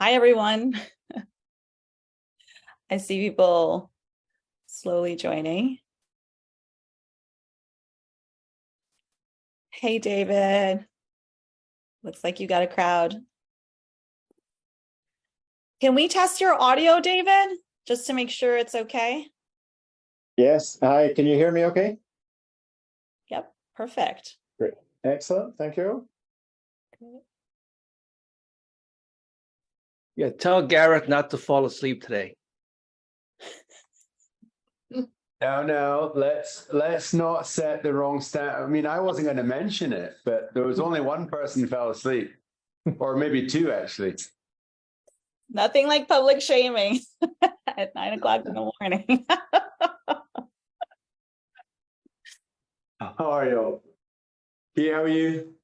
Hi, everyone. I see people slowly joining. Hey, David. Looks like you got a crowd. Can we test your audio, David? Just to make sure it's okay? Yes. Hi, can you hear me okay? Yep, perfect. Great. Excellent. Thank you. Yeah, tell Gareth not to fall asleep today. No, let's not set the wrong stat. I mean, I wasn't going to mention it, but there was only one person who fell asleep, or maybe two actually. Nothing like public shaming at 9 o'clock in the morning. How are you? Pete, how are you?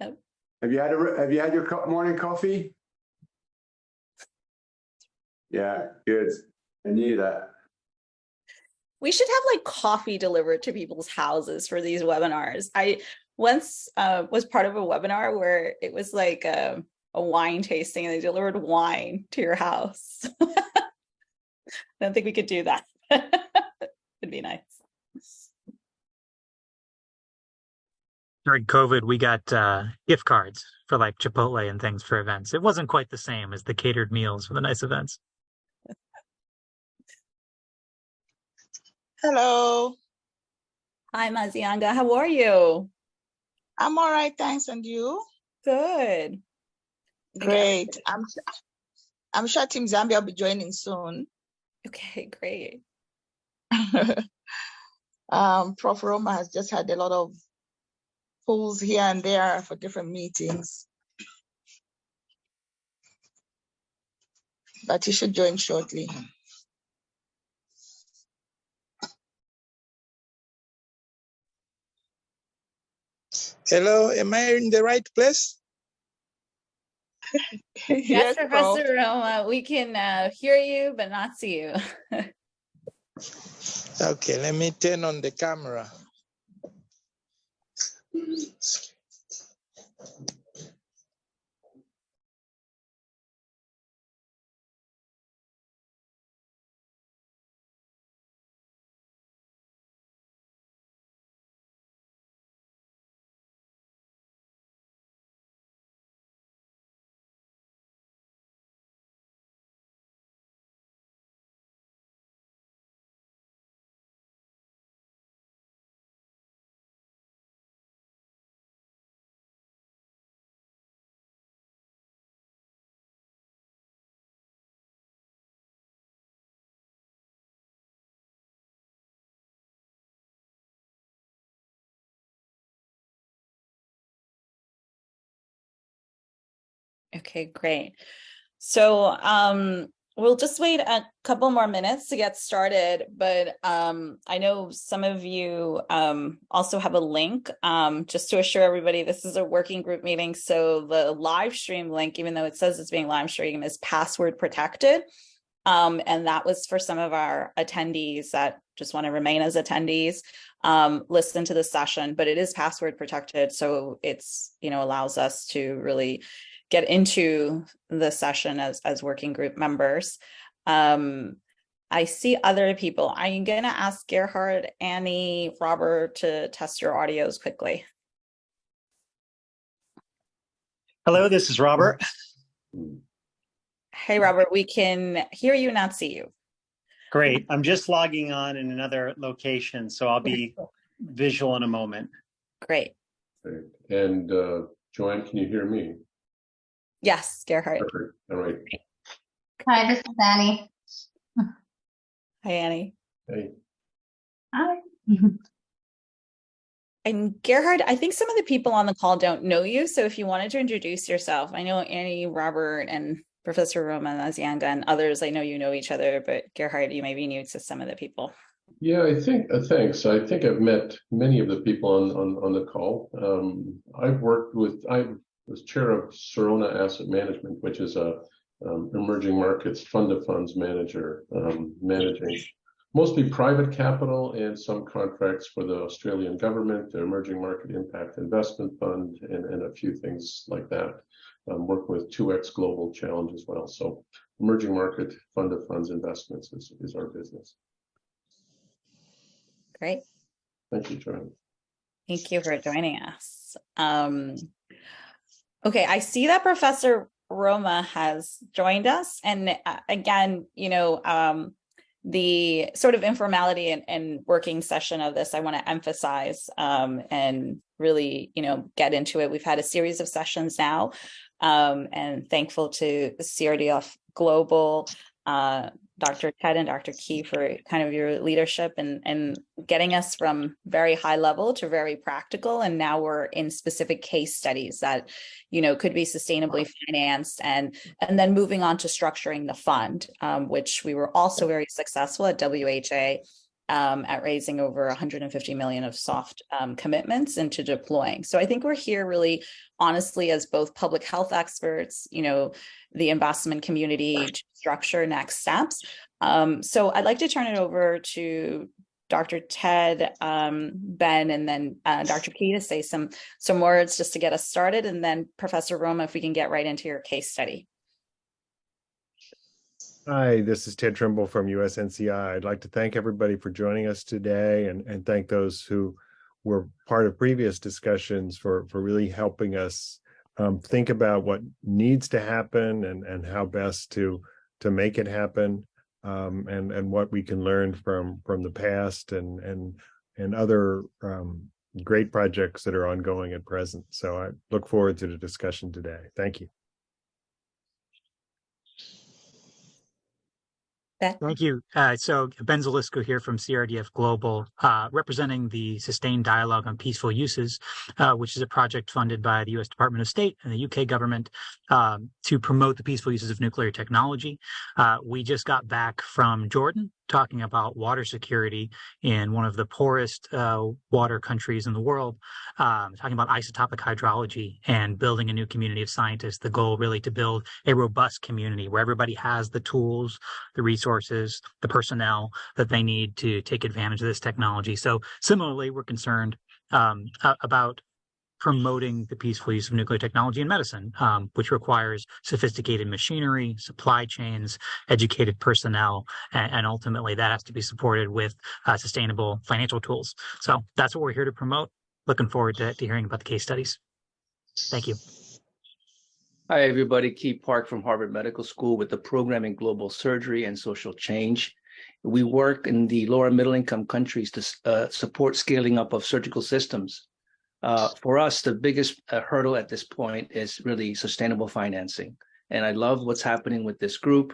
Yep. Have you had your morning coffee? Yeah, good. I knew that. We should have like coffee delivered to people's houses for these webinars. I once was part of a webinar where it was like a wine tasting and they delivered wine to your house. I don't think we could do that. It'd be nice. During COVID, we got gift cards for like Chipotle and things for events. It wasn't quite the same as the catered meals for the nice events. Hello. Hi, Mazianga. How are you? I'm all right, thanks. And you? Good. Great. I'm sure Team Zambia will be joining soon. Okay, great. Prof. Roma has just had a lot of pulls here and there for different meetings. But he should join shortly. Hello, am I in the right place? Yes, Professor Roma, we can hear you, but not see you. Okay, let me turn on the camera. Okay, great. So we'll just wait a couple more minutes to get started, but I know some of you also have a link. Just to assure everybody, this is a working group meeting, so the live stream link, even though it says it's being live streamed, is password protected. And that was for some of our attendees that just want to remain as attendees, listen to the session, but it is password protected, so it's, allows us to really get into the session as working group members. I see other people. I'm going to ask Gerhard, Annie, Robert to test your audios quickly. Hello, this is Robert. Hey, Robert, we can hear you, not see you. Great. I'm just logging on in another location, so I'll be visual in a moment. Great. And Joanne, can you hear me? Yes, Gerhard. Perfect. All right. Hi, this is Annie. Hi, Annie. Hey. Hi. And Gerhard, I think some of the people on the call don't know you, so if you wanted to introduce yourself, I know Annie, Robert, and Professor Roma Mazianga and others, I know you know each other, but Gerhard, you may be new to some of the people. Yeah, I think, thanks. I think I've met many of the people on the call. I was chair of Sirona Asset Management, which is a emerging markets fund of funds manager, managing mostly private capital and some contracts for the Australian government, the Emerging Market Impact Investment Fund, and a few things like that. Work with 2X Global Challenge as well. So emerging market fund of funds investments is our business. Great. Thank you, Joanne. Thank you for joining us. Okay, I see that Professor Roma has joined us. And again, the sort of informality and working session of this, I want to emphasize and really, get into it. We've had a series of sessions now, and thankful to CRDF Global, Dr. Ted and Dr. Key for kind of your leadership and getting us from very high level to very practical. And now we're in specific case studies that, could be sustainably financed and then moving on to structuring the fund, which we were also very successful at WHA at raising over 150 million of soft commitments into deploying. So I think we're here really honestly as both public health experts, the investment community to structure next steps. So I'd like to turn it over to Dr. Ted, Ben, and then Dr. Key to say some words just to get us started. And then Professor Roma, if we can get right into your case study. Hi, this is Ted Trimble from USNCI. I'd like to thank everybody for joining us today and thank those who were part of previous discussions for really helping us think about what needs to happen and how best to make it happen, and what we can learn from the past and other great projects that are ongoing at present. So I look forward to the discussion today. Thank you. Thank you. So Ben Zalisco here from CRDF Global, representing the Sustained Dialogue on Peaceful Uses, which is a project funded by the U.S. Department of State and the UK government to promote the peaceful uses of nuclear technology. We just got back from Jordan talking about water security in one of the poorest water countries in the world, talking about isotopic hydrology and building a new community of scientists. The goal really to build a robust community where everybody has the tools, the resources, the personnel that they need to take advantage of this technology. So similarly, we're concerned about promoting the peaceful use of nuclear technology in medicine, which requires sophisticated machinery, supply chains, educated personnel, and ultimately that has to be supported with sustainable financial tools. So that's what we're here to promote. Looking forward to hearing about the case studies. Thank you. Hi, everybody. Key Park from Harvard Medical School with the program in global surgery and social change. We work in the lower and middle income countries to support scaling up of surgical systems. For us, the biggest hurdle at this point is really sustainable financing. And I love what's happening with this group.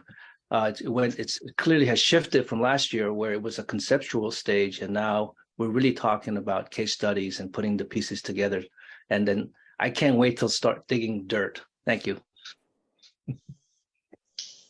It clearly has shifted from last year where it was a conceptual stage. And now we're really talking about case studies and putting the pieces together. And then I can't wait till start digging dirt. Thank you.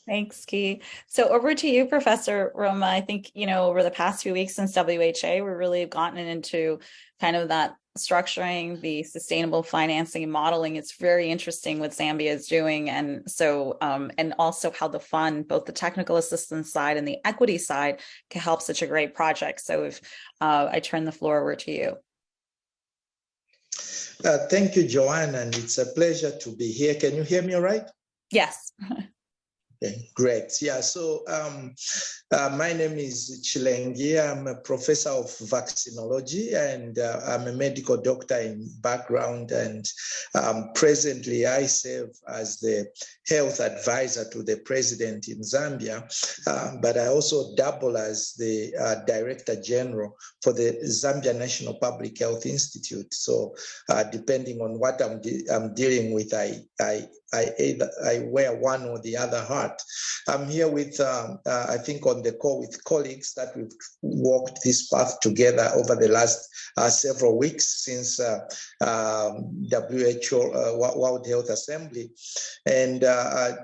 Thanks, Key. So over to you, Professor Roma. I think, over the past few weeks since WHA, we've really gotten into kind of that structuring, the sustainable financing and modeling. It's very interesting what Zambia is doing. And so, and also how the fund, both the technical assistance side and the equity side, can help such a great project. So if I turn the floor over to you. Thank you, Joanne, and it's a pleasure to be here. Can you hear me all right? Yes. Okay, great. Yeah, so my name is Chilengi. I'm a professor of vaccinology and I'm a medical doctor in background, and presently I serve as the health advisor to the president in Zambia, but I also double as the director general for the Zambia National Public Health Institute. So depending on what I'm dealing with, I wear one or the other hat. I'm here with, I think, on the call with colleagues that we've walked this path together over the last several weeks since WHO, World Health Assembly. And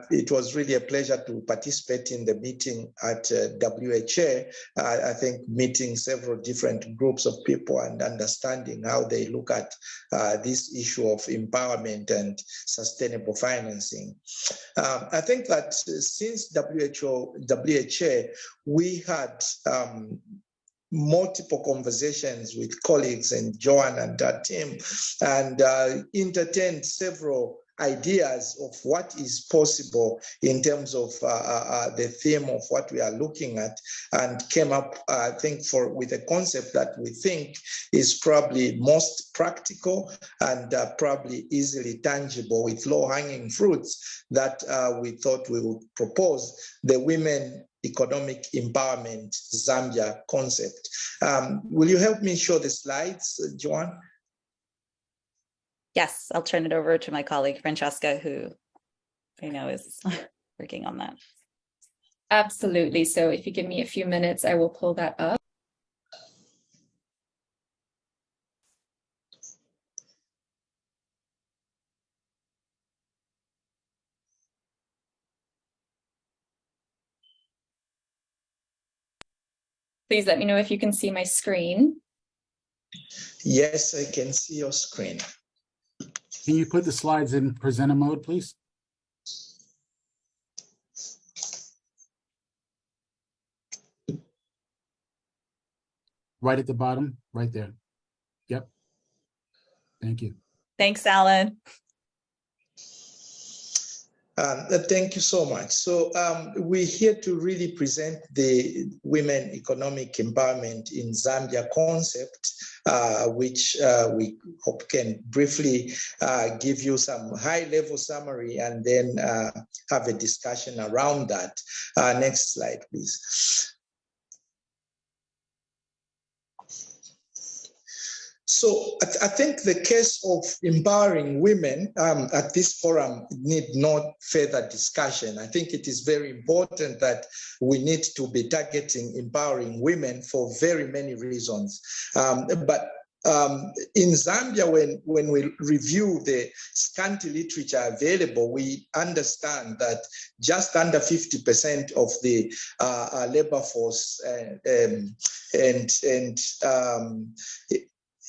it was really a pleasure to participate in the meeting at WHA. I think meeting several different groups of people and understanding how they look at this issue of empowerment and sustainable financing. I think that since WHA, we had multiple conversations with colleagues and Joan and her team, and entertained several ideas of what is possible in terms of the theme of what we are looking at, and came up, I think, with a concept that we think is probably most practical and probably easily tangible, with low-hanging fruits that we thought we would propose: the Women Economic Empowerment Zambia concept. Will you help me show the slides, Joan? Yes, I'll turn it over to my colleague, Francesca, who I know is working on that. Absolutely. So if you give me a few minutes, I will pull that up. Please let me know if you can see my screen. Yes, I can see your screen. Can you put the slides in presenter mode, please? Right at the bottom, right there. Yep. Thank you. Thanks, Alan. Thank you so much. So we're here to really present the Women Economic Empowerment in Zambia concept, which we hope can briefly give you some high-level summary and then have a discussion around that. Next slide, please. So I think the case of empowering women at this forum need not further discussion. I think it is very important that we need to be targeting empowering women for very many reasons. But in Zambia, when we review the scanty literature available, we understand that just under 50% of the labor force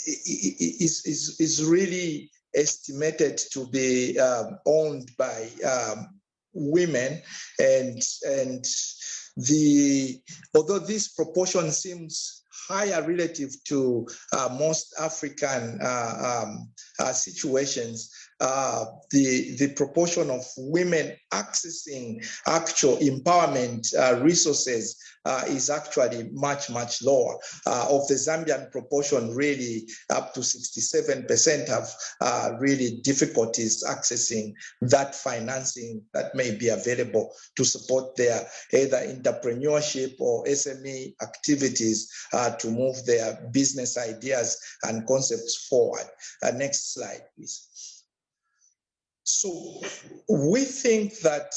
is really estimated to be owned by women, and although this proportion seems higher relative to most African situations, the proportion of women accessing actual empowerment resources is actually much, much lower. Of the Zambian proportion, really up to 67% have really difficulties accessing that financing that may be available to support their either entrepreneurship or SME activities to move their business ideas and concepts forward. Next slide, please. So we think that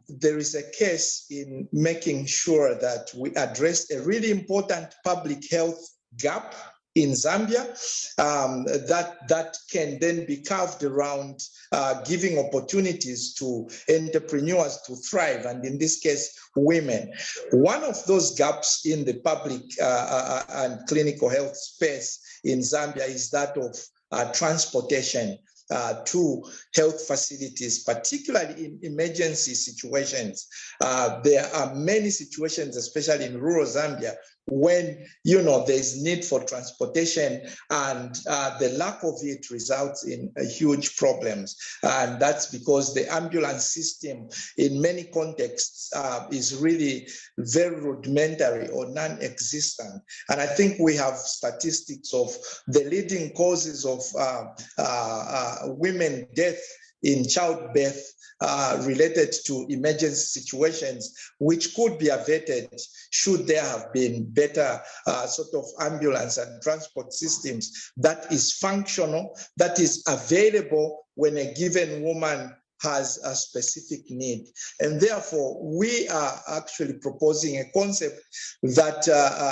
there is a case in making sure that we address a really important public health gap in Zambia that can then be carved around giving opportunities to entrepreneurs to thrive, and in this case, women. One of those gaps in the public and clinical health space in Zambia is that of transportation to health facilities, particularly in emergency situations. There are many situations, especially in rural Zambia, when there's need for transportation, and the lack of it results in huge problems. And that's because the ambulance system in many contexts is really very rudimentary or non-existent. And I think we have statistics of the leading causes of women death in childbirth related to emergency situations, which could be averted should there have been better sort of ambulance and transport systems that is functional, that is available when a given woman has a specific need. And therefore, we are actually proposing a concept that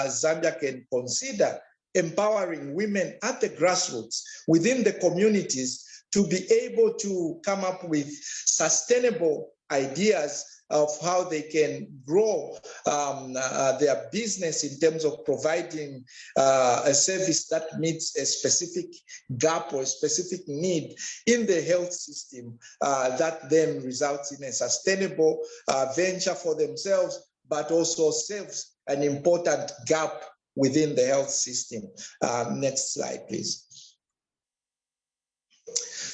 Zambia can consider, empowering women at the grassroots within the communities to be able to come up with sustainable ideas of how they can grow their business in terms of providing a service that meets a specific gap or a specific need in the health system, that then results in a sustainable venture for themselves, but also serves an important gap within the health system. Next slide, please.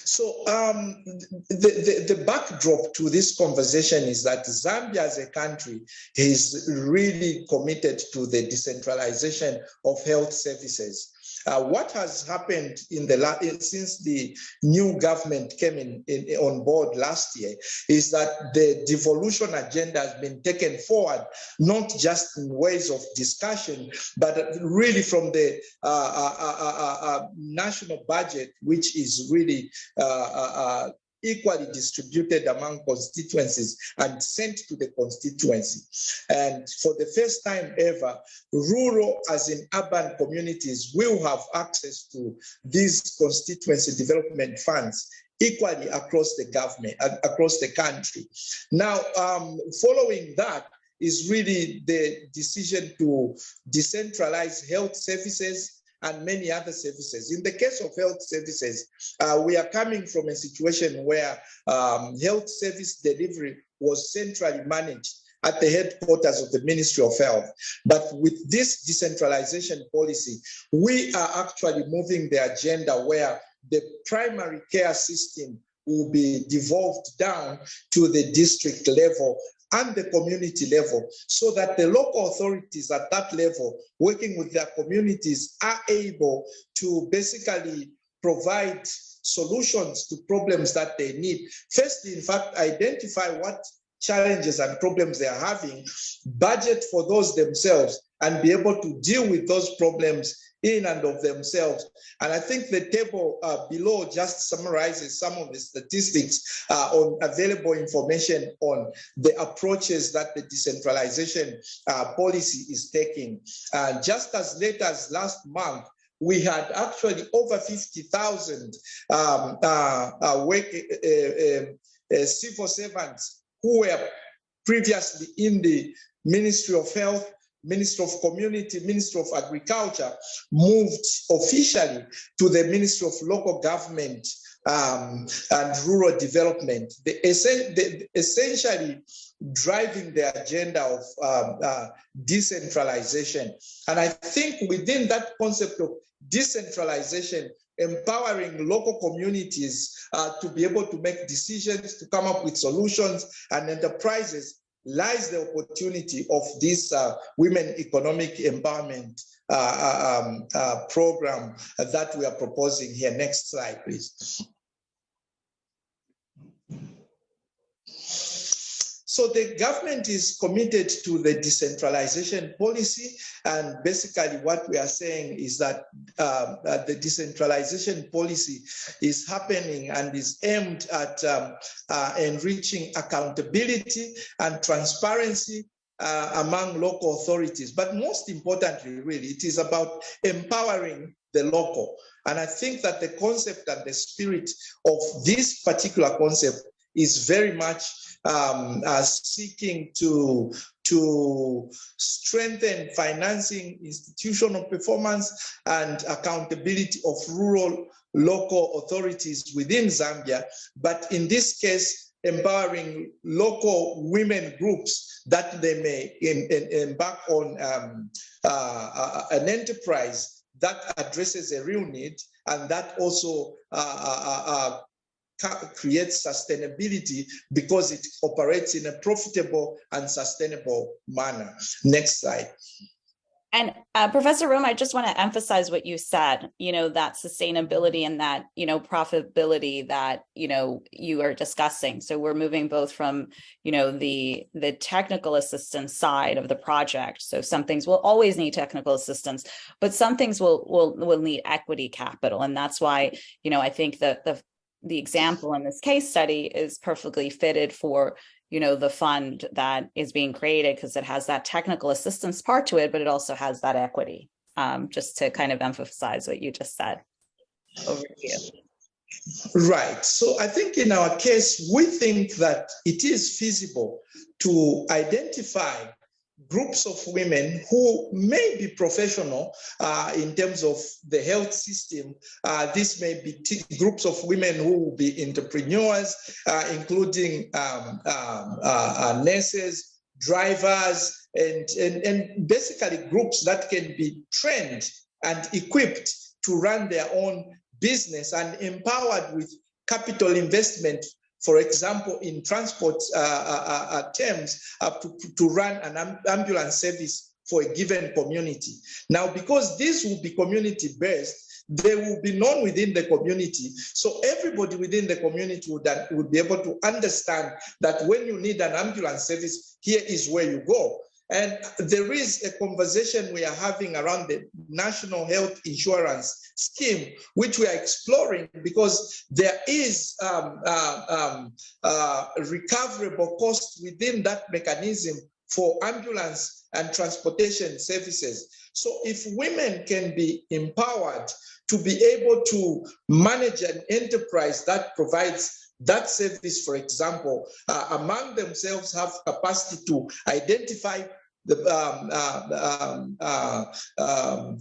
So the backdrop to this conversation is that Zambia as a country is really committed to the decentralization of health services. What has happened in since the new government came on board last year is that the devolution agenda has been taken forward, not just in ways of discussion, but really from the national budget, which is really equally distributed among constituencies and sent to the constituency. And for the first time ever, rural as in urban communities will have access to these constituency development funds equally across the government, across the country. Now, following that is really the decision to decentralize health services and many other services. In the case of health services, we are coming from a situation where health service delivery was centrally managed at the headquarters of the Ministry of Health. But with this decentralization policy, we are actually moving the agenda where the primary care system will be devolved down to the district level and the community level, so that the local authorities at that level, working with their communities, are able to basically provide solutions to problems that they need. Firstly, in fact, identify what challenges and problems they are having, budget for those themselves, and be able to deal with those problems in and of themselves. And I think the table below just summarizes some of the statistics on available information on the approaches that the decentralization policy is taking. Just as late as last month, we had actually over 50,000 civil servants who were previously in the Ministry of Health, Ministry of Community, Ministry of Agriculture, moved officially to the Ministry of Local Government and Rural Development. Essentially driving the agenda of decentralization. And I think within that concept of decentralization, empowering local communities to be able to make decisions, to come up with solutions and enterprises, lies the opportunity of this women economic empowerment program that we are proposing here. Next slide, please. So the government is committed to the decentralization policy, and basically what we are saying is that the decentralization policy is happening and is aimed at enriching accountability and transparency among local authorities. But most importantly, really, it is about empowering the local. And I think that the concept and the spirit of this particular concept is very much seeking to strengthen financing, institutional performance, and accountability of rural local authorities within Zambia. But in this case, empowering local women groups that they may embark on an enterprise that addresses a real need, and that also creates sustainability because it operates in a profitable and sustainable manner. Next slide. And Professor Rome, I just want to emphasize what you said, that sustainability and that, profitability that, you are discussing. So we're moving both from, the technical assistance side of the project. So some things will always need technical assistance, but some things will need equity capital. And that's why, I think that the example in this case study is perfectly fitted for, the fund that is being created, because it has that technical assistance part to it, but it also has that equity, just to kind of emphasize what you just said. Over to you. Right. So I think in our case, we think that it is feasible to identify groups of women who may be professional in terms of the health system. This may be groups of women who will be entrepreneurs, including nurses, drivers, and basically groups that can be trained and equipped to run their own business and empowered with capital investment, for example, in transport terms, to run an ambulance service for a given community. Now, because this will be community-based, they will be known within the community. So everybody within the community would be able to understand that when you need an ambulance service, here is where you go. And there is a conversation we are having around the National Health Insurance Scheme, which we are exploring because there is recoverable cost within that mechanism for ambulance and transportation services. So if women can be empowered to be able to manage an enterprise that provides that service, for example, among themselves have capacity to identify the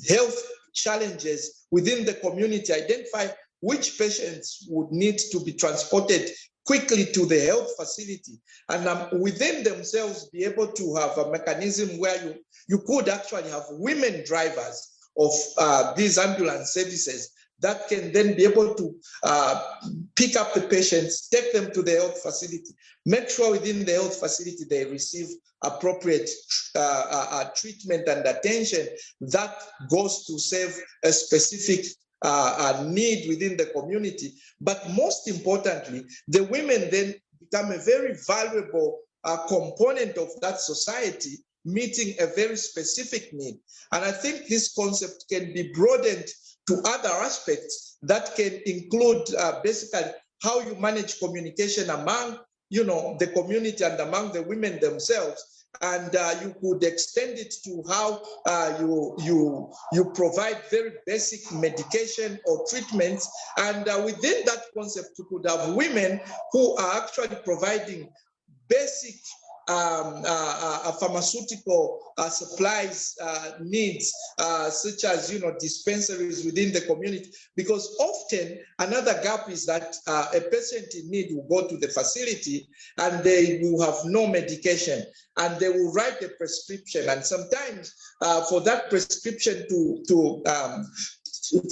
health challenges within the community, identify which patients would need to be transported quickly to the health facility, and within themselves be able to have a mechanism where you could actually have women drivers of these ambulance services that can then be able to pick up the patients, take them to the health facility, make sure within the health facility they receive appropriate treatment and attention that goes to serve a specific need within the community. But most importantly, the women then become a very valuable component of that society, meeting a very specific need. And I think this concept can be broadened to other aspects that can include basically how you manage communication among the community and among the women themselves. And you could extend it to how you provide very basic medication or treatments. And within that concept, you could have women who are actually providing basic pharmaceutical supplies needs, such as dispensaries within the community. Because often another gap is that a patient in need will go to the facility and they will have no medication, and they will write a prescription. And sometimes for that prescription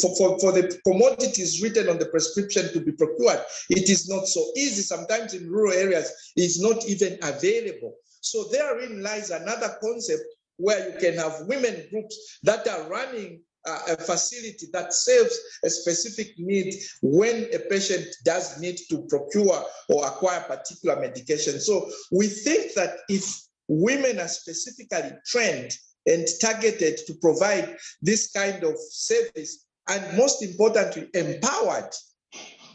for the commodities written on the prescription to be procured, it is not so easy. Sometimes in rural areas, it's not even available. So therein lies another concept where you can have women groups that are running a facility that serves a specific need when a patient does need to procure or acquire particular medication. So we think that if women are specifically trained and targeted to provide this kind of service, and most importantly, empowered,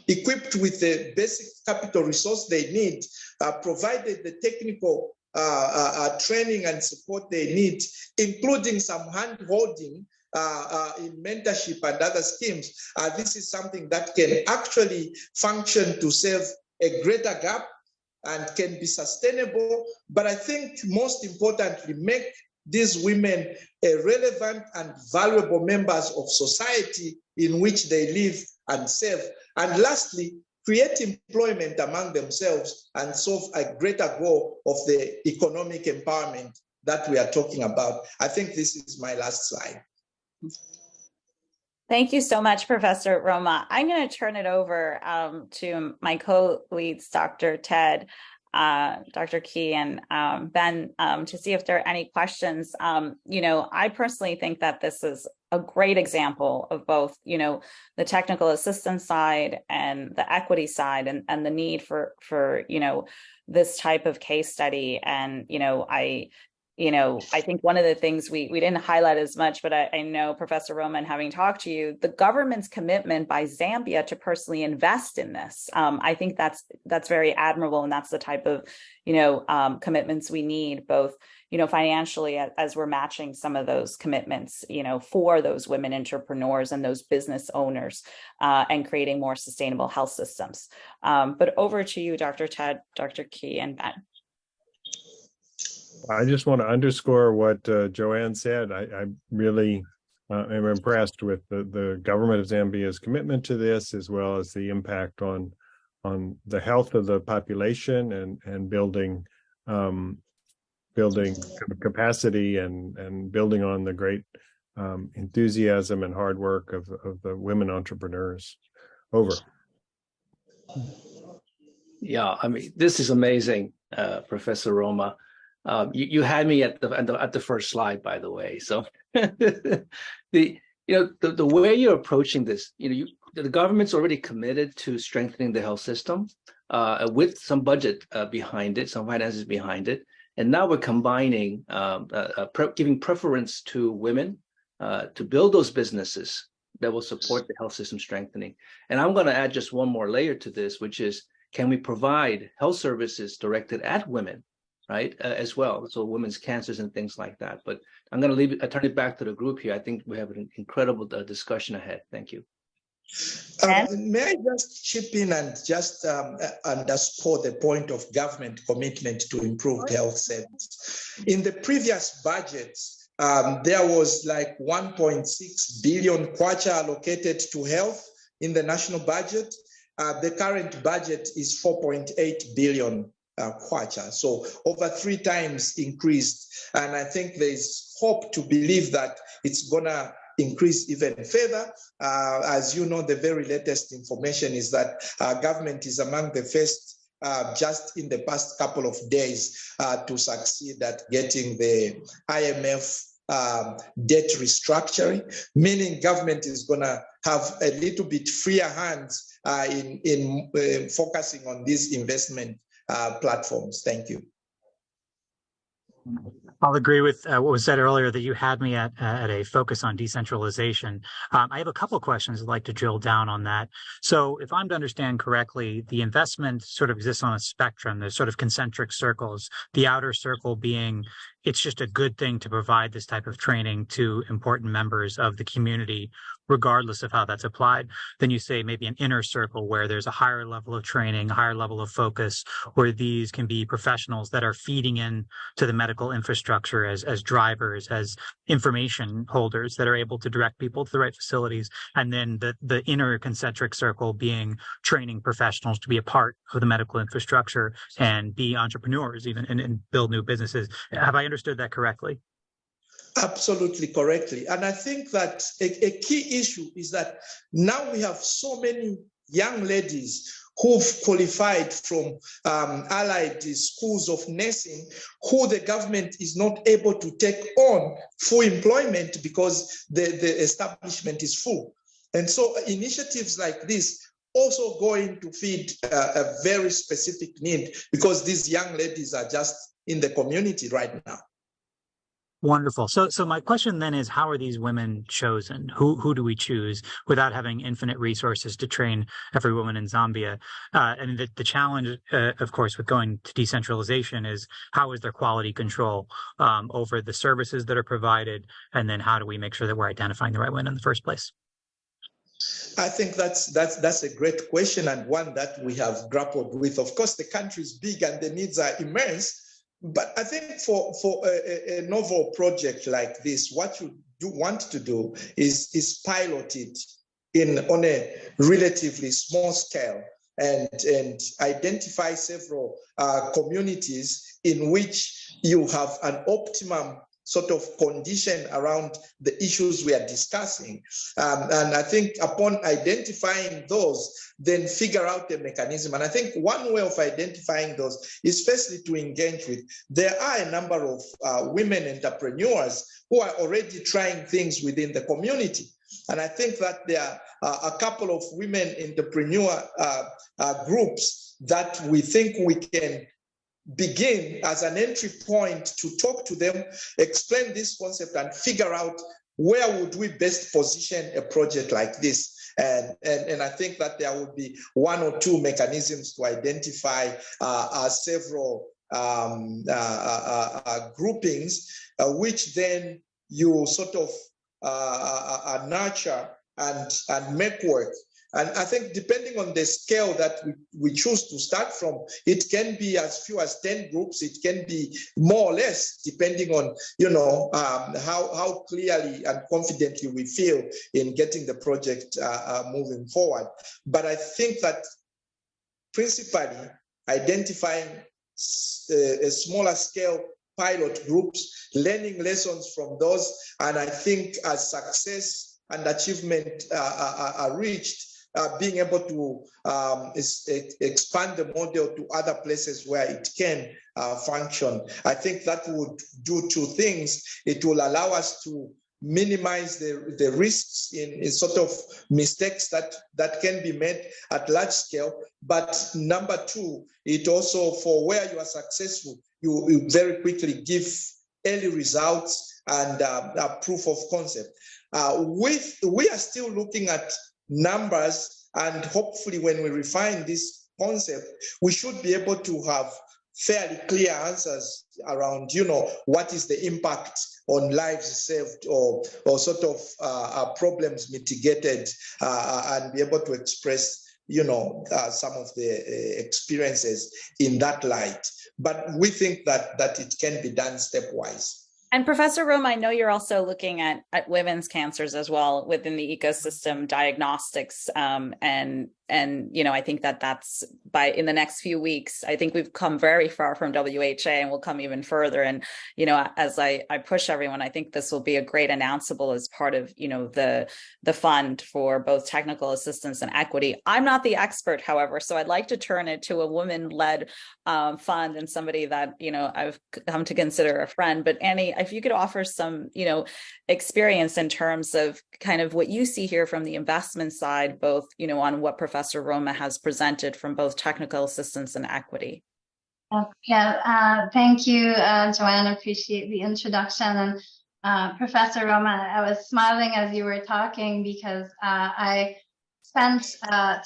equipped with the basic capital resource they need, provided the technical training and support they need, including some hand-holding in mentorship and other schemes, this is something that can actually function to serve a greater gap and can be sustainable. But I think most importantly, make these women relevant and valuable members of society in which they live and serve. And lastly, create employment among themselves and solve a greater goal of the economic empowerment that we are talking about. I think this is my last slide. Thank you so much, Professor Roma. I'm going to turn it over to my co-leads, Dr. Ted, Dr. Key, and Ben, to see if there are any questions. I personally think that this is a great example of both, the technical assistance side and the equity side, and the need for this type of case study. And, I think one of the things we didn't highlight as much, but I know Professor Roman, having talked to you, the government's commitment by Zambia to personally invest in this. I think that's very admirable, and that's the type of commitments we need, both financially as we're matching some of those commitments, for those women entrepreneurs and those business owners, and creating more sustainable health systems. But over to you, Dr. Ted, Dr. Key, and Ben. I just want to underscore what Joanne said. I really am impressed with the government of Zambia's commitment to this, as well as the impact on the health of the population and building capacity and building on the great enthusiasm and hard work of the women entrepreneurs. Over. Yeah, I mean, this is amazing, Professor Roma. You had me at the first slide, by the way. So the way you're approaching this, the government's already committed to strengthening the health system with some budget behind it, some finances behind it, and now we're combining, giving preference to women to build those businesses that will support the health system strengthening. And I'm going to add just one more layer to this, which is, can we provide health services directed at women? Right, as well, so women's cancers and things like that. But I'm going to turn it back to the group here. I think we have an incredible discussion ahead. Thank you. May I just chip in and just underscore the point of government commitment to improved health service. In the previous budget, there was like 1.6 billion kwacha allocated to health in the national budget. The current budget is 4.8 billion kwacha, so over 3 times increased, and I think there's hope to believe that it's gonna increase even further. As you know, the very latest information is that government is among the first, just in the past couple of days, to succeed at getting the IMF debt restructuring, meaning government is gonna have a little bit freer hands in focusing on these investment platforms. Thank you. I'll agree with what was said earlier, that you had me at a focus on decentralization. I have a couple of questions I'd like to drill down on that. So if I'm to understand correctly, the investment sort of exists on a spectrum. There's sort of concentric circles, the outer circle being it's just a good thing to provide this type of training to important members of the community, regardless of how that's applied. Then you say maybe an inner circle where there's a higher level of training, a higher level of focus, where these can be professionals that are feeding in to the medical infrastructure as drivers, as information holders that are able to direct people to the right facilities. And then the inner concentric circle being training professionals to be a part of the medical infrastructure and be entrepreneurs even and build new businesses. Have I understood that correctly? Absolutely correctly. And I think that a key issue is that now we have so many young ladies who've qualified from allied schools of nursing, who the government is not able to take on full employment because the establishment is full. And so initiatives like this also going to feed a very specific need, because these young ladies are just in the community right now. Wonderful. So my question then is, how are these women chosen? Who do we choose without having infinite resources to train every woman in Zambia? And the challenge, of course, with going to decentralization is, how is there quality control over the services that are provided? And then how do we make sure that we're identifying the right women in the first place? I think that's a great question, and one that we have grappled with. Of course, the country is big and the needs are immense. But I think for a novel project like this, what you want to do is pilot it on a relatively small scale and identify several communities in which you have an optimum sort of condition around the issues we are discussing. And I think upon identifying those, then figure out the mechanism. And I think one way of identifying those is firstly to engage with. There are a number of women entrepreneurs who are already trying things within the community. And I think that there are a couple of women entrepreneur groups that we think we can begin as an entry point to talk to them, explain this concept, and figure out where would we best position a project like this. And I think that there would be one or two mechanisms to identify several groupings, which then you sort of nurture and make work. And I think depending on the scale that we choose to start from, it can be as few as 10 groups. It can be more or less, depending on, how clearly and confidently we feel in getting the project moving forward. But I think that principally identifying a smaller scale pilot groups, learning lessons from those, and I think as success and achievement are reached, being able to expand the model to other places where it can function. I think that would do two things. It will allow us to minimize the risks in sort of mistakes that can be made at large scale. But number two, it also, for where you are successful, you very quickly give early results and proof of concept. We are still looking at numbers, and hopefully when we refine this concept, we should be able to have fairly clear answers around, what is the impact on lives saved or sort of problems mitigated, and be able to express, some of the experiences in that light. But we think that it can be done stepwise. And Professor Roma, I know you're also looking at women's cancers as well within the ecosystem diagnostics. And I think that's in the next few weeks, I think we've come very far from WHA and we'll come even further. And, as I push everyone, I think this will be a great announceable as part of, the fund for both technical assistance and equity. I'm not the expert, however, so I'd like to turn it to a woman-led fund and somebody that, I've come to consider a friend. But Annie, if you could offer some, experience in terms of kind of what you see here from the investment side, both, on what Professor Roma has presented from both technical assistance and equity. Yeah, thank you, Joanne. Appreciate the introduction. And Professor Roma, I was smiling as you were talking because I spent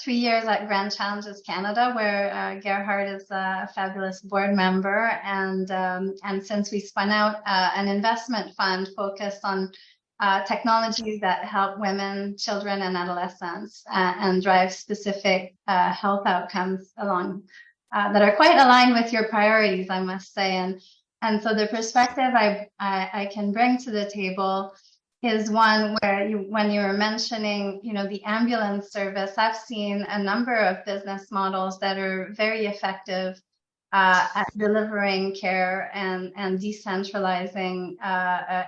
3 years at Grand Challenges Canada, where Gerhard is a fabulous board member. And since we spun out an investment fund focused on technologies that help women, children, and adolescents and drive specific health outcomes along that are quite aligned with your priorities, I must say. And so the perspective I can bring to the table is one where when you were mentioning, the ambulance service, I've seen a number of business models that are very effective at delivering care and decentralizing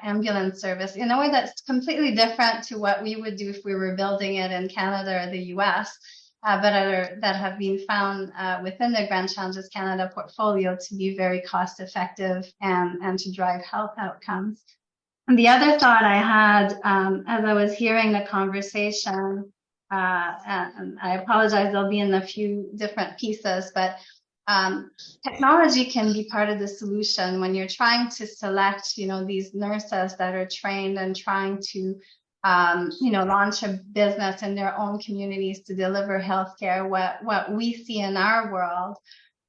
ambulance service in a way that's completely different to what we would do if we were building it in Canada or the US, but that have been found within the Grand Challenges Canada portfolio to be very cost effective and to drive health outcomes. And the other thought I had as I was hearing the conversation, and I apologize, I'll be in a few different pieces, but technology can be part of the solution when you're trying to select, these nurses that are trained and trying to, launch a business in their own communities to deliver healthcare. What we see in our world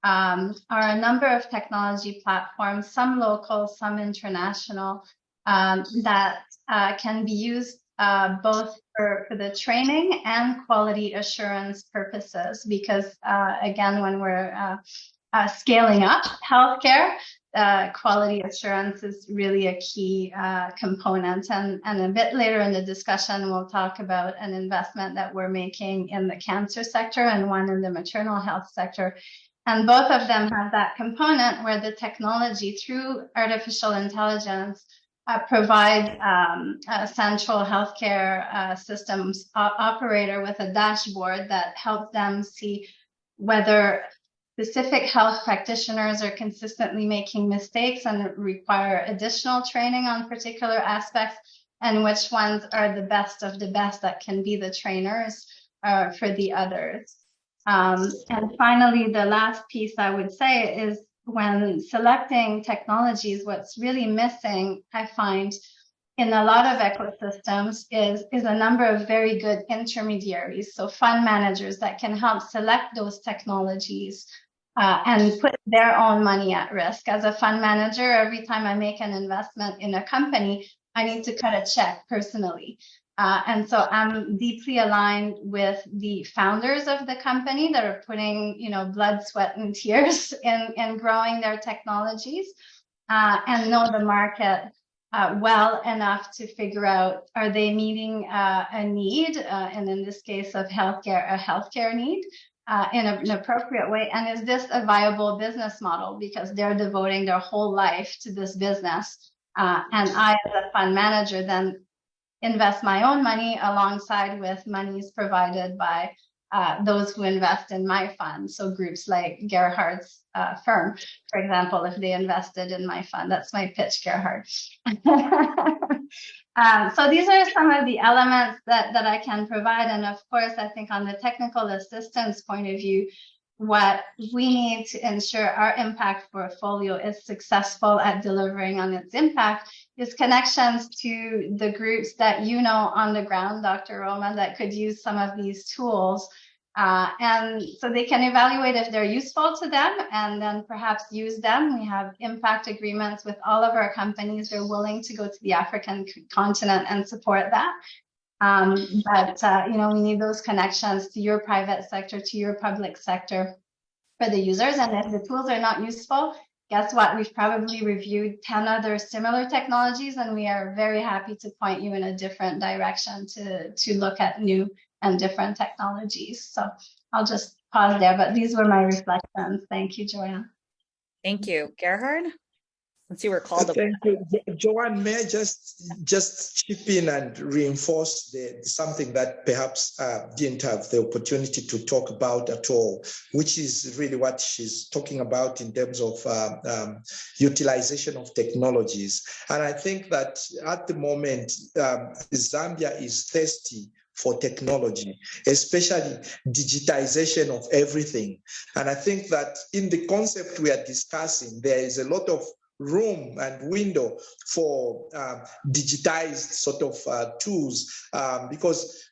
are a number of technology platforms, some local, some international, that can be used both for the training and quality assurance purposes, because again, when we're scaling up healthcare, quality assurance is really a key component. And a bit later in the discussion, we'll talk about an investment that we're making in the cancer sector and one in the maternal health sector. And both of them have that component where the technology through artificial intelligence provide a central healthcare systems operator with a dashboard that helps them see whether specific health practitioners are consistently making mistakes and require additional training on particular aspects, and which ones are the best of the best that can be the trainers for the others. And finally, the last piece I would say is when selecting technologies, what's really missing, I find, in a lot of ecosystems is a number of very good intermediaries. So fund managers that can help select those technologies and put their own money at risk. As a fund manager, every time I make an investment in a company, I need to cut a check personally. And so I'm deeply aligned with the founders of the company that are putting, blood, sweat, and tears in growing their technologies and know the market well enough to figure out, are they meeting a need, and in this case of healthcare, a healthcare need in an appropriate way? And is this a viable business model? Because they're devoting their whole life to this business. And I, as a fund manager, then invest my own money alongside with monies provided by those who invest in my fund. So groups like Gerhard's firm, for example, if they invested in my fund, that's my pitch, Gerhard. So these are some of the elements that I can provide. And of course, I think on the technical assistance point of view, what we need to ensure our impact portfolio is successful at delivering on its impact is connections to the groups that on the ground, Dr. Roma, that could use some of these tools. And so they can evaluate if they're useful to them and then perhaps use them. We have impact agreements with all of our companies. They're willing to go to the African continent and support that. But we need those connections to your private sector, to your public sector for the users. And if the tools are not useful, guess what? We've probably reviewed 10 other similar technologies, and we are very happy to point you in a different direction to look at new and different technologies. So I'll just pause there, but these were my reflections. Thank you, Joanne. Thank you. Gerhard? Since you were called Thank you. Joanne, may I just chip in and reinforce something that perhaps didn't have the opportunity to talk about at all, which is really what she's talking about in terms of utilization of technologies. And I think that at the moment, Zambia is thirsty for technology, especially digitization of everything. And I think that in the concept we are discussing, there is a lot of room and window for digitized sort of tools because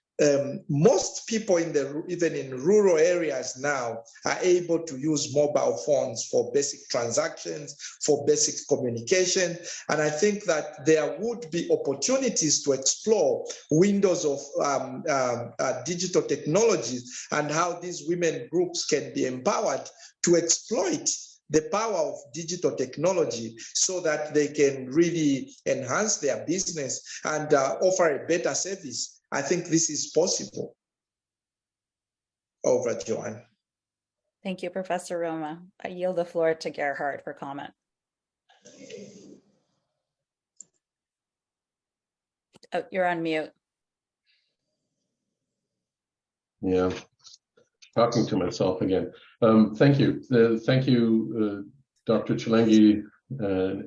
most people even in rural areas now are able to use mobile phones for basic transactions, for basic communication. And I think that there would be opportunities to explore windows of digital technologies and how these women groups can be empowered to exploit the power of digital technology so that they can really enhance their business and offer a better service. I think this is possible. Over, Joanne. Thank you, Professor Roma. I yield the floor to Gerhard for comment. Oh, you're on mute. Yeah, talking to myself again. Thank you. Thank you, Dr. Chilenge.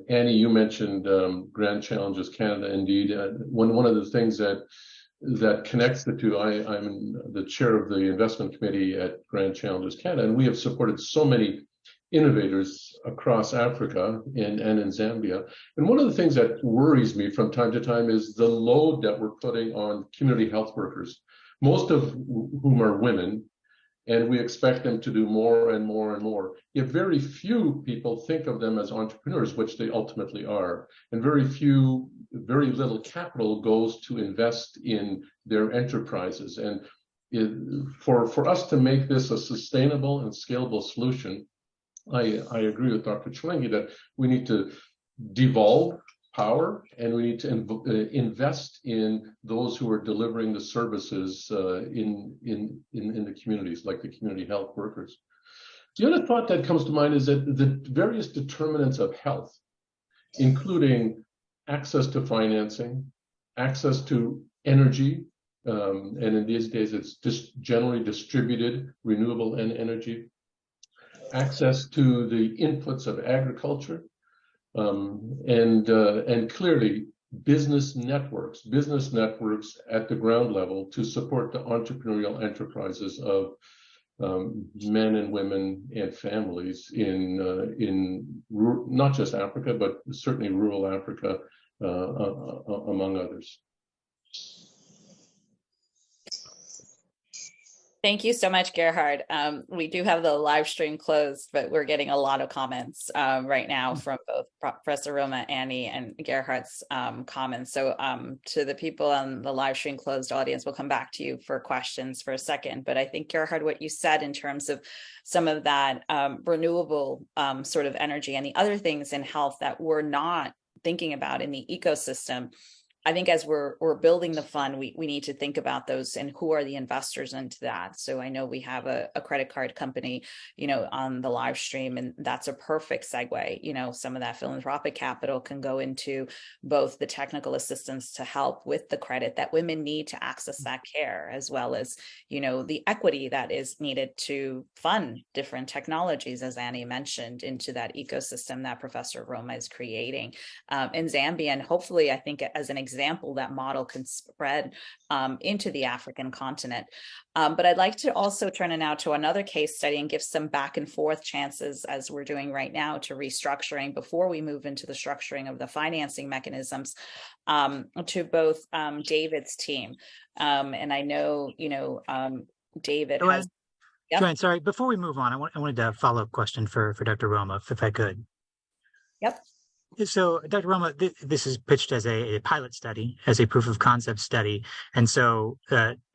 Annie, you mentioned Grand Challenges Canada. Indeed, one of the things that connects the two, I'm the chair of the investment committee at Grand Challenges Canada, and we have supported so many innovators across Africa and in Zambia. And one of the things that worries me from time to time is the load that we're putting on community health workers, most of whom are women, and we expect them to do more and more and more. Yet very few people think of them as entrepreneurs, which they ultimately are. And very little capital goes to invest in their enterprises. And for us to make this a sustainable and scalable solution, I agree with Dr. Chilenge that we need to devolve power and we need to invest in those who are delivering the services in the communities, like the community health workers. The other thought that comes to mind is that the various determinants of health, including access to financing, access to energy, and in these days it's just generally distributed renewable energy, access to the inputs of agriculture, and clearly business networks at the ground level to support the entrepreneurial enterprises of men and women and families in not just Africa, but certainly rural Africa, among others. Thank you so much, Gerhard. We do have the live stream closed, but we're getting a lot of comments right now from both Professor Roma, Annie, and Gerhard's comments. So to the people on the live stream closed audience, we'll come back to you for questions for a second. But I think, Gerhard, what you said in terms of some of that renewable sort of energy and the other things in health that we're not thinking about in the ecosystem, I think as we're building the fund, we need to think about those and who are the investors into that. So I know we have a credit card company, on the live stream, and that's a perfect segue. Some of that philanthropic capital can go into both the technical assistance to help with the credit that women need to access that care, as well as, the equity that is needed to fund different technologies, as Annie mentioned, into that ecosystem that Professor Roma is creating in Zambia. And hopefully, I think as an example, that model can spread into the African continent. But I'd like to also turn it now to another case study and give some back and forth chances, as we're doing right now, to restructuring before we move into the structuring of the financing mechanisms, to both David's team. And I know, David has... Yep. Joanne, sorry, before we move on, I wanted a follow-up question for Dr. Roma, if I could. Yep. So, Dr. Roma, this is pitched as a pilot study, as a proof of concept study. And so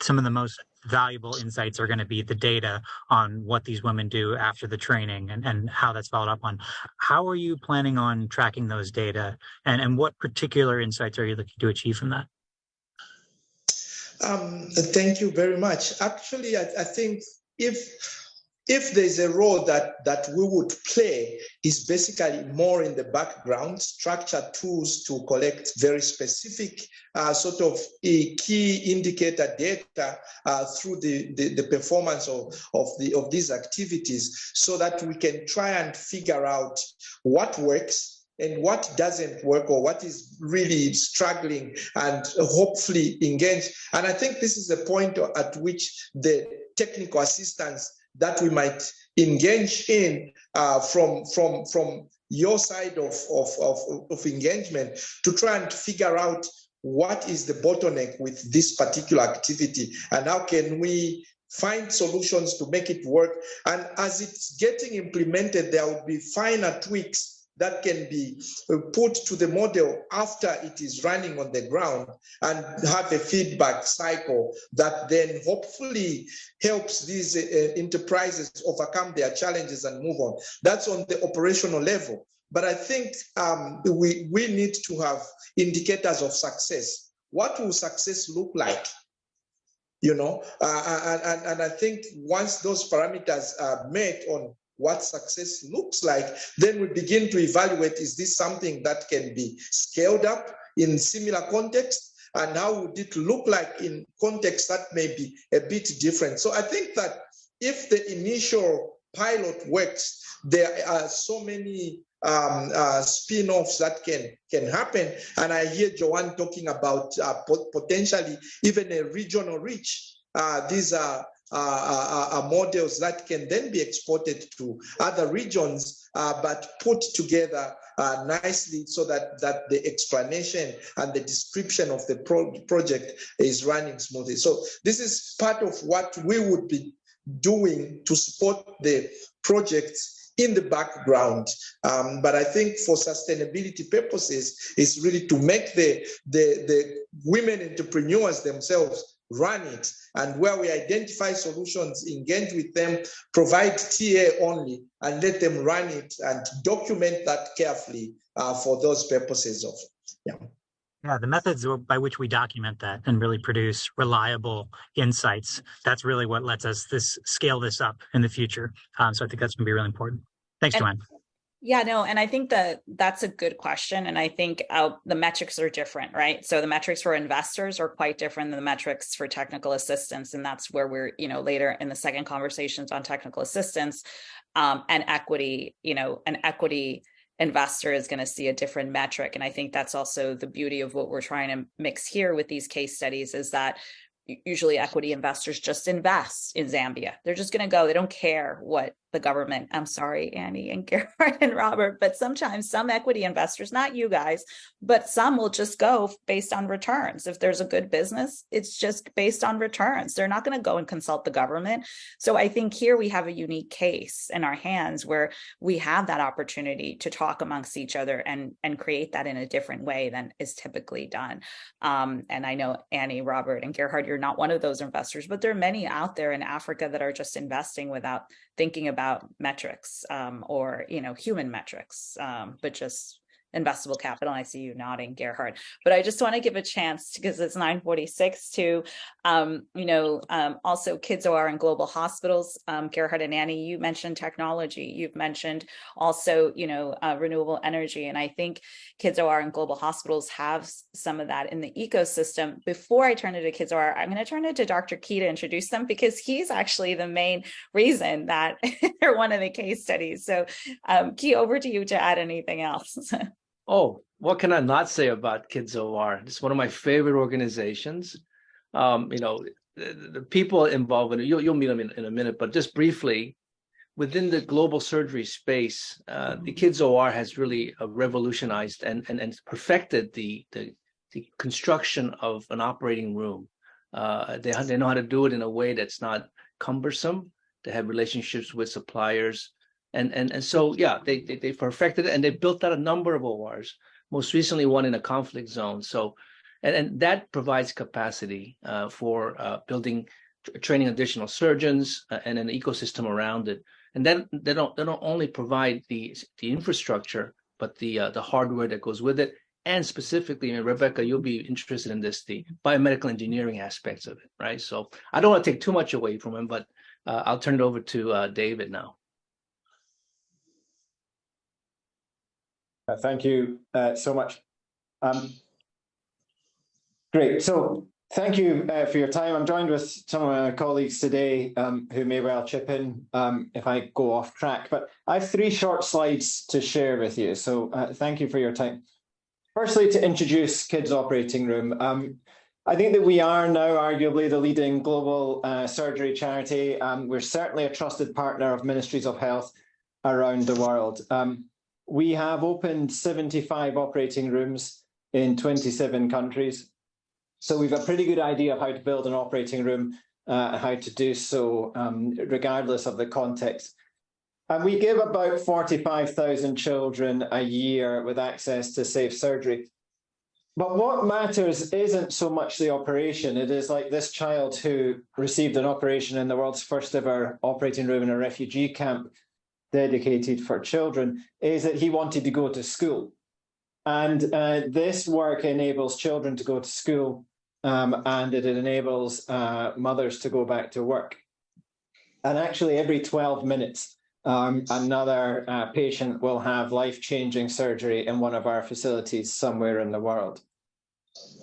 some of the most valuable insights are going to be the data on what these women do after the training and how that's followed up on. How are you planning on tracking those data? And what particular insights are you looking to achieve from that? Thank you very much. Actually, I think if there's a role that we would play, is basically more in the background, structured tools to collect very specific sort of key indicator data through the performance of these activities, so that we can try and figure out what works and what doesn't work, or what is really struggling, and hopefully engage. And I think this is the point at which the technical assistance that we might engage in from your side of engagement, to try and figure out what is the bottleneck with this particular activity, and how can we find solutions to make it work. And as it's getting implemented, there will be finer tweaks that can be put to the model after it is running on the ground, and have a feedback cycle that then hopefully helps these enterprises overcome their challenges and move on. That's on the operational level. But I think we need to have indicators of success. What will success look like? And I think once those parameters are met on what success looks like, then we begin to evaluate, is this something that can be scaled up in similar context? And how would it look like in context that may be a bit different? So I think that if the initial pilot works, there are so many spin-offs that can happen. And I hear Joanne talking about potentially even a regional reach. These are models that can then be exported to other regions, but put together nicely, so that the explanation and the description of the project is running smoothly. So this is part of what we would be doing to support the projects in the background. But I think for sustainability purposes, it's really to make the women entrepreneurs themselves run it, and where we identify solutions, engage with them, provide TA only, and let them run it and document that carefully for those purposes of, Yeah, the methods by which we document that and really produce reliable insights, that's really what lets us scale this up in the future. So I think that's going to be really important. Thanks, Joanne. Yeah, no, and I think that's a good question. And I think the metrics are different, right? So the metrics for investors are quite different than the metrics for technical assistance. And that's where we're, later in the second conversations on technical assistance and equity, an equity investor is going to see a different metric. And I think that's also the beauty of what we're trying to mix here with these case studies, is that usually equity investors just invest in Zambia. They're just going to go. They don't care what the government, I'm sorry, Annie and Gerhard and Robert, but sometimes some equity investors, not you guys, but some will just go based on returns. If there's a good business, it's just based on returns. They're not going to go and consult the government. So I think here we have a unique case in our hands where we have that opportunity to talk amongst each other and create that in a different way than is typically done. And I know Annie, Robert, and Gerhard, you're not one of those investors, but there are many out there in Africa that are just investing without thinking about metrics or human metrics, but just investable capital. I see you nodding, Gerhard. But I just want to give a chance, because it's 9:46, to also Kids OR and global hospitals. Gerhard and Annie, you mentioned technology. You've mentioned also renewable energy, and I think Kids OR and global hospitals have some of that in the ecosystem. Before I turn it to Kids OR, I'm going to turn it to Dr. Key to introduce them, because he's actually the main reason that they're one of the case studies. So Key, over to you to add anything else. Oh, what can I not say about Kids OR? It's one of my favorite organizations. The people involved in it, you'll meet them in a minute, but just briefly, within the global surgery space, the Kids OR has really revolutionized and perfected the construction of an operating room. They know how to do it in a way that's not cumbersome. They have relationships with suppliers. And so, yeah, they perfected it, and they built out a number of ORs, most recently one in a conflict zone. So, and that provides capacity for training additional surgeons and an ecosystem around it. And then they don't only provide the infrastructure, but the hardware that goes with it. And specifically, Rebecca, you'll be interested in this, the biomedical engineering aspects of it, right? So I don't want to take too much away from him, but I'll turn it over to David now. Thank you so much. Great. So thank you for your time. I'm joined with some of my colleagues today who may well chip in if I go off track. But I have 3 short slides to share with you. So thank you for your time. Firstly, to introduce Kids Operating Room. I think that we are now arguably the leading global surgery charity. We're certainly a trusted partner of ministries of health around the world. We have opened 75 operating rooms in 27 countries. So we've a pretty good idea of how to build an operating room, how to do so, regardless of the context. And we give about 45,000 children a year with access to safe surgery. But what matters isn't so much the operation. It is like this child who received an operation in the world's first ever operating room in a refugee camp dedicated for children, is that he wanted to go to school. And this work enables children to go to school, and it enables mothers to go back to work. And actually every 12 minutes, another patient will have life-changing surgery in one of our facilities somewhere in the world.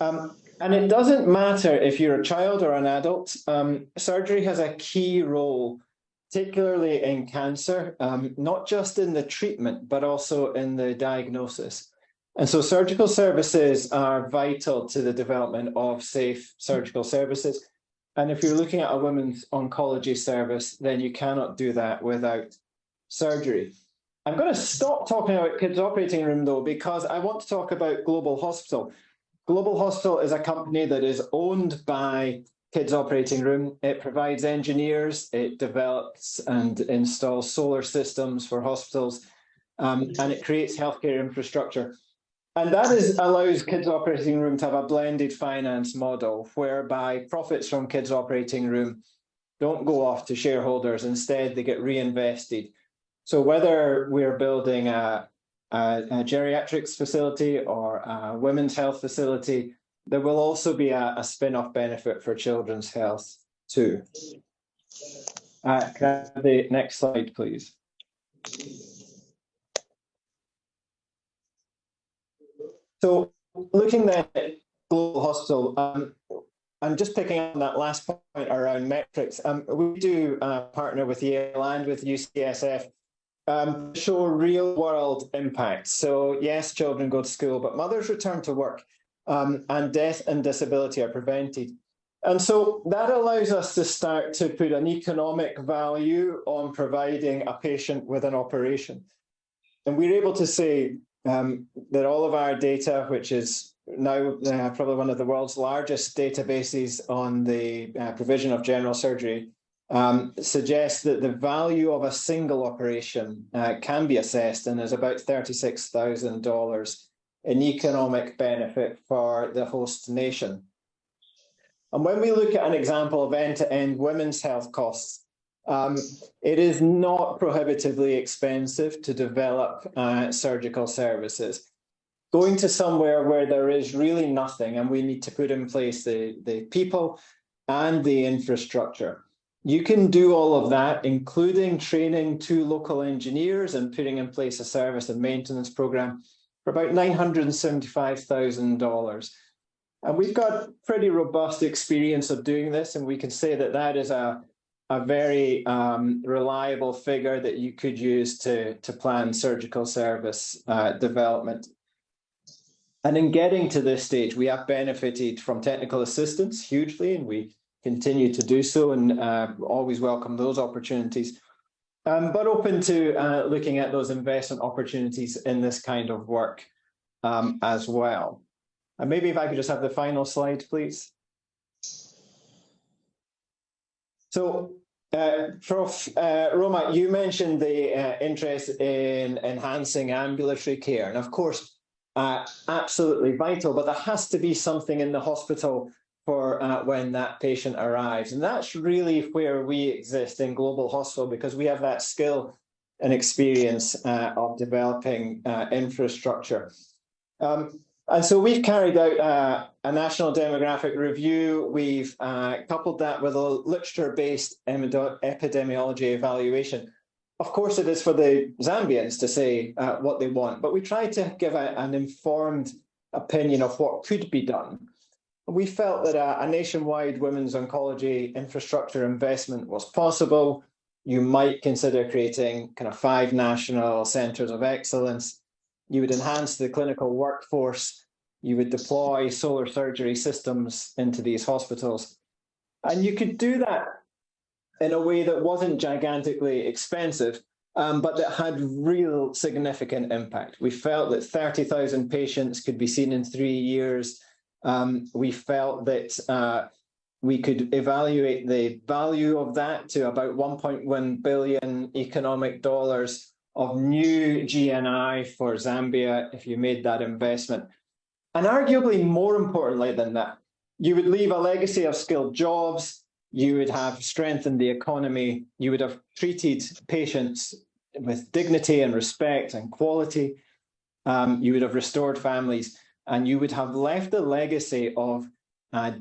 And it doesn't matter if you're a child or an adult, surgery has a key role, particularly in cancer, not just in the treatment, but also in the diagnosis. And so surgical services are vital to the development of safe surgical services. And if you're looking at a women's oncology service, then you cannot do that without surgery. I'm going to stop talking about Kids Operating Room, though, because I want to talk about Global Hospital. Global Hospital is a company that is owned by Kids Operating Room. It provides engineers, it develops and installs solar systems for hospitals, and it creates healthcare infrastructure. And that allows Kids Operating Room to have a blended finance model whereby profits from Kids Operating Room don't go off to shareholders. Instead, they get reinvested. So whether we're building a geriatrics facility or a women's health facility, there will also be a spin-off benefit for children's health too. Can I have the next slide, please? So looking then at Global Hospital, I'm just picking up on that last point around metrics. We do partner with Yale and with UCSF, show real world impact. So yes, children go to school, but mothers return to work, and death and disability are prevented. And so that allows us to start to put an economic value on providing a patient with an operation. And we're able to say that all of our data, which is now probably one of the world's largest databases on the provision of general surgery, suggests that the value of a single operation can be assessed, and is about $36,000 in economic benefit for the host nation. And when we look at an example of end-to-end women's health costs, it is not prohibitively expensive to develop surgical services. Going to somewhere where there is really nothing, and we need to put in place the people and the infrastructure. You can do all of that, including training 2 local engineers and putting in place a service and maintenance program for about $975,000. And we've got pretty robust experience of doing this, and we can say that that is a very reliable figure that you could use to plan surgical service development. And in getting to this stage, we have benefited from technical assistance hugely, and we continue to do so, and always welcome those opportunities. But open to looking at those investment opportunities in this kind of work as well. And maybe if I could just have the final slide, please. So, Prof. Roma, you mentioned the interest in enhancing ambulatory care. And of course, absolutely vital, but there has to be something in the hospital for when that patient arrives. And that's really where we exist in Global Hospital, because we have that skill and experience of developing infrastructure. And so we've carried out a national demographic review. We've coupled that with a literature-based epidemiology evaluation. Of course, it is for the Zambians to say what they want, but we try to give an informed opinion of what could be done. We felt that a nationwide women's oncology infrastructure investment was possible. You might consider creating kind of 5 national centres of excellence. You would enhance the clinical workforce. You would deploy solar surgery systems into these hospitals. And you could do that in a way that wasn't gigantically expensive, but that had real significant impact. We felt that 30,000 patients could be seen in 3 years. We felt that we could evaluate the value of that to about $1.1 billion economic dollars of new GNI for Zambia if you made that investment. And arguably more importantly than that, you would leave a legacy of skilled jobs, you would have strengthened the economy, you would have treated patients with dignity and respect and quality, you would have restored families, and you would have left a legacy of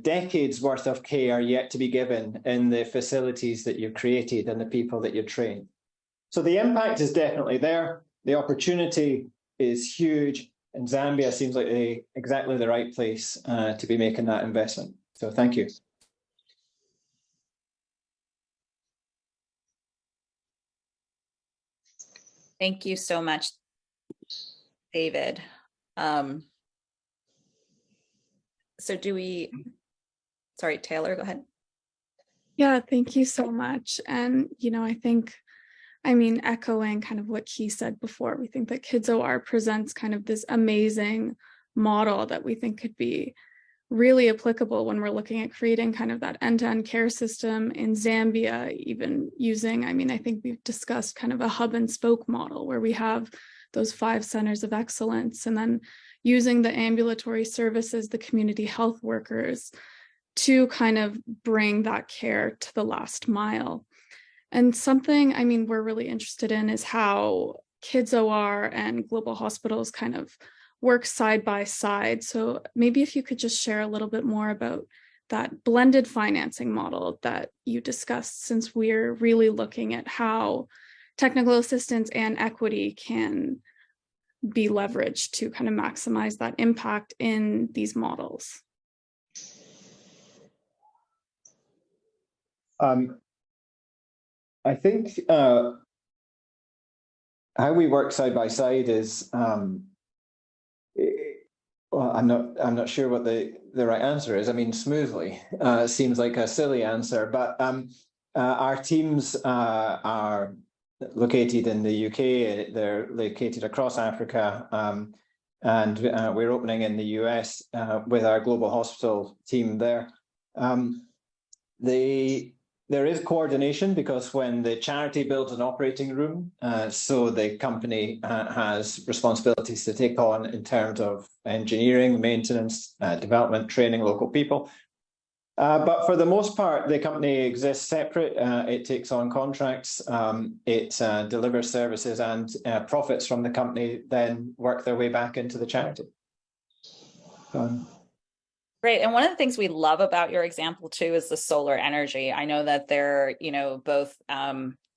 decades worth of care yet to be given in the facilities that you've created and the people that you've trained. So the impact is definitely there. The opportunity is huge, and Zambia seems like exactly the right place to be making that investment. So thank you. Thank you so much, David. So sorry, Taylor, go ahead. Yeah, thank you so much. And, I mean, echoing kind of what he said before, we think that KidsOR presents kind of this amazing model that we think could be really applicable when we're looking at creating kind of that end-to-end care system in Zambia, even using, I think we've discussed kind of a hub and spoke model where we have those 5 centers of excellence, and then using the ambulatory services, the community health workers, to kind of bring that care to the last mile. And something, we're really interested in is how KidsOR and Global Hospitals kind of work side by side. So maybe if you could just share a little bit more about that blended financing model that you discussed, since we're really looking at how technical assistance and equity can be leveraged to kind of maximize that impact in these models. I think how we work side by side is Well, I'm not sure what the right answer is. I mean, smoothly seems like a silly answer, but our teams are located in the UK. They're located across Africa, and we're opening in the US with our global hospital team there. There is coordination because when the charity builds an operating room, so the company has responsibilities to take on in terms of engineering, maintenance, development, training local people. But for the most part, the company exists separate. It takes on contracts, it delivers services, and profits from the company then work their way back into the charity. Great. And one of the things we love about your example too is the solar energy. I know that there, both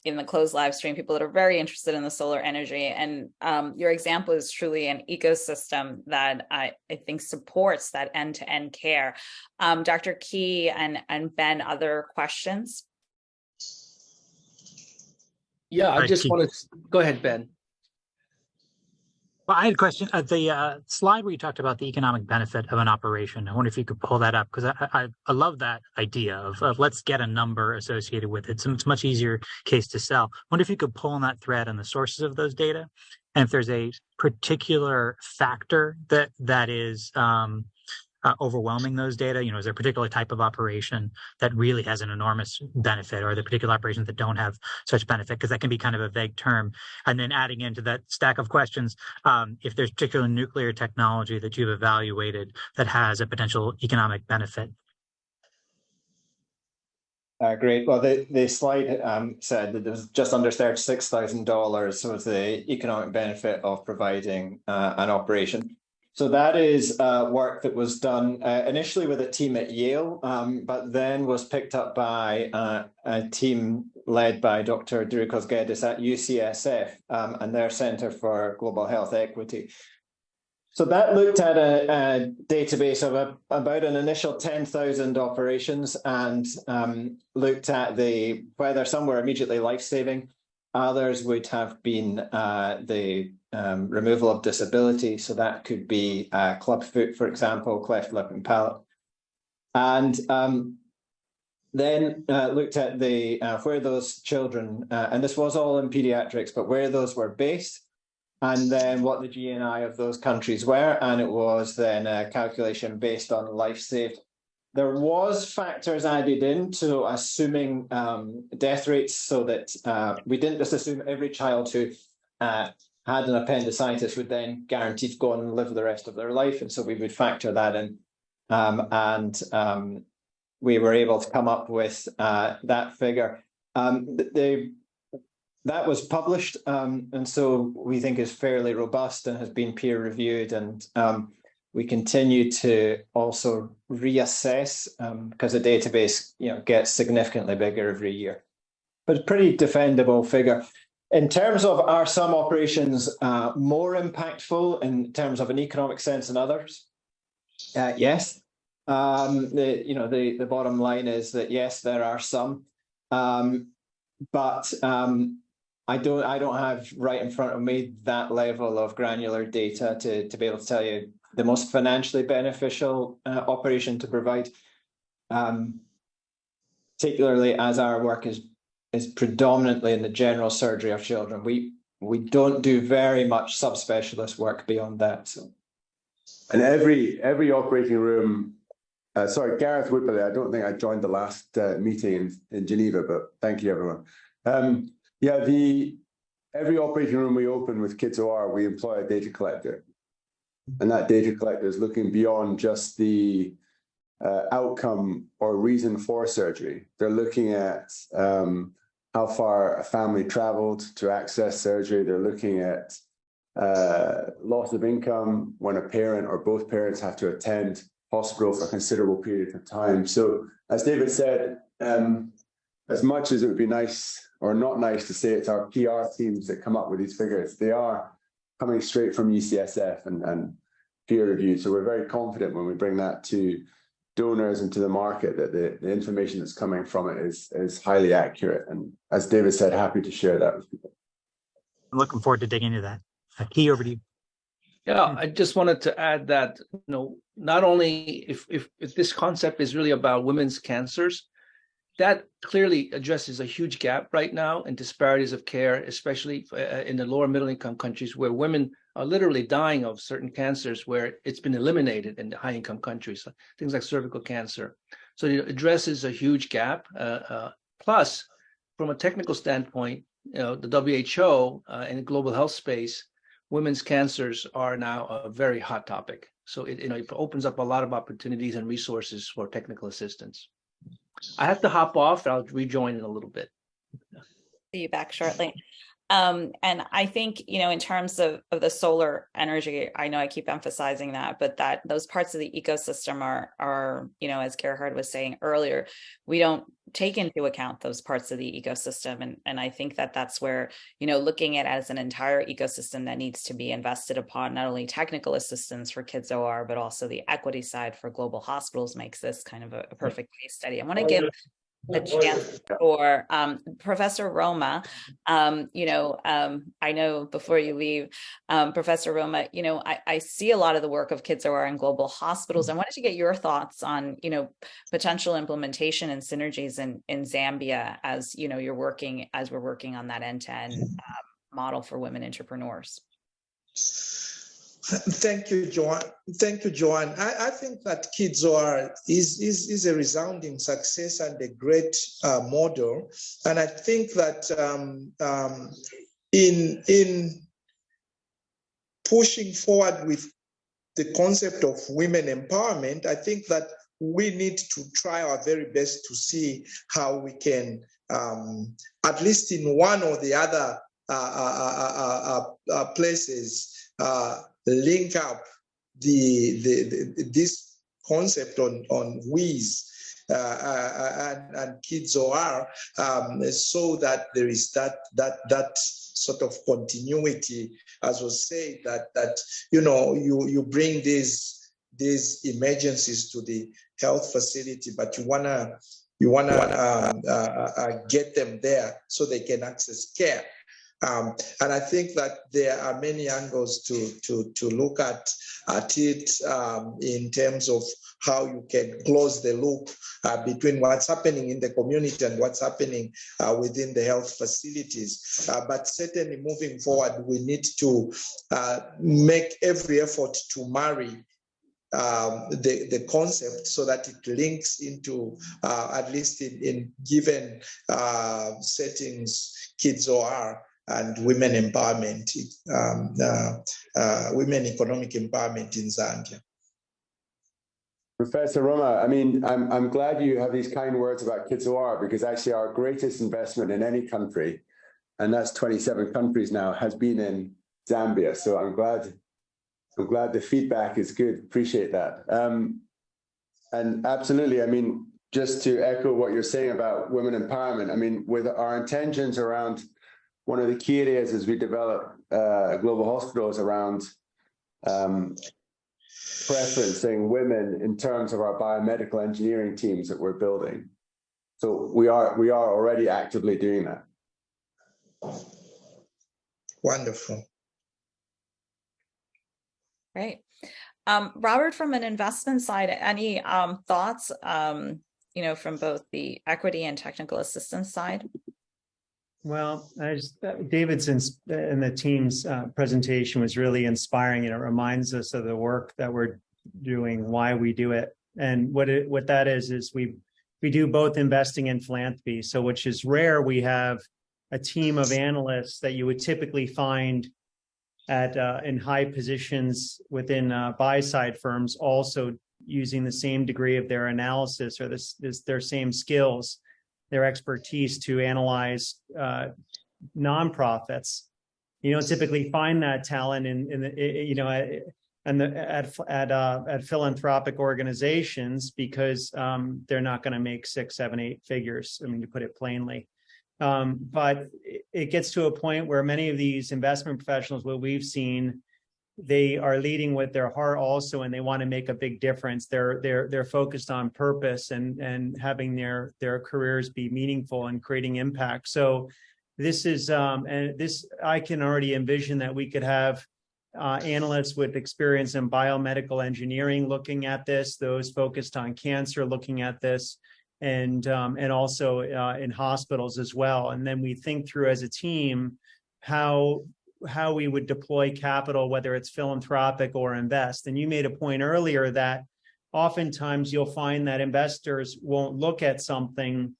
in the closed live stream, people that are very interested in the solar energy, and your example is truly an ecosystem that I think supports that end-to-end care. Dr. Key and Ben, other questions? Yeah, I just want to go ahead, Ben. Well, I had a question. The slide where you talked about the economic benefit of an operation, I wonder if you could pull that up, because I love that idea of let's get a number associated with it. So it's a much easier case to sell. I wonder if you could pull on that thread and the sources of those data, and if there's a particular factor that is overwhelming those data. Is there a particular type of operation that really has an enormous benefit, or are there particular operations that don't have such benefit? Because that can be kind of a vague term. And then adding into that stack of questions, if there's particular nuclear technology that you've evaluated that has a potential economic benefit. Great. Well, the slide said that there's just under $36,000. So it's the economic benefit of providing an operation. So that is work that was done initially with a team at Yale, but then was picked up by a team led by Dr. Diricos Geddes at UCSF and their Center for Global Health Equity. So that looked at a database of about an initial 10,000 operations and looked at whether some were immediately life-saving, others would have been the removal of disability. So that could be clubfoot, for example, cleft lip and palate. And then looked at where those children, and this was all in pediatrics, but where those were based, and then what the GNI of those countries were. And it was then a calculation based on life saved. There was factors added into assuming death rates, so that we didn't just assume every child who had an appendicitis would then guaranteed to go on and live the rest of their life. And so we would factor that in. And we were able to come up with that figure. That was published, and so we think is fairly robust and has been peer reviewed. And we continue to also reassess because the database gets significantly bigger every year. But pretty defendable figure. In terms of are some operations more impactful in terms of an economic sense than others? Yes. The bottom line is that yes, there are some, but I don't have right in front of me that level of granular data to be able to tell you the most financially beneficial operation to provide, particularly as our work is predominantly in the general surgery of children. We don't do very much subspecialist work beyond that. So. And every operating room, sorry, Gareth Whipperley, I don't think I joined the last meeting in Geneva, but thank you, everyone. Every operating room we open with Kids OR, we employ a data collector. And that data collector is looking beyond just the outcome or reason for surgery. They're looking at how far a family traveled to access surgery. They're looking at loss of income when a parent or both parents have to attend hospital for a considerable period of time. So as David said, as much as it would be nice or not nice to say it's our PR teams that come up with these figures, they are coming straight from UCSF and peer reviewed. So we're very confident when we bring that to donors and to the market that the information that's coming from it is highly accurate. And as David said, happy to share that with people. I'm looking forward to digging into that. Key, over to you. Yeah, I just wanted to add that, not only if this concept is really about women's cancers, that clearly addresses a huge gap right now in disparities of care, especially in the lower middle income countries where women are literally dying of certain cancers where it's been eliminated in the high income countries, things like cervical cancer. So it addresses a huge gap. Plus, from a technical standpoint, the WHO and global health space, women's cancers are now a very hot topic. So it opens up a lot of opportunities and resources for technical assistance. I have to hop off, and I'll rejoin in a little bit. See you back shortly. And I think, in terms of the solar energy, I know I keep emphasizing that, but that those parts of the ecosystem are, as Gerhard was saying earlier, we don't take into account those parts of the ecosystem. And I think that that's where, looking at it as an entire ecosystem that needs to be invested upon, not only technical assistance for Kids OR, but also the equity side for global hospitals makes this kind of a perfect case study. I want to give a chance for Professor Roma. I know before you leave, Professor Roma, I see a lot of the work of Kids OR in global hospitals. I wanted to get your thoughts on, potential implementation and synergies in Zambia as, we're working on that end-to-end model for women entrepreneurs. Thank you, Joanne. I think that Kids OR is a resounding success and a great model. And I think that in pushing forward with the concept of women empowerment, I think that we need to try our very best to see how we can, at least in one or the other places, link up this concept on WIS and Kids OR, so that there is that sort of continuity, as was said, that you bring these emergencies to the health facility, but you wanna get them there so they can access care. And I think that there are many angles to look at it in terms of how you can close the loop between what's happening in the community and what's happening within the health facilities. But certainly moving forward, we need to make every effort to marry the concept so that it links into, at least in given settings, Kids OR and women empowerment, women economic empowerment in Zambia. Professor Roma, I mean, I'm glad you have these kind words about Kids OR, because actually our greatest investment in any country, and that's 27 countries now, has been in Zambia. So I'm glad the feedback is good. Appreciate that. And absolutely, I mean, just to echo what you're saying about women empowerment, I mean, with our intentions around one of the key areas as we develop global hospitals around preferencing women in terms of our biomedical engineering teams that we're building. So we are already actively doing that. Wonderful. Great. Robert, from an investment side, any thoughts, from both the equity and technical assistance side? Well, David's and the team's presentation was really inspiring, and it reminds us of the work that we're doing, why we do it. And what that is we do both investing and philanthropy. So, which is rare, we have a team of analysts that you would typically find at in high positions within buy-side firms, also using the same degree of their analysis or their same skills, their expertise to analyze nonprofits. You don't typically find that talent at philanthropic organizations, because they're not going to make 6, 7, 8 figures. I mean, to put it plainly. But it gets to a point where many of these investment professionals, what we've seen, they are leading with their heart also, and they want to make a big difference. They're focused on purpose and having their careers be meaningful and creating impact. So this is and this, I can already envision that we could have analysts with experience in biomedical engineering looking at this, those focused on cancer looking at this, and also in hospitals as well. And then we think through as a team how we would deploy capital, whether it's philanthropic or invest. And you made a point earlier that oftentimes you'll find that investors won't look at something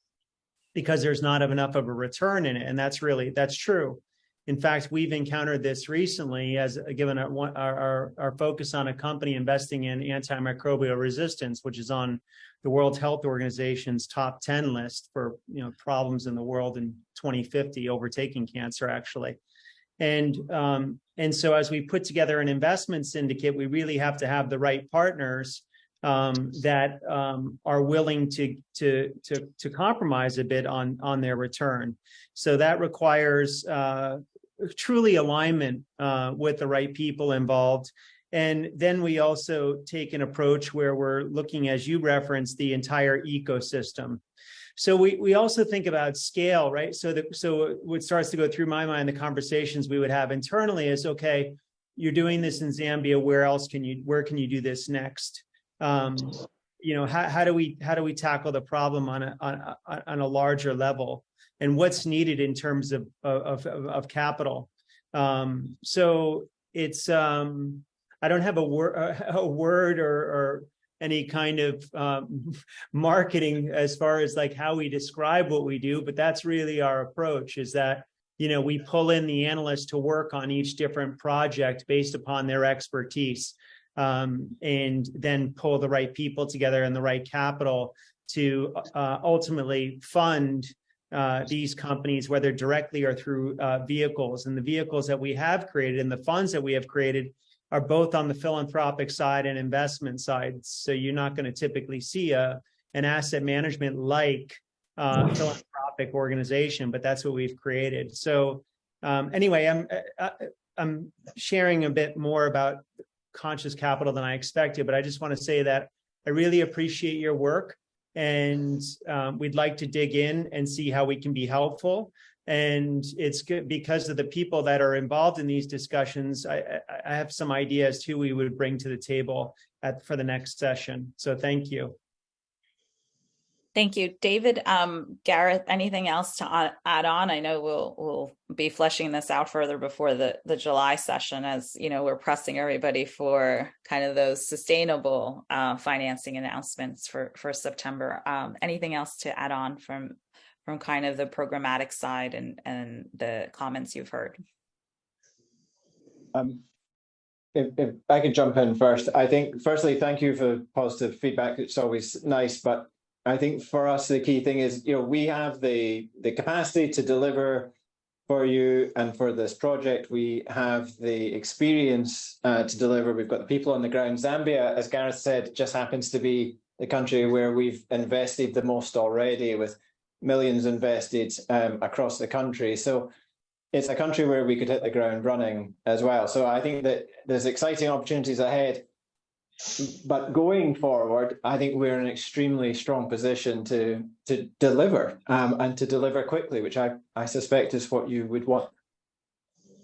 because there's not enough of a return in it. And that's true. In fact, we've encountered this recently as given our focus on a company investing in antimicrobial resistance, which is on the World Health Organization's top 10 list for problems in the world in 2050, overtaking cancer actually. And so as we put together an investment syndicate, we really have to have the right partners that are willing to compromise a bit on their return. So that requires truly alignment with the right people involved. And then we also take an approach where we're looking, as you referenced, the entire ecosystem. So we also think about scale, right? So what starts to go through my mind, the conversations we would have internally is, okay, you're doing this in Zambia, where can you do this next? How do we tackle the problem on a larger level, and what's needed in terms of capital? So it's I don't have a word or any kind of marketing as far as like how we describe what we do, but that's really our approach, is that we pull in the analysts to work on each different project based upon their expertise. And then pull the right people together and the right capital to ultimately fund these companies, whether directly or through vehicles. And the vehicles that we have created and the funds that we have created are both on the philanthropic side and investment side. So you're not going to typically see an asset management like philanthropic organization, but that's what we've created. So anyway, I'm sharing a bit more about conscious capital than I expected, but I just want to say that I really appreciate your work, and we'd like to dig in and see how we can be helpful. And it's good because of the people that are involved in these discussions. I have some ideas too we would bring to the table for the next session. So thank you. Thank you, David. Gareth, anything else to add on? I know we'll be fleshing this out further before the July session, as we're pressing everybody for kind of those sustainable financing announcements for September. Anything else to add on from kind of the programmatic side and the comments you've heard? If I could jump in first, I think firstly, thank you for positive feedback. It's always nice, but I think for us, the key thing is, we have the capacity to deliver for you and for this project. We have the experience to deliver. We've got the people on the ground. Zambia, as Gareth said, just happens to be the country where we've invested the most already, with millions invested across the country. So it's a country where we could hit the ground running as well. So I think that there's exciting opportunities ahead. But going forward, I think we're in an extremely strong position to deliver and to deliver quickly, which I suspect is what you would want.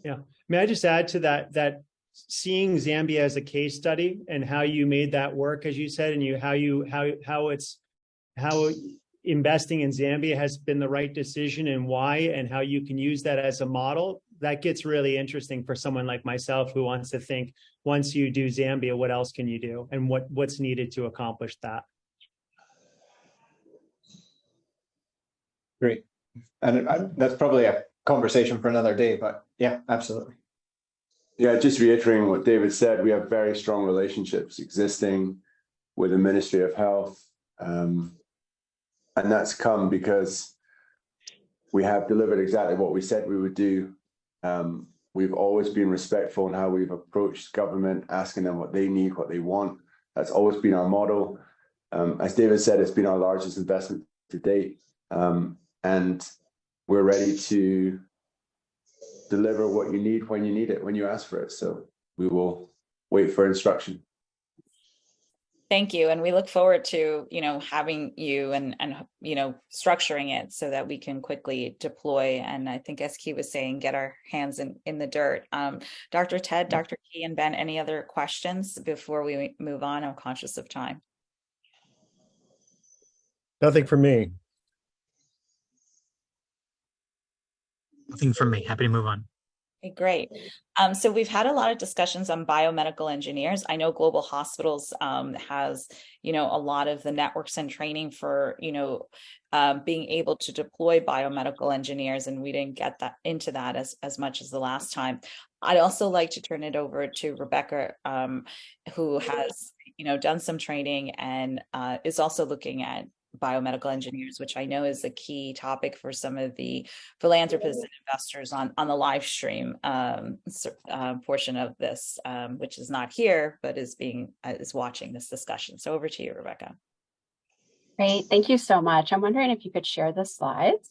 Yeah. May I just add to that seeing Zambia as a case study and how you made that work, as you said, and how investing in Zambia has been the right decision and why, and how you can use that as a model. That gets really interesting for someone like myself who wants to think, once you do Zambia, what else can you do, and what's needed to accomplish that? Great. And that's probably a conversation for another day, but yeah, absolutely. Yeah, just reiterating what David said, we have very strong relationships existing with the Ministry of Health. And that's come because we have delivered exactly what we said we would do. We've always been respectful in how we've approached government, asking them what they need, what they want. That's always been our model. As David said, it's been our largest investment to date. And we're ready to deliver what you need when you need it, when you ask for it. So we will wait for instruction. Thank you. And we look forward to, having you and, structuring it so that we can quickly deploy. And I think, as Key was saying, get our hands in the dirt. Dr. Ted, Dr. Key, and Ben, any other questions before we move on? I'm conscious of time. Nothing for me. Nothing from me. Happy to move on. Okay, great. So we've had a lot of discussions on biomedical engineers. I know Global Hospitals has, a lot of the networks and training for, being able to deploy biomedical engineers, and we didn't get into that as much as the last time. I'd also like to turn it over to Rebecca, who has, done some training and is also looking at biomedical engineers, which I know is a key topic for some of the philanthropists and investors on the live stream portion of this, which is not here, but is watching this discussion. So over to you, Rebecca. Great, thank you so much. I'm wondering if you could share the slides.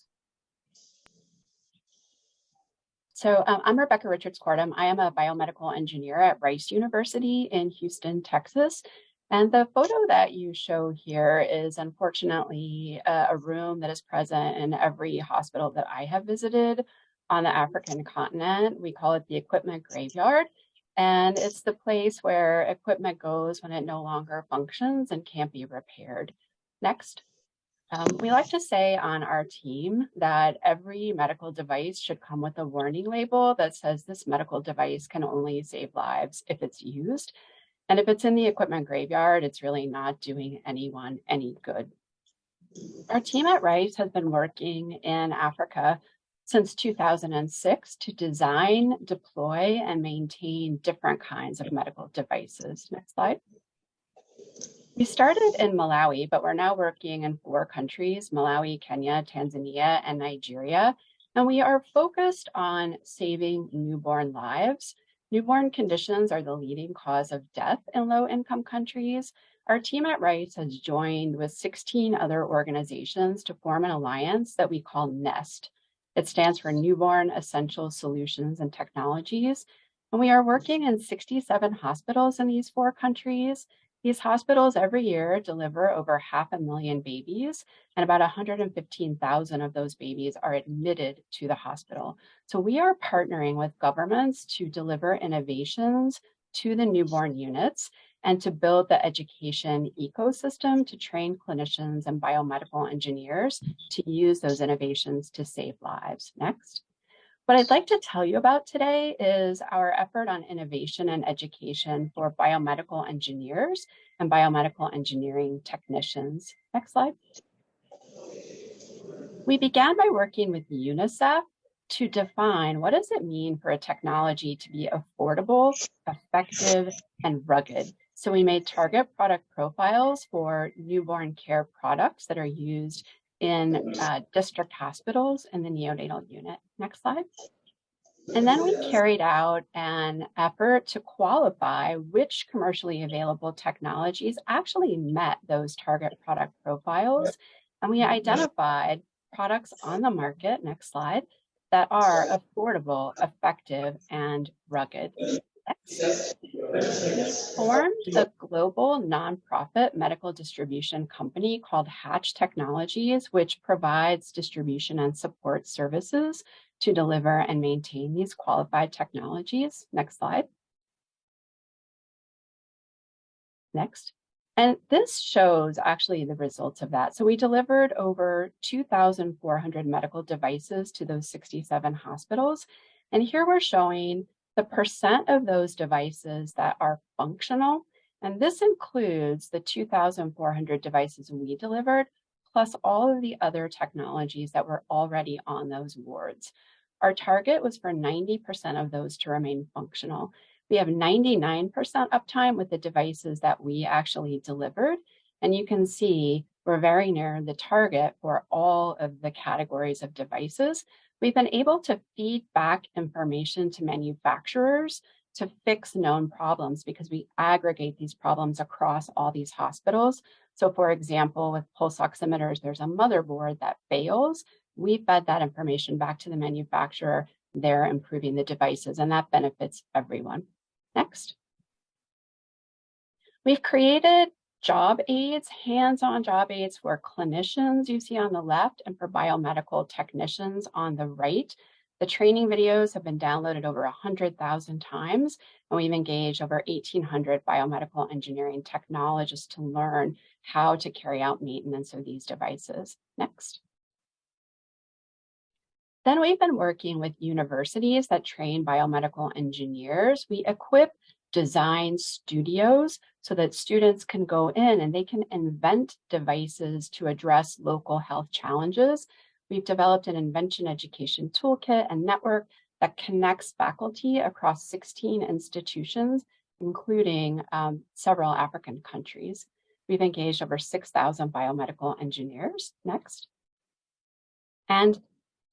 So I'm Rebecca Richards-Cordum. I am a biomedical engineer at Rice University in Houston, Texas. And the photo that you show here is unfortunately a room that is present in every hospital that I have visited on the African continent. We call it the equipment graveyard. And it's the place where equipment goes when it no longer functions and can't be repaired. Next. We like to say on our team that every medical device should come with a warning label that says this medical device can only save lives if it's used. And if it's in the equipment graveyard, it's really not doing anyone any good. Our team at Rice has been working in Africa since 2006 to design, deploy, and maintain different kinds of medical devices. Next slide. We started in Malawi, but we're now working in 4 countries: Malawi, Kenya, Tanzania, and Nigeria. And we are focused on saving newborn lives. Newborn conditions are the leading cause of death in low-income countries. Our team at Rice has joined with 16 other organizations to form an alliance that we call NEST. It stands for Newborn Essential Solutions and Technologies. And we are working in 67 hospitals in these 4 countries. These hospitals every year deliver over 500,000 babies, and about 115,000 of those babies are admitted to the hospital. So we are partnering with governments to deliver innovations to the newborn units and to build the education ecosystem to train clinicians and biomedical engineers to use those innovations to save lives. Next. What I'd like to tell you about today is our effort on innovation and education for biomedical engineers and biomedical engineering technicians. Next slide. We began by working with UNICEF to define what does it mean for a technology to be affordable, effective, and rugged. So we made target product profiles for newborn care products that are used in district hospitals in the neonatal unit. Next slide. And then we carried out an effort to qualify which commercially available technologies actually met those target product profiles. And we identified products on the market, next slide, that are affordable, effective, and rugged. Next. We formed a global nonprofit medical distribution company called Hatch Technologies, which provides distribution and support services to deliver and maintain these qualified technologies. Next slide. Next. And this shows actually the results of that. So we delivered over 2,400 medical devices to those 67 hospitals. And here we're showing the percent of those devices that are functional. And this includes the 2,400 devices we delivered, plus all of the other technologies that were already on those wards. Our target was for 90% of those to remain functional. We have 99% uptime with the devices that we actually delivered. And you can see we're very near the target for all of the categories of devices. We've been able to feed back information to manufacturers to fix known problems because we aggregate these problems across all these hospitals. So for example, with pulse oximeters, there's a motherboard that fails. We fed that information back to the manufacturer. They're improving the devices, and that benefits everyone. Next. We've created job aids, hands-on job aids for clinicians you see on the left and for biomedical technicians on the right. The training videos have been downloaded over 100,000 times, and we've engaged over 1,800 biomedical engineering technologists to learn how to carry out maintenance of these devices. Next. Then we've been working with universities that train biomedical engineers. We equip design studios so that students can go in and they can invent devices to address local health challenges. We've developed an invention education toolkit and network that connects faculty across 16 institutions, including several African countries. We've engaged over 6,000 biomedical engineers. Next. And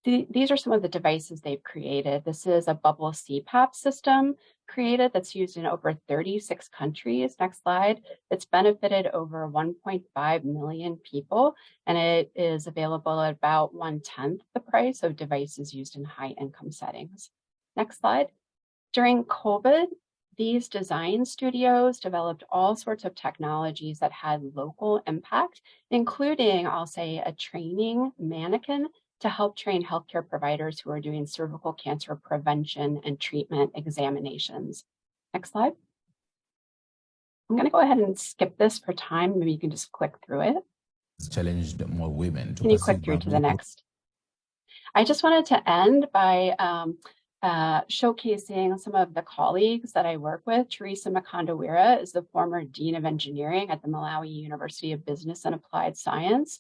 these are some of the devices they've created. This is a bubble CPAP system created that's used in over 36 countries. Next slide. It's benefited over 1.5 million people, and it is available at about 1/10 the price of devices used in high income settings. Next slide. During COVID, these design studios developed all sorts of technologies that had local impact, including, I'll say, a training mannequin to help train healthcare providers who are doing cervical cancer prevention and treatment examinations. Next slide. I'm going to go ahead and skip this for time. Maybe you can just click through it. It's challenged more women to Can you click through to the next? I just wanted to end by showcasing some of the colleagues that I work with. Teresa Makandawira is the former Dean of Engineering at the Malawi University of Business and Applied Science.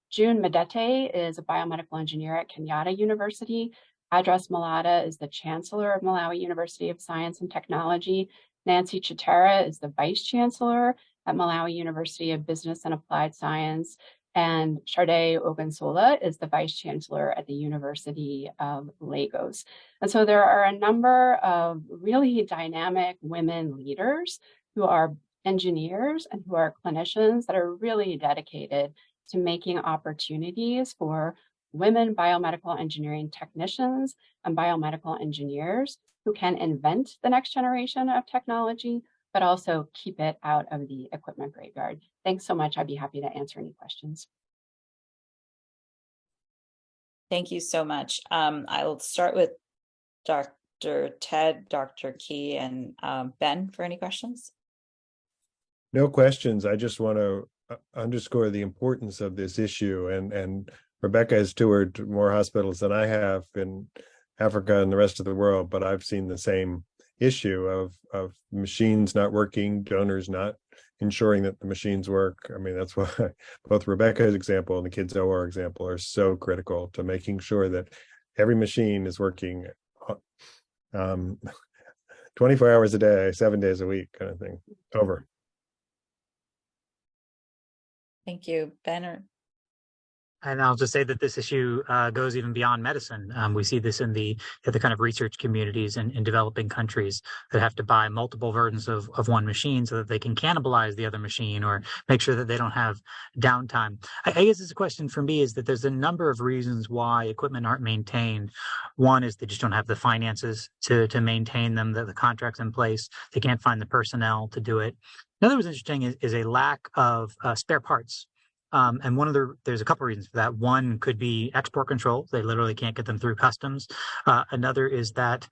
June Medete is a biomedical engineer at Kenyatta University. Adras Malata is the Chancellor of Malawi University of Science and Technology. Nancy Chitara is the Vice Chancellor at Malawi University of Business and Applied Science. And Sade Ogunsola is the Vice Chancellor at the University of Lagos. And so there are a number of really dynamic women leaders who are engineers and who are clinicians that are really dedicated to making opportunities for women biomedical engineering technicians and biomedical engineers who can invent the next generation of technology, but also keep it out of the equipment graveyard. Thanks so much. I'd be happy to answer any questions. Thank you so much. I'll start with Dr. Ted, Dr. Key, and Ben for any questions. No questions. I just want to underscore the importance of this issue, and Rebecca has toured more hospitals than I have in Africa and the rest of the world, but I've seen the same issue of machines not working, donors not ensuring that the machines work. I mean, that's why both Rebecca's example and the Kids OR example are so critical to making sure that every machine is working 24 hours a day, 7 days a week kind of thing. Over. Thank you, Ben. And I'll just say that this issue goes even beyond medicine. We see this in the kind of research communities in developing countries that have to buy multiple versions of one machine so that they can cannibalize the other machine or make sure that they don't have downtime. I guess it's a question for me is that there's a number of reasons why equipment aren't maintained. One is they just don't have the finances to maintain them, the contracts in place. They can't find the personnel to do it. Another was interesting is a lack of spare parts. And there's a couple reasons for that. One could be export control. They literally can't get them through customs. Another is that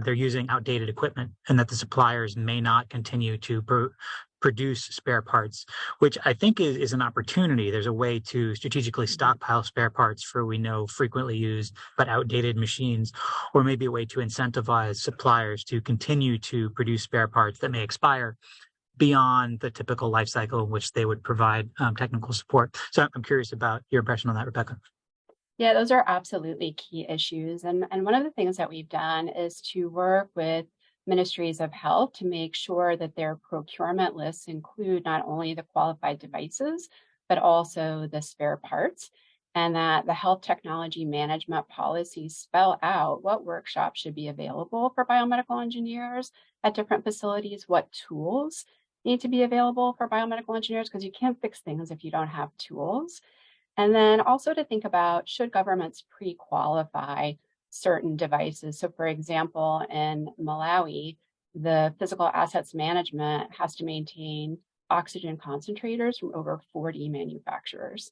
they're using outdated equipment and that the suppliers may not continue to produce spare parts, which I think is an opportunity. There's a way to strategically stockpile spare parts for we know frequently used but outdated machines, or maybe a way to incentivize suppliers to continue to produce spare parts that may expire beyond the typical life cycle in which they would provide technical support. So I'm curious about your impression on that, Rebecca. Yeah, those are absolutely key issues. And one of the things that we've done is to work with ministries of health to make sure that their procurement lists include not only the qualified devices, but also the spare parts, and that the health technology management policies spell out what workshops should be available for biomedical engineers at different facilities, what tools need to be available for biomedical engineers, because you can't fix things if you don't have tools. And then also to think about, should governments pre-qualify certain devices? So for example, in Malawi, the physical assets management has to maintain oxygen concentrators from over 40 manufacturers.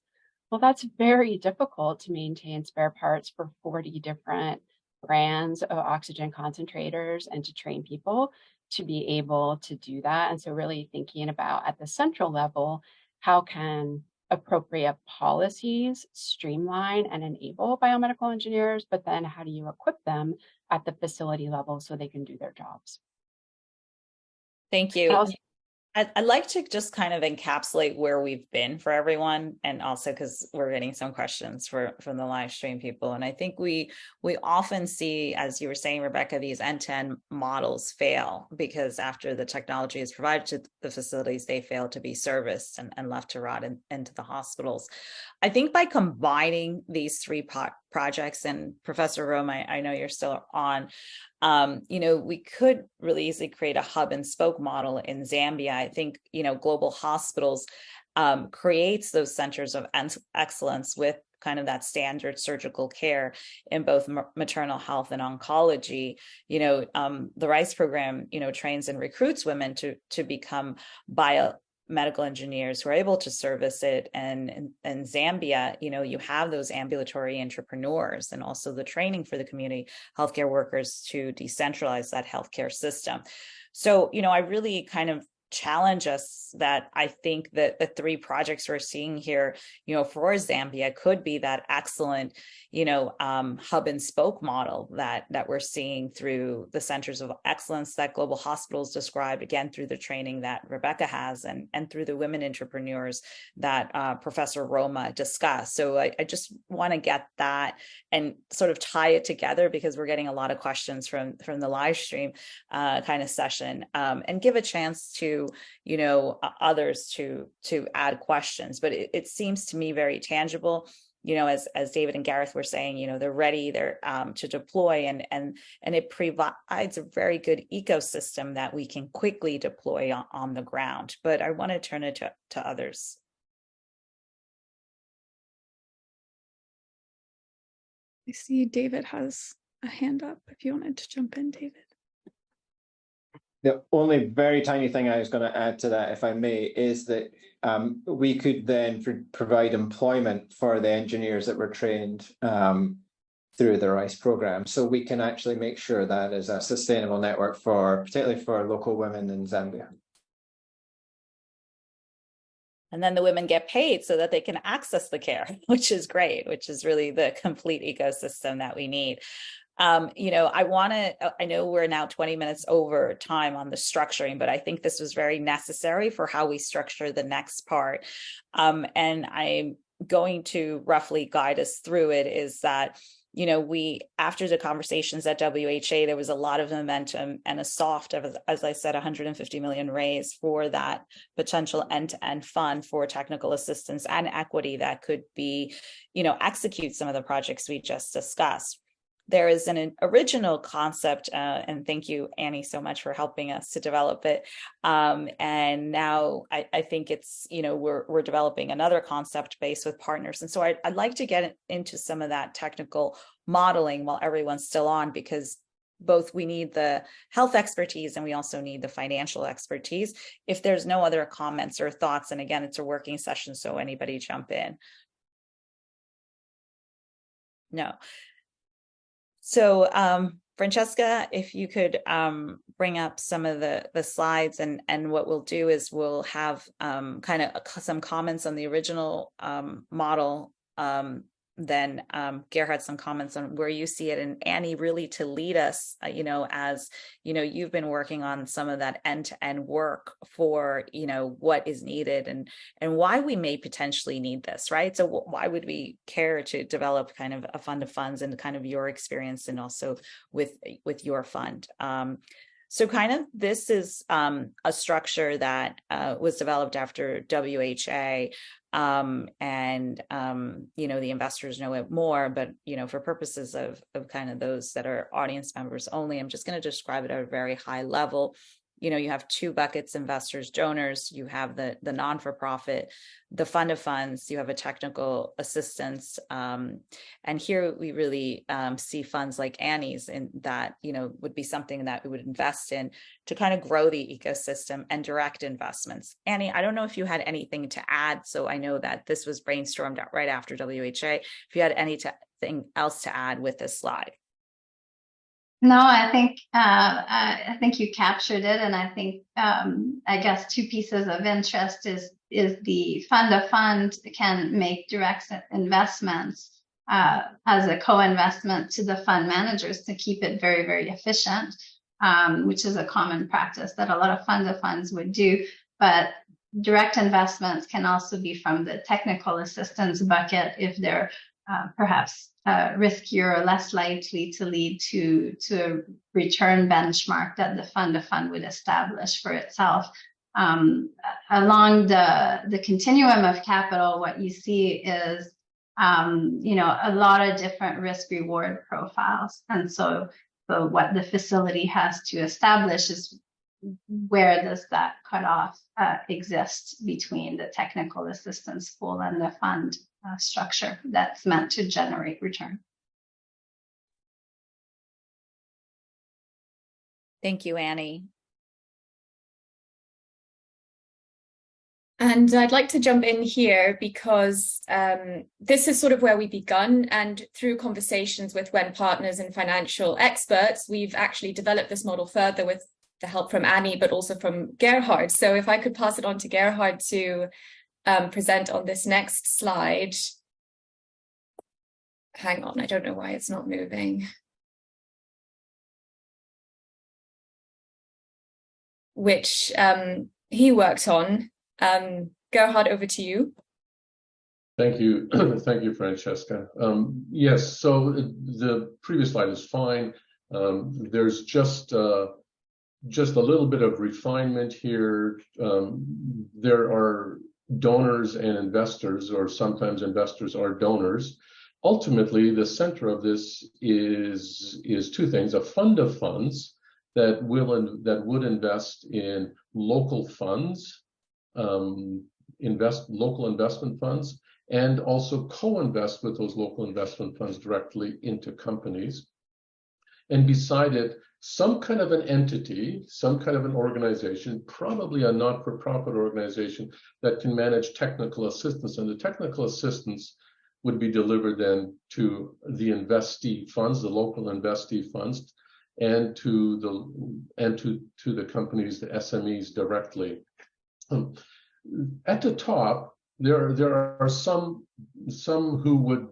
Well, that's very difficult to maintain spare parts for 40 different brands of oxygen concentrators and to train people to be able to do that. And so really thinking about at the central level, how can appropriate policies streamline and enable biomedical engineers, but then how do you equip them at the facility level so they can do their jobs? Thank you. I'd like to just kind of encapsulate where we've been for everyone, and also because we're getting some questions from the live stream people. And I think we often see, as you were saying, Rebecca, these end-to-end models fail because after the technology is provided to the facilities, they fail to be serviced and left to rot into the hospitals. I think by combining these three projects, and Professor Roma, I know you're still on, we could really easily create a hub and spoke model in Zambia. I think, Global Hospitals creates those centers of excellence with kind of that standard surgical care in both maternal health and oncology. The RICE program, trains and recruits women to become biomedical engineers who are able to service it. And in Zambia, you have those ambulatory entrepreneurs and also the training for the community healthcare workers to decentralize that healthcare system. So, I really kind of challenge us that I think that the three projects we're seeing here, for Zambia could be that excellent, hub and spoke model that we're seeing through the centers of excellence that Global Hospitals described, again, through the training that Rebecca has and through the women entrepreneurs that Professor Roma discussed. So I just want to get that and sort of tie it together because we're getting a lot of questions from the live stream kind of session, and give a chance to others to add questions. But it seems to me very tangible, as David and Gareth were saying, they're ready, they're to deploy, and it provides a very good ecosystem that we can quickly deploy on the ground. But I want to turn it to others. I see David has a hand up if you wanted to jump in, David. The only very tiny thing I was going to add to that, if I may, is that we could then provide employment for the engineers that were trained through the RICE program. So we can actually make sure that is a sustainable network particularly for local women in Zambia. And then the women get paid so that they can access the care, which is great, which is really the complete ecosystem that we need. I know we're now 20 minutes over time on the structuring, but I think this was very necessary for how we structure the next part. And I'm going to roughly guide us through it is that, after the conversations at WHA, there was a lot of momentum and a soft, as I said, 150 million raised for that potential end-to-end fund for technical assistance and equity that could be, execute some of the projects we just discussed. There is an original concept, and thank you, Annie, so much for helping us to develop it. And now I think it's, we're developing another concept base with partners. And so I'd like to get into some of that technical modeling while everyone's still on, because both we need the health expertise and we also need the financial expertise. If there's no other comments or thoughts, and again, it's a working session, so anybody jump in. No. So Francesca, if you could bring up some of the slides, and what we'll do is we'll have kind of some comments on the original model. Then Gerhard had some comments on where you see it, and Annie really to lead us, as you've been working on some of that end-to-end work for, what is needed and why we may potentially need this, right? So why would we care to develop kind of a fund of funds, and kind of your experience and also with your fund? So kind of this is a structure that was developed after WHA. The investors know it more, but, for purposes of kind of those that are audience members only, I'm just going to describe it at a very high level. you have two buckets: investors, donors. You have the non-for-profit, the fund of funds. You have a technical assistance, and here we really see funds like Annie's, and that would be something that we would invest in to kind of grow the ecosystem, and direct investments. Annie, I don't know if you had anything to add. So I know that this was brainstormed out right after WHA. If you had anything else to add with this slide. No, I think you captured it, and I think I guess two pieces of interest is the fund of fund can make direct investments as a co-investment to the fund managers to keep it very, very efficient, which is a common practice that a lot of fund of funds would do. But direct investments can also be from the technical assistance bucket if they're perhaps riskier or less likely to lead to a return benchmark that the fund of fund would establish for itself. Along the continuum of capital, what you see is a lot of different risk reward profiles, and so what the facility has to establish is where does that cutoff exist between the technical assistance pool and the fund structure that's meant to generate return. Thank you, Annie. And I'd like to jump in here because this is sort of where we begun, and through conversations with WEN partners and financial experts, we've actually developed this model further with the help from Annie, but also from Gerhard. So if I could pass it on to Gerhard to present on this next slide. Hang on, I don't know why it's not moving. Which he worked on. Gerhard, over to you. Thank you. Thank you, Francesca. Yes, so the previous slide is fine. There's just a little bit of refinement here. There are donors and investors, or sometimes investors are donors. Ultimately, the center of this is two things: a fund of funds that would invest in local funds, local investment funds, and also co-invest with those local investment funds directly into companies. And beside it, some kind of an entity, some kind of an organization, probably a not-for-profit organization that can manage technical assistance. And the technical assistance would be delivered then to the investee funds, the local investee funds, and to the companies, the SMEs directly. At the top, there are some who would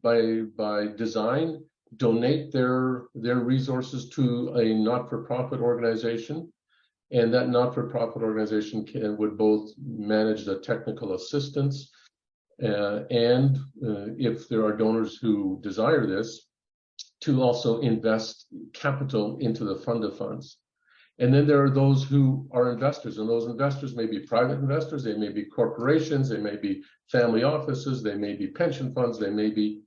by design donate their resources to a not-for-profit organization, and that not-for-profit organization would both manage the technical assistance and if there are donors who desire this, to also invest capital into the fund of funds. And then there are those who are investors, and those investors may be private investors, they may be corporations, they may be family offices, they may be pension funds, they may be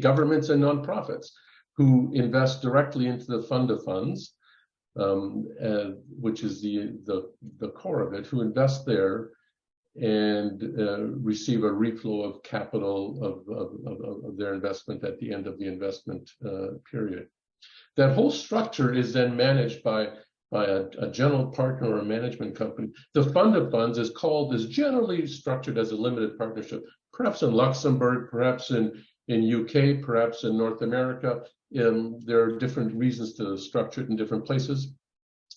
governments and nonprofits who invest directly into the fund of funds, which is the core of it, who invest there and receive a reflow of capital of their investment at the end of the investment period. That whole structure is then managed by a general partner or a management company. The fund of funds is generally structured as a limited partnership, perhaps in Luxembourg, perhaps in UK, perhaps in North America. There are different reasons to structure it in different places.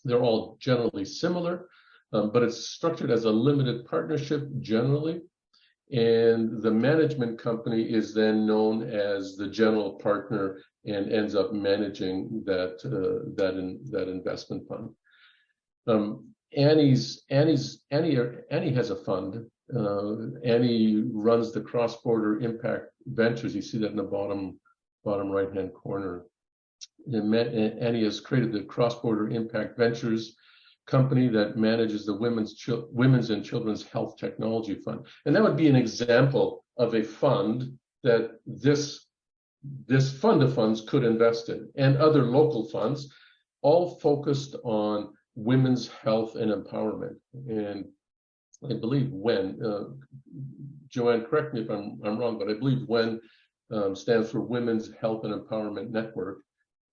They're all generally similar, but it's structured as a limited partnership generally. And the management company is then known as the general partner and ends up managing that investment fund. Annie has a fund. Annie runs the Cross-Border Impact Ventures. You see that in the bottom right-hand corner. Annie has created the Cross-Border Impact Ventures company that manages the Women's and Children's Health Technology Fund. And that would be an example of a fund that this fund of funds could invest in, and other local funds all focused on women's health and empowerment. And I believe when, Joanne, correct me if I'm wrong, but I believe when stands for Women's Health and Empowerment Network.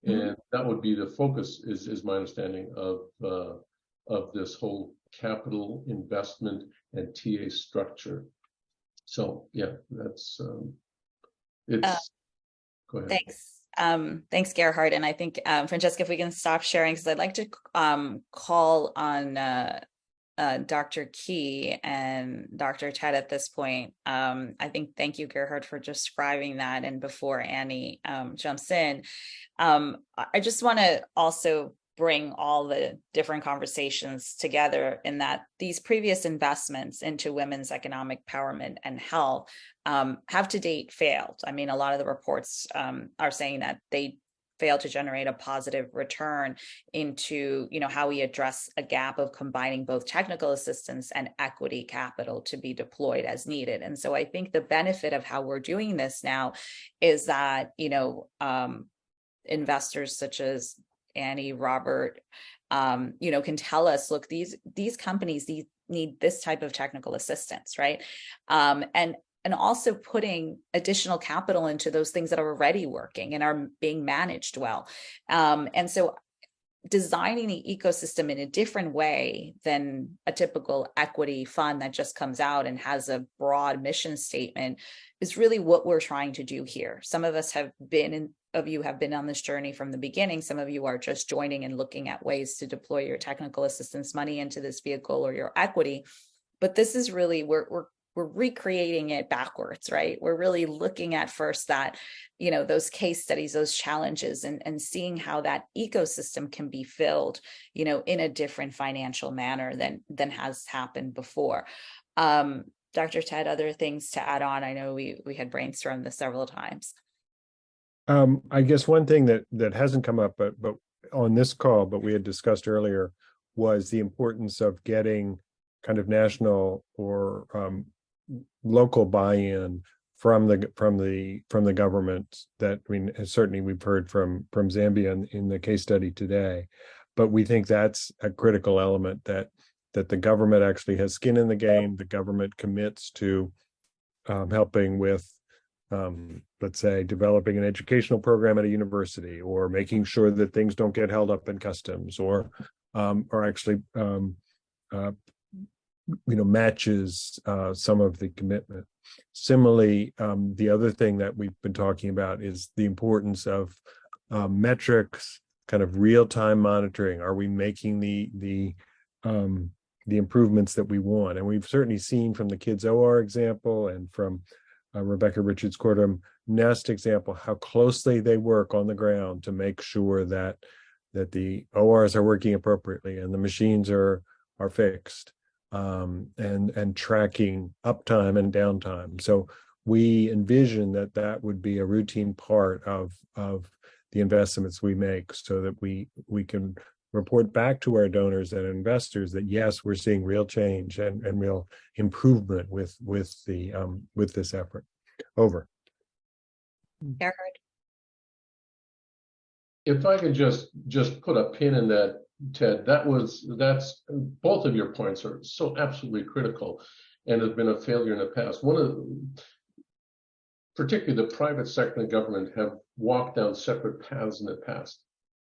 And that would be the focus, is my understanding of this whole capital investment and TA structure. So yeah, that's it's go ahead. Thanks. Thanks, Gerhard. And I think Francesca, if we can stop sharing, because I'd like to call on Dr. Key and Dr. Ted at this point. I think thank you, Gerhard, for describing that. And before Annie jumps in, I just want to also bring all the different conversations together in that these previous investments into women's economic empowerment and health have to date failed. I mean, a lot of the reports are saying that they failed to generate a positive return into, how we address a gap of combining both technical assistance and equity capital to be deployed as needed. And so I think the benefit of how we're doing this now is that, investors such as Annie, Robert, can tell us, look, these companies need this type of technical assistance, right? And also putting additional capital into those things that are already working and are being managed well. And so designing the ecosystem in a different way than a typical equity fund that just comes out and has a broad mission statement is really what we're trying to do here. Some of us have been on this journey from the beginning. Some of you are just joining and looking at ways to deploy your technical assistance money into this vehicle or your equity. But this is really, we're recreating it backwards, right? We're really looking at first that, those case studies, those challenges, and seeing how that ecosystem can be filled, in a different financial manner than has happened before. Dr. Ted, other things to add on? I know we had brainstormed this several times. I guess one thing that hasn't come up, but on this call, but we had discussed earlier, was the importance of getting kind of national or local buy-in from the government. That, I mean, certainly we've heard from Zambia in the case study today, but we think that's a critical element, that the government actually has skin in the game. The government commits to helping with, let's say, developing an educational program at a university, or making sure that things don't get held up in customs, or actually matches some of the commitment. Similarly, the other thing that we've been talking about is the importance of metrics, kind of real-time monitoring. Are we making the improvements that we want? And we've certainly seen from the Kids OR example and from Rebecca Richards-Cordum Nest example how closely they work on the ground to make sure that the ORs are working appropriately and the machines are fixed. And tracking uptime and downtime. So we envision that would be a routine part of the investments we make, so that we can report back to our donors and investors that yes, we're seeing real change and real improvement with this effort. Over. Gerhard. If I could just put a pin in that, Ted, that's both of your points are so absolutely critical, and have been a failure in the past. Particularly the private sector and government have walked down separate paths in the past.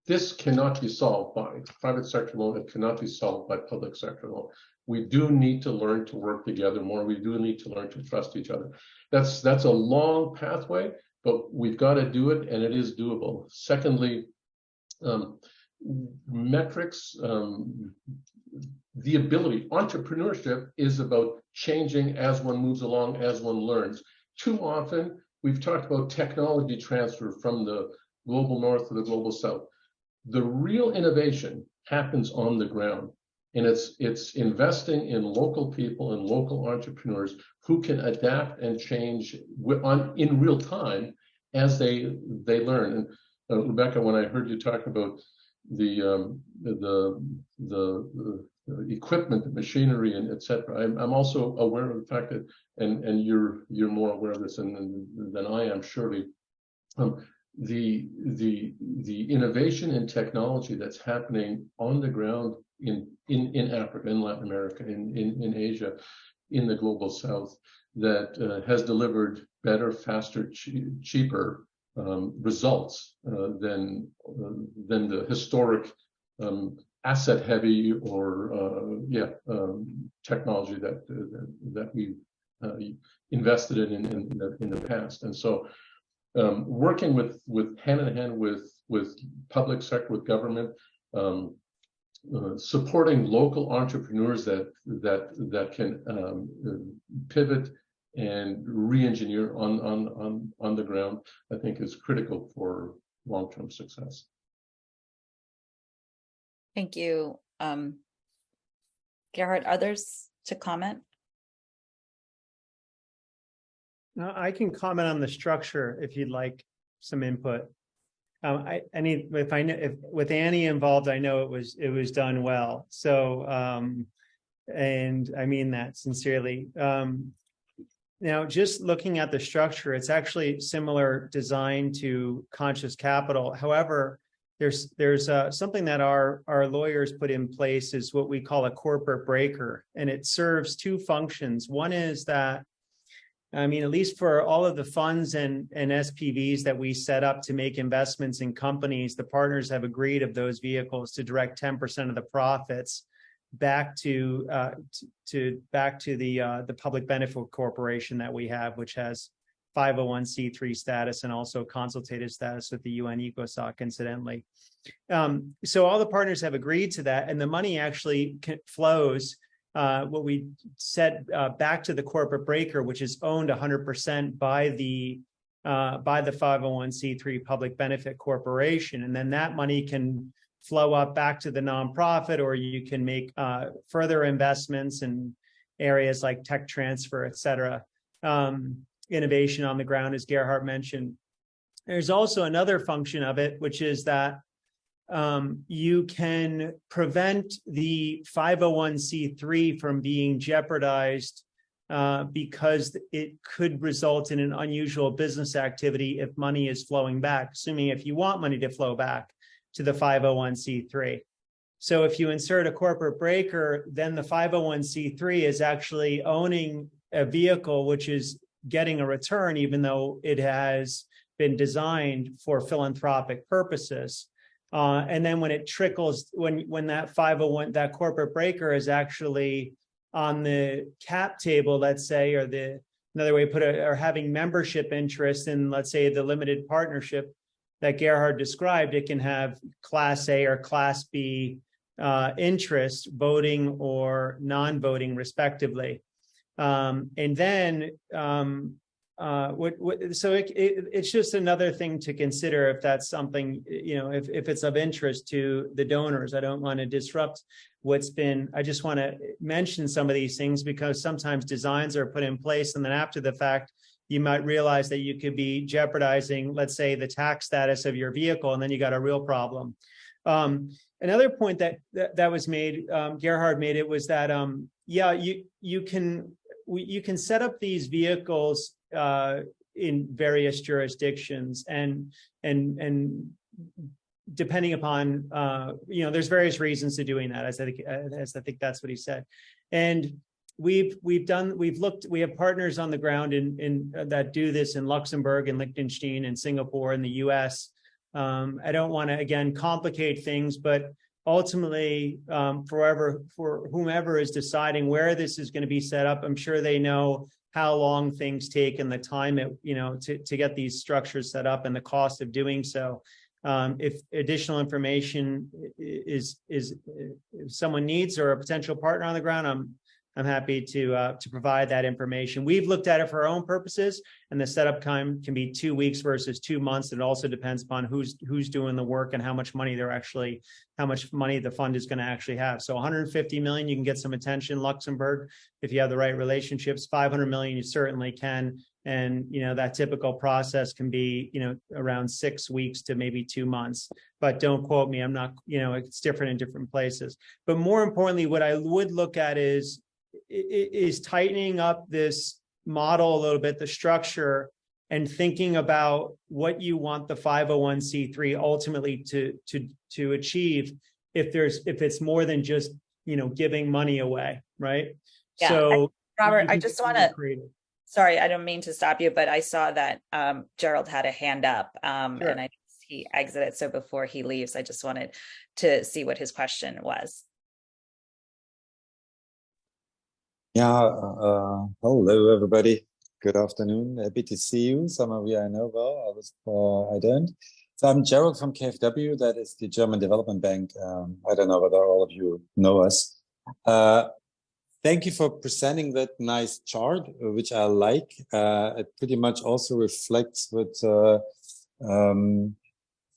This cannot be solved by private sector alone. It cannot be solved by public sector alone. We do need to learn to work together more. We do need to learn to trust each other. That's a long pathway, but we've got to do it, and it is doable. Secondly, metrics, the ability, entrepreneurship is about changing as one moves along, as one learns. Too often, we've talked about technology transfer from the global north to the global south. The real innovation happens on the ground, and it's investing in local people and local entrepreneurs who can adapt and change in real time as they learn. And Rebecca, when I heard you talk about the equipment, the machinery, and etc. I'm also aware of the fact that, and you're more aware of this than I am, surely. the innovation and technology that's happening on the ground in Africa, in Latin America, in Asia, in the global South, that has delivered better, faster, cheaper results than the historic asset-heavy or technology that we invested in the past. And so, working with hand in hand with public sector, with government, supporting local entrepreneurs that can pivot and re-engineer on the ground, I think is critical for long-term success. Thank you. Gerhard, others to comment? I can comment on the structure if you'd like some input. If with Annie involved, I know it was done well. So, and I mean that sincerely. Now, just looking at the structure, it's actually similar design to Conscious Capital. However, there's something that our lawyers put in place is what we call a corporate breaker, and it serves two functions. One is that, I mean, at least for all of the funds and SPVs that we set up to make investments in companies, the partners have agreed of those vehicles to direct 10% of the profits back to the public benefit corporation that we have, which has 501c3 status and also consultative status with the UN ECOSOC, incidentally. So all the partners have agreed to that, and the money actually flows. What we said back to the corporate breaker, which is owned 100% by the 501c3 public benefit corporation, and then that money can flow up back to the nonprofit, or you can make further investments in areas like tech transfer, et cetera. Innovation on the ground, as Gerhard mentioned. There's also another function of it, which is that you can prevent the 501c3 from being jeopardized because it could result in an unusual business activity if money is flowing back, assuming if you want money to flow back to the 501c3. So if you insert a corporate breaker, then the 501c3 is actually owning a vehicle which is getting a return, even though it has been designed for philanthropic purposes. And then when it trickles, when that 501, that corporate breaker is actually on the cap table, let's say, or another way to put it, or having membership interest in, let's say, the limited partnership that Gerhard described, it can have Class A or Class B interest, voting or non-voting, respectively. And then, so it's just another thing to consider if that's something, if it's of interest to the donors. I don't want to disrupt I just want to mention some of these things because sometimes designs are put in place and then after the fact, you might realize that you could be jeopardizing, let's say, the tax status of your vehicle, and then you got a real problem. Another point that was made, Gerhard made it, was that, you can set up these vehicles in various jurisdictions and depending upon there's various reasons to doing that, as I think that's what he said. And we have partners on the ground in that do this in Luxembourg and Liechtenstein and Singapore and the US. I don't want to again complicate things, but ultimately, for whomever is deciding where this is going to be set up, I'm sure they know how long things take and the time to get these structures set up and the cost of doing so. If additional information is if someone needs or a potential partner on the ground, I'm happy to provide that information. We've looked at it for our own purposes, and the setup time can be 2 weeks versus 2 months. It also depends upon who's doing the work and how much money the fund is going to actually have. So 150 million, you can get some attention. Luxembourg, if you have the right relationships. 500 million, you certainly can. And that typical process can be around 6 weeks to maybe 2 months. But don't quote me. I'm not. It's different in different places. But more importantly, what I would look at is tightening up this model a little bit, the structure, and thinking about what you want the 501c3 ultimately to achieve if it's more than just, you know, giving money away, right? Yeah. So Robert, you I can just get want really to, creative. sorry, I don't mean to stop you, but I saw that Gerald had a hand up Sure. and he exited. So before he leaves, I just wanted to see what his question was. Yeah, hello everybody. Good afternoon. Happy to see you. Some of you I know well, others I don't. So I'm Gerald from KfW. That is the German Development Bank. I don't know whether all of you know us. Thank you for presenting that nice chart, which I like. It pretty much also reflects what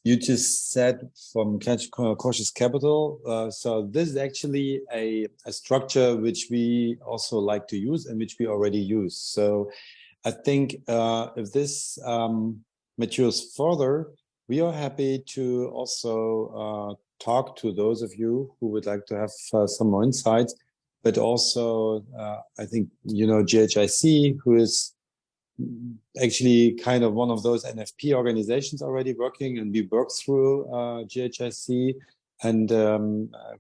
you just said from Cautious Capital. So this is actually a structure which we also like to use and which we already use. So I think if this matures further, we are happy to also talk to those of you who would like to have some more insights. But also, I think, you know, GHIC, who is actually kind of one of those NFP organizations already working, and we work through GHIC and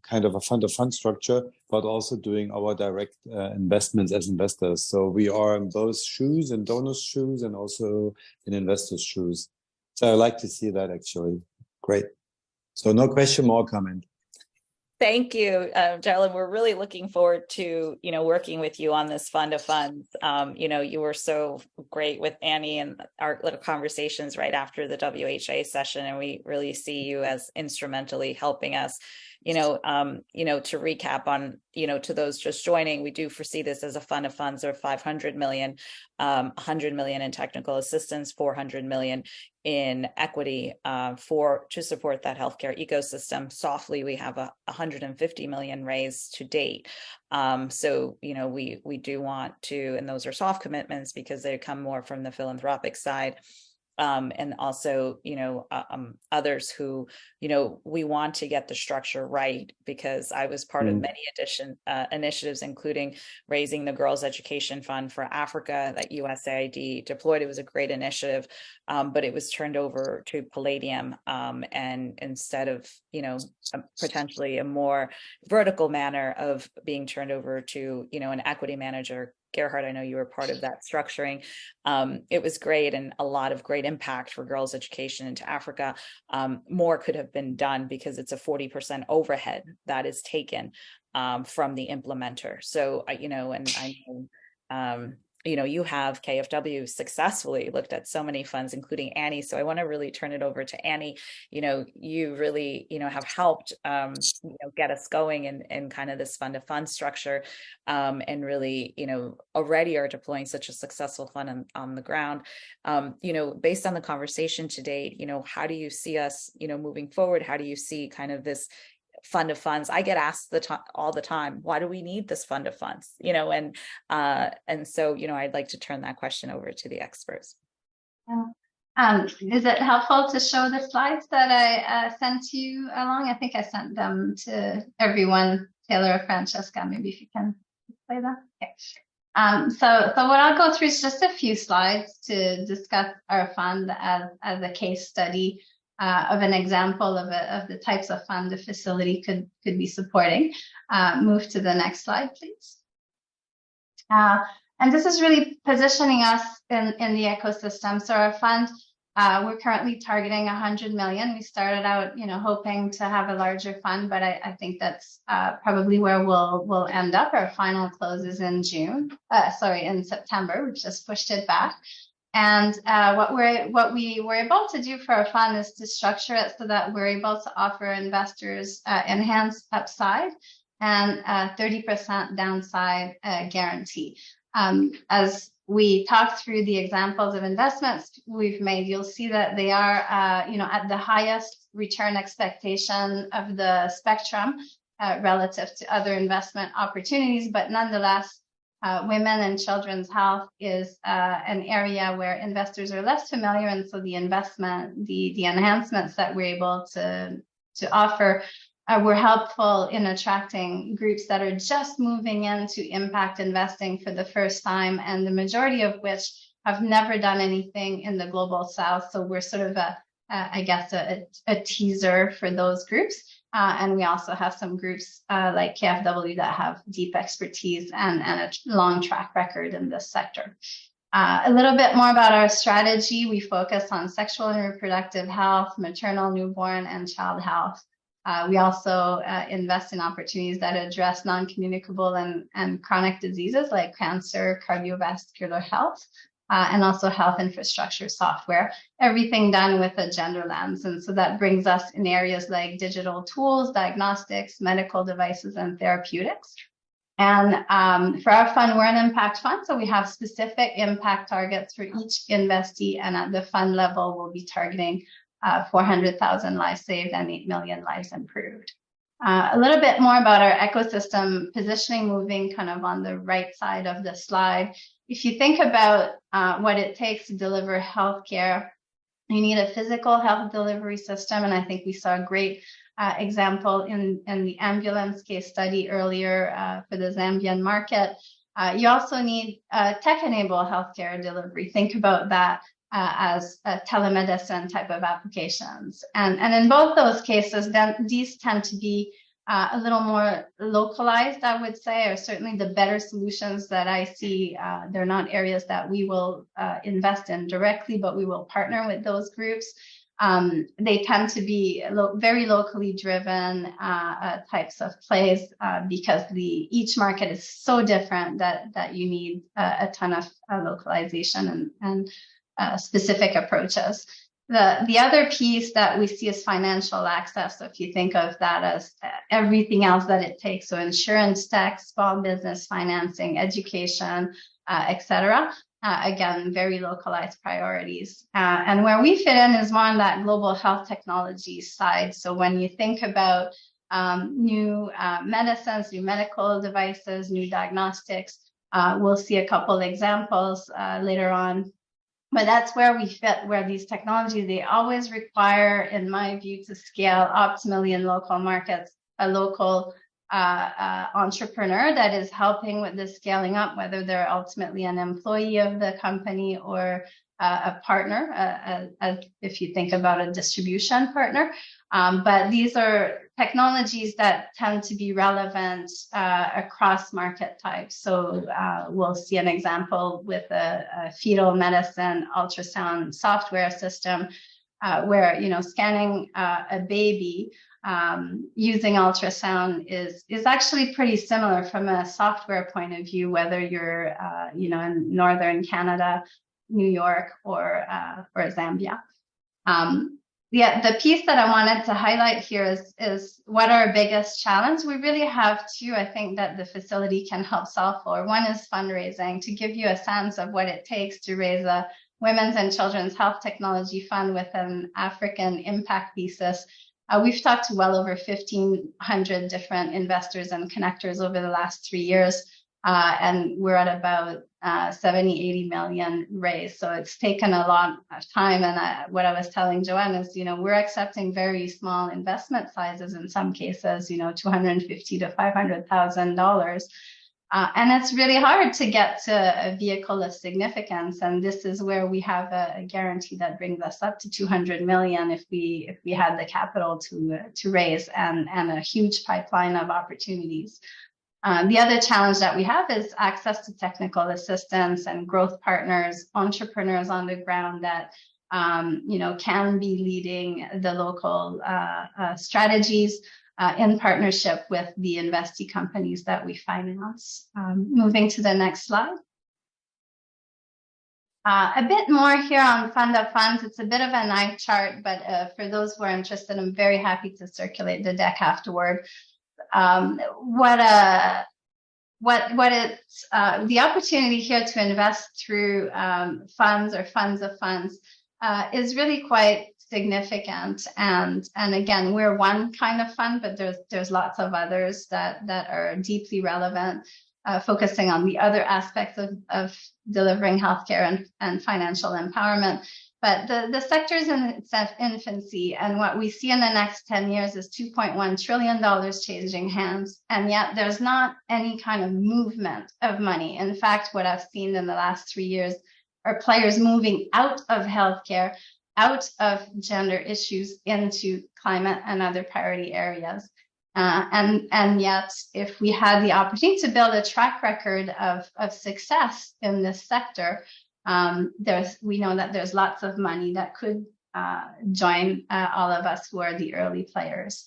kind of a fund-of-fund structure, but also doing our direct investments as investors. So we are in both shoes, in donors' shoes and also in investors' shoes. So I like to see that actually. Great. So no question, more comment. Thank you, Gerald. We're really looking forward to, you know, working with you on this fund of funds. You know, you were so great with Annie and our little conversations right after the WHA session, and we really see you as instrumentally helping us. You know, to recap on, you know, to those just joining, we do foresee this as a fund of funds of 500 million, 100 million in technical assistance, 400 million in equity to support that healthcare ecosystem. Softly, we have 150 million raised to date. So, you know, we do want to, and those are soft commitments because they come more from the philanthropic side. And also, you know, others who, you know, we want to get the structure right, because I was part of many initiatives, including raising the Girls Education Fund for Africa that USAID deployed. It was a great initiative, but it was turned over to Palladium, and instead of, you know, potentially a more vertical manner of being turned over to, you know, an equity manager. Gerhard, I know you were part of that structuring. It was great, and a lot of great impact for girls' education into Africa. More could have been done because it's a 40% overhead that is taken from the implementer. So, you know, and I know, you know, you have KfW successfully looked at so many funds, including Annie. So I want to really turn it over to Annie. You know, you really, you know, have helped, you know, get us going in kind of this fund of fund structure, and really, you know, already are deploying such a successful fund on the ground. You know, based on the conversation to date, you know, how do you see us, you know, moving forward? How do you see kind of this fund of funds? I get asked all the time, why do we need this fund of funds? You know, and so, you know, I'd like to turn that question over to the experts. Is it helpful to show the slides that I sent you along? I think I sent them to everyone. Taylor or Francesca, maybe if you can display them. Okay. So what I'll go through is just a few slides to discuss our fund as a case study of an example of the types of fund the facility could be supporting. Move to the next slide, please. And this is really positioning us in the ecosystem. So our fund, we're currently targeting 100 million. We started out, you know, hoping to have a larger fund, but I think that's probably where we'll end up. Our final close is in in September. We've just pushed it back. And what we were able to do for our fund is to structure it so that we're able to offer investors enhanced upside and 30% downside guarantee. As we talk through the examples of investments we've made, you'll see that they are, you know, at the highest return expectation of the spectrum relative to other investment opportunities, but nonetheless, women and children's health is an area where investors are less familiar, and so the enhancements that we're able to offer were helpful in attracting groups that are just moving into impact investing for the first time, and the majority of which have never done anything in the global south. So we're sort of a teaser for those groups. And we also have some groups like KFW that have deep expertise and a long track record in this sector. A little bit more about our strategy. We focus on sexual and reproductive health, maternal, newborn, and child health. We also invest in opportunities that address non-communicable and chronic diseases like cancer, cardiovascular health, and also health infrastructure software, everything done with a gender lens. And so that brings us in areas like digital tools, diagnostics, medical devices, and therapeutics. And for our fund, we're an impact fund, so we have specific impact targets for each investee, and at the fund level, we'll be targeting 400,000 lives saved and 8 million lives improved. A little bit more about our ecosystem positioning, moving kind of on the right side of the slide. If you think about what it takes to deliver healthcare, you need a physical health delivery system, and I think we saw a great example in the ambulance case study earlier for the Zambian market. You also need tech-enabled healthcare delivery. Think about that as telemedicine type of applications. And in both those cases, then these tend to be a little more localized, I would say, or certainly the better solutions that I see. They're not areas that we will invest in directly, but we will partner with those groups. They tend to be very locally driven types of plays because each market is so different that you need a ton of localization and specific approaches. The other piece that we see is financial access. So if you think of that as everything else that it takes, so insurance, tax, small business financing, education, et cetera. Again, very localized priorities. And where we fit in is more on that global health technology side. So when you think about new medicines, new medical devices, new diagnostics, we'll see a couple examples later on. But that's where we fit, where these technologies, they always require, in my view, to scale optimally in local markets, a local entrepreneur that is helping with the scaling up, whether they're ultimately an employee of the company or a partner, if you think about a distribution partner. But these are technologies that tend to be relevant across market types. So we'll see an example with a fetal medicine ultrasound software system where, scanning a baby using ultrasound is actually pretty similar from a software point of view, whether you're, in Northern Canada, New York, or Zambia. The piece that I wanted to highlight here is what our biggest challenge. We really have two, I think, that the facility can help solve for. One is fundraising, to give you a sense of what it takes to raise a women's and children's health technology fund with an African impact thesis. We've talked to well over 1,500 different investors and connectors over the last 3 years, and we're at about 70-80 million raised. So it's taken a lot of time. And what I was telling Joanne is, we're accepting very small investment sizes in some cases, $250,000 to $500,000. And it's really hard to get to a vehicle of significance. And this is where we have a guarantee that brings us up to 200 million if we had the capital to raise and a huge pipeline of opportunities. The other challenge that we have is access to technical assistance and growth partners, entrepreneurs on the ground that can be leading the local strategies in partnership with the investee companies that we finance. Moving to the next slide. A bit more here on fund of funds. It's a bit of an eye chart, but for those who are interested, I'm very happy to circulate the deck afterward. The opportunity here to invest through funds or funds of funds is really quite significant. And again, we're one kind of fund, but there's lots of others that are deeply relevant, focusing on the other aspects of delivering healthcare and financial empowerment. But the sector is in its infancy, and what we see in the next 10 years is $2.1 trillion changing hands, and yet there's not any kind of movement of money. In fact, what I've seen in the last 3 years players moving out of healthcare, out of gender issues into climate and other priority areas. And yet, if we had the opportunity to build a track record of success in this sector, we know that there's lots of money that could join all of us who are the early players.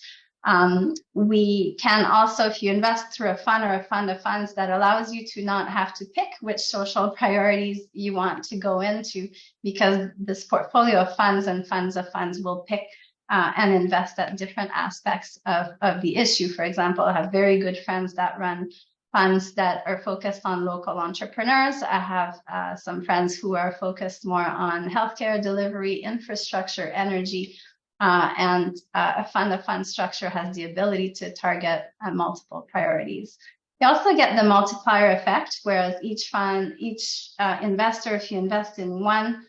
We can also, if you invest through a fund or a fund of funds, that allows you to not have to pick which social priorities you want to go into, because this portfolio of funds and funds of funds will pick and invest at different aspects of the issue. For example, I have very good friends that run funds that are focused on local entrepreneurs. I have some friends who are focused more on healthcare delivery, infrastructure, energy, and a fund of fund structure has the ability to target multiple priorities. You also get the multiplier effect, whereas each investor, if you invest in one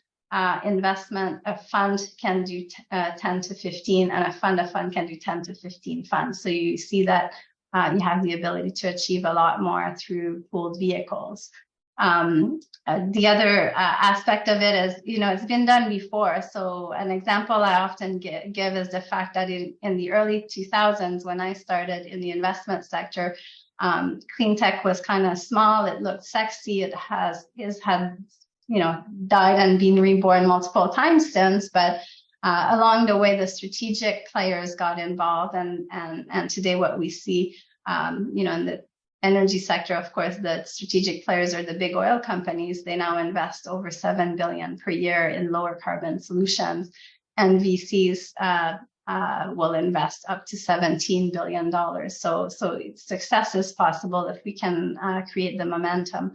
investment, a fund can do 10 to 15, and a fund of fund can do 10 to 15 funds. So you see that you have the ability to achieve a lot more through pooled vehicles. The other aspect of it is, it's been done before. So an example I often give is the fact that in the early 2000s, when I started in the investment sector, clean tech was kind of small. It looked sexy. It had died and been reborn multiple times since, but along the way, the strategic players got involved, and today what we see, in the energy sector, of course, the strategic players are the big oil companies. They now invest over $7 billion per year in lower carbon solutions, and VCs will invest up to $17 billion. So success is possible if we can create the momentum.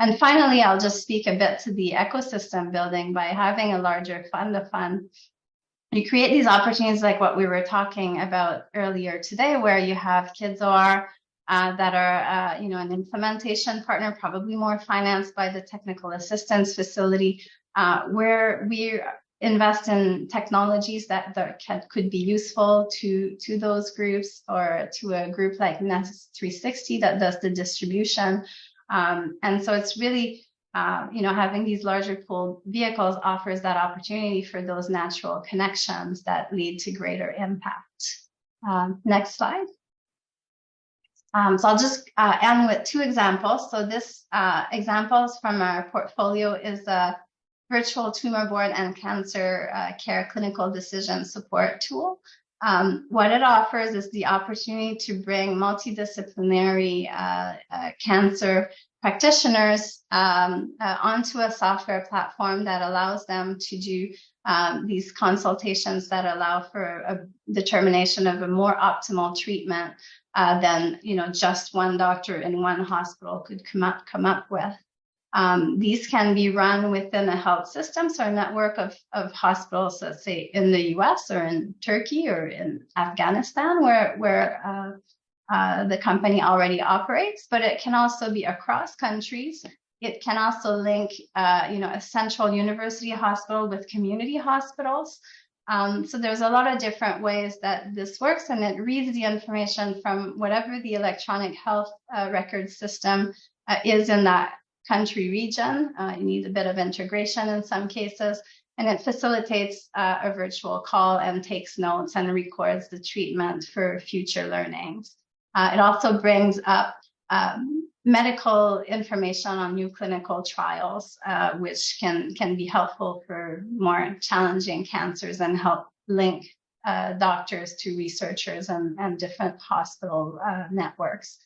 And finally, I'll just speak a bit to the ecosystem building. By having a larger fund of fund, you create these opportunities like what we were talking about earlier today, where you have KidsOR that are, an implementation partner, probably more financed by the technical assistance facility, where we invest in technologies that could be useful to those groups, or to a group like Nest 360 that does the distribution. And so it's really, having these larger pooled vehicles offers that opportunity for those natural connections that lead to greater impact. Next slide. So I'll just end with two examples. So this examples from our portfolio is a virtual tumor board and cancer care clinical decision support tool. What it offers is the opportunity to bring multidisciplinary cancer practitioners onto a software platform that allows them to do these consultations that allow for a determination of a more optimal treatment than just one doctor in one hospital could come up with. These can be run within a health system, so a network of hospitals, let's say in the US or in Turkey or in Afghanistan, where the company already operates, but it can also be across countries. It can also link, a central university hospital with community hospitals. So there's a lot of different ways that this works, and it reads the information from whatever the electronic health record system is in that country region. You need a bit of integration in some cases, and it facilitates a virtual call and takes notes and records the treatment for future learnings. It also brings up medical information on new clinical trials, which can be helpful for more challenging cancers and help link doctors to researchers and different hospital networks.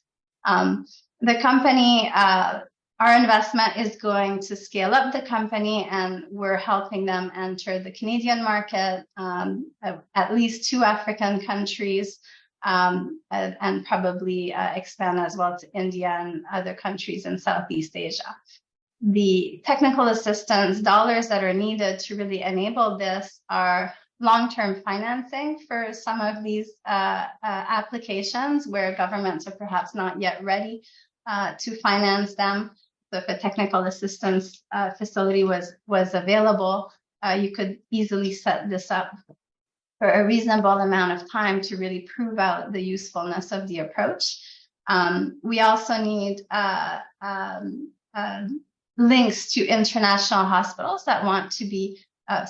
The company, our investment is going to scale up the company, and we're helping them enter the Canadian market, at least 2 African countries, and probably expand as well to India and other countries in Southeast Asia. The technical assistance dollars that are needed to really enable this are long-term financing for some of these applications where governments are perhaps not yet ready to finance them. So if a technical assistance facility was available, you could easily set this up for a reasonable amount of time to really prove out the usefulness of the approach. We also need links to international hospitals that want to be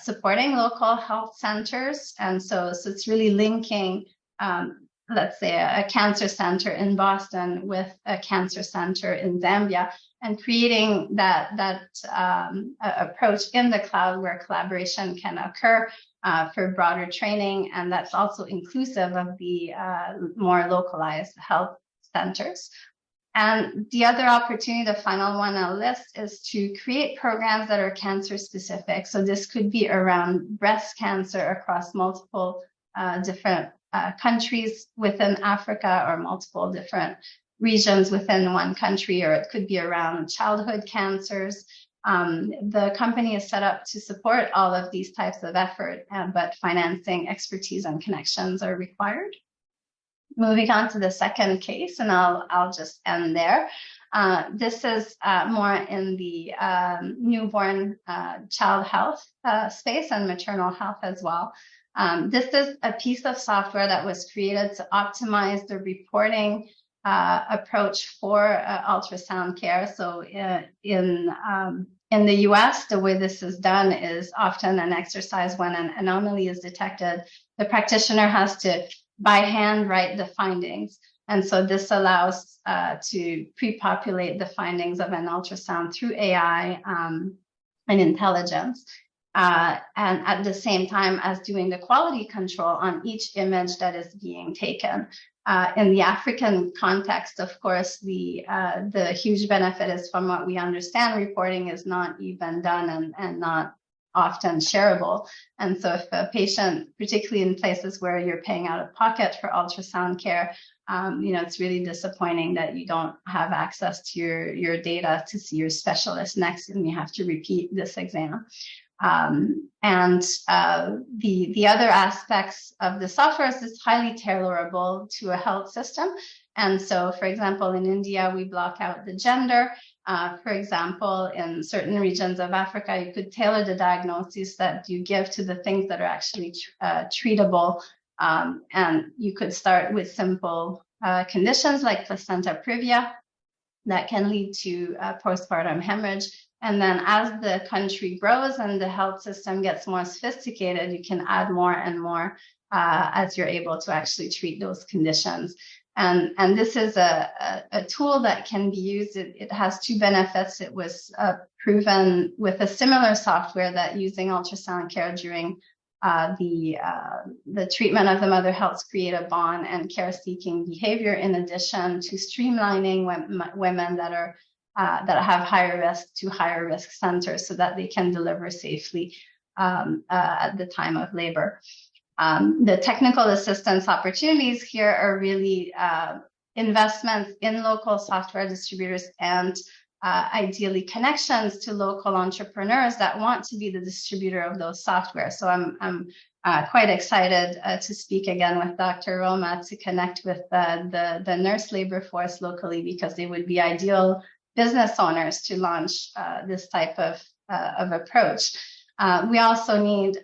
supporting local health centers. And so it's really linking, let's say, a cancer center in Boston with a cancer center in Zambia, and creating that approach in the cloud where collaboration can occur for broader training. And that's also inclusive of the more localized health centers. And the other opportunity, the final one on the list, is to create programs that are cancer specific. So this could be around breast cancer across multiple different countries within Africa, or multiple different regions within one country, or it could be around childhood cancers. The company is set up to support all of these types of effort, but financing, expertise, and connections are required. Moving on to the second case, and I'll just end there. This is more in the newborn child health space and maternal health as well. This is a piece of software that was created to optimize the reporting approach for ultrasound care. So in the US, the way this is done is often an exercise when an anomaly is detected. The practitioner has to by hand write the findings. And so this allows to pre-populate the findings of an ultrasound through AI and intelligence. And at the same time as doing the quality control on each image that is being taken. In the African context, of course, the huge benefit is, from what we understand, reporting is not even done and not often shareable. And so if a patient, particularly in places where you're paying out of pocket for ultrasound care, it's really disappointing that you don't have access to your data to see your specialist next, and you have to repeat this exam. The other aspects of the software is it's highly tailorable to a health system. And so, for example, in India, we block out the gender. For example, in certain regions of Africa, you could tailor the diagnosis that you give to the things that are actually treatable. And you could start with simple conditions like placenta previa that can lead to postpartum hemorrhage. And then as the country grows and the health system gets more sophisticated, you can add more and more as you're able to actually treat those conditions. And this is a tool that can be used. It has two benefits. It was proven with a similar software that using ultrasound care during the treatment of the mother helps create a bond and care-seeking behavior, in addition to streamlining women that are that have higher risk to higher risk centers so that they can deliver safely at the time of labor. The technical assistance opportunities here are really investments in local software distributors and ideally connections to local entrepreneurs that want to be the distributor of those software. So I'm quite excited to speak again with Dr. Roma to connect with the nurse labor force locally, because they would be ideal business owners to launch this type of approach. We also need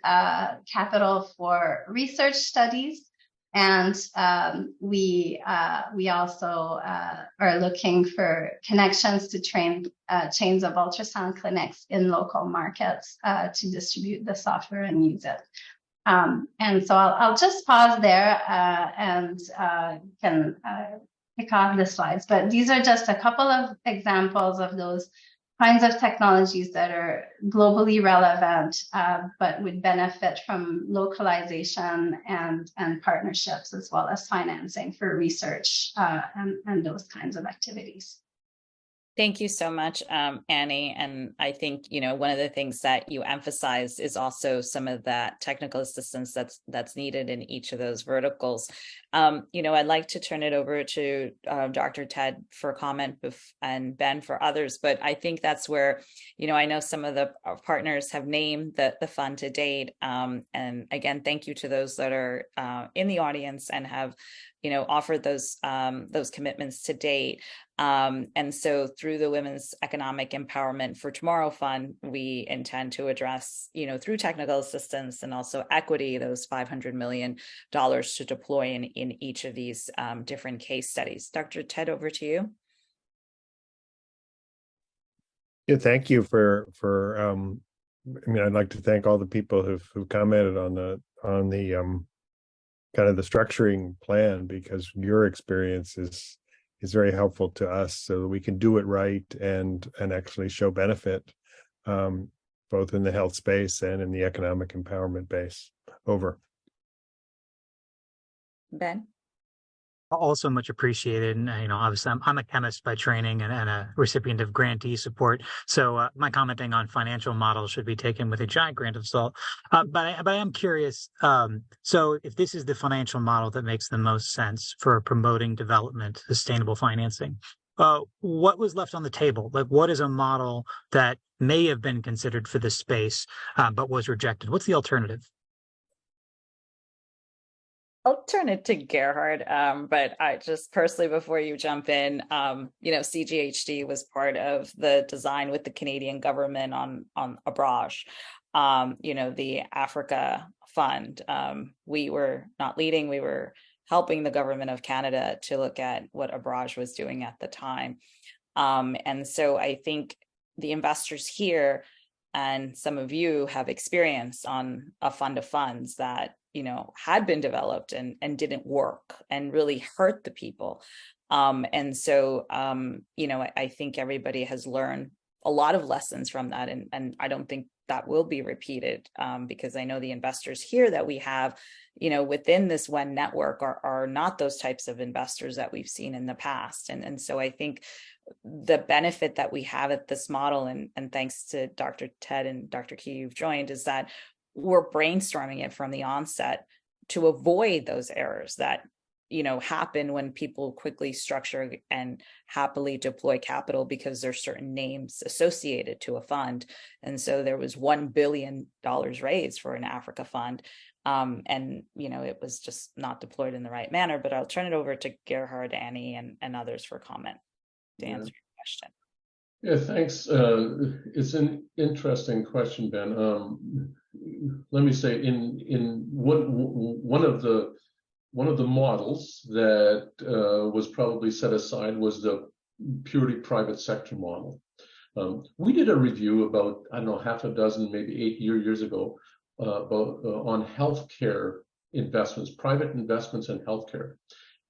capital for research studies, and we also are looking for connections to train chains of ultrasound clinics in local markets to distribute the software and use it. And so I'll just pause there and can pick off the slides. But these are just a couple of examples of those kinds of technologies that are globally relevant, but would benefit from localization and partnerships, as well as financing for research and those kinds of activities. Thank you so much, Annie. And I think, one of the things that you emphasized is also some of that technical assistance that's needed in each of those verticals. I'd like to turn it over to Dr. Ted for comment and Ben for others, but I think that's where, I know some of the partners have named the fund to date. And again, thank you to those that are in the audience and have offered those commitments to date. And so through the Women's Economic Empowerment for Tomorrow Fund, we intend to address, through technical assistance and also equity, those $500 million to deploy in each of these different case studies. Dr. Ted, over to you. Yeah, thank you for I mean, I'd like to thank all the people who've commented on the kind of the structuring plan, because your experience is very helpful to us so that we can do it right and actually show benefit, both in the health space and in the economic empowerment base. Over. Ben? Also much appreciated. And, obviously I'm a chemist by training and a recipient of grantee support. So my commenting on financial models should be taken with a giant grain of salt. But I am curious. So if this is the financial model that makes the most sense for promoting development, sustainable financing, what was left on the table? Like, what is a model that may have been considered for this space, but was rejected? What's the alternative? I'll turn it to Gerhard, but I just personally, before you jump in, CGHD was part of the design with the Canadian government on ABRAGE, the Africa Fund. We were not leading, we were helping the government of Canada to look at what ABRAGE was doing at the time. And so I think the investors here and some of you have experience on a fund of funds that had been developed and didn't work and really hurt the people. And so, I think everybody has learned a lot of lessons from that. And I don't think that will be repeated, because I know the investors here that we have, within this WEN network are not those types of investors that we've seen in the past. And so I think the benefit that we have at this model, and thanks to Dr. Ted and Dr. Key, you've joined, is that we're brainstorming it from the onset to avoid those errors that happen when people quickly structure and happily deploy capital because there's certain names associated to a fund. And so there was $1 billion raised for an Africa fund, and it was just not deployed in the right manner. But I'll turn it over to Gerhard, Annie, and others for comment to answer your question. Yeah, thanks. It's an interesting question, Ben. Let me say, in one of the models that was probably set aside was the purely private sector model. We did a review about, I don't know, half a dozen, maybe 8 years ago, on healthcare investments, private investments in healthcare.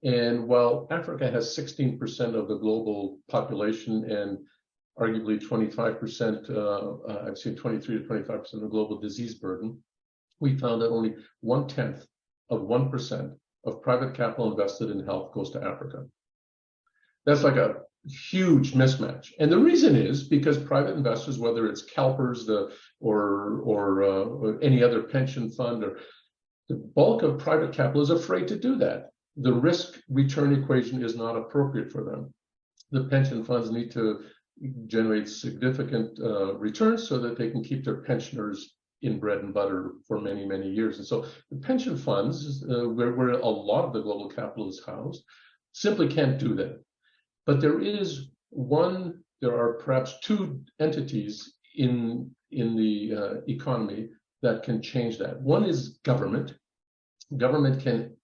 And while Africa has 16% of the global population and arguably 25%, I've seen 23 to 25% of the global disease burden, we found that only 0.1% of private capital invested in health goes to Africa. That's like a huge mismatch. And the reason is because private investors, whether it's CalPERS or any other pension fund, or the bulk of private capital is afraid to do that. The risk-return equation is not appropriate for them. The pension funds need to generate significant returns so that they can keep their pensioners in bread and butter for many, many years. And so the pension funds, where a lot of the global capital is housed, simply can't do that. But there are perhaps two entities in the economy that can change that. One is government. Government can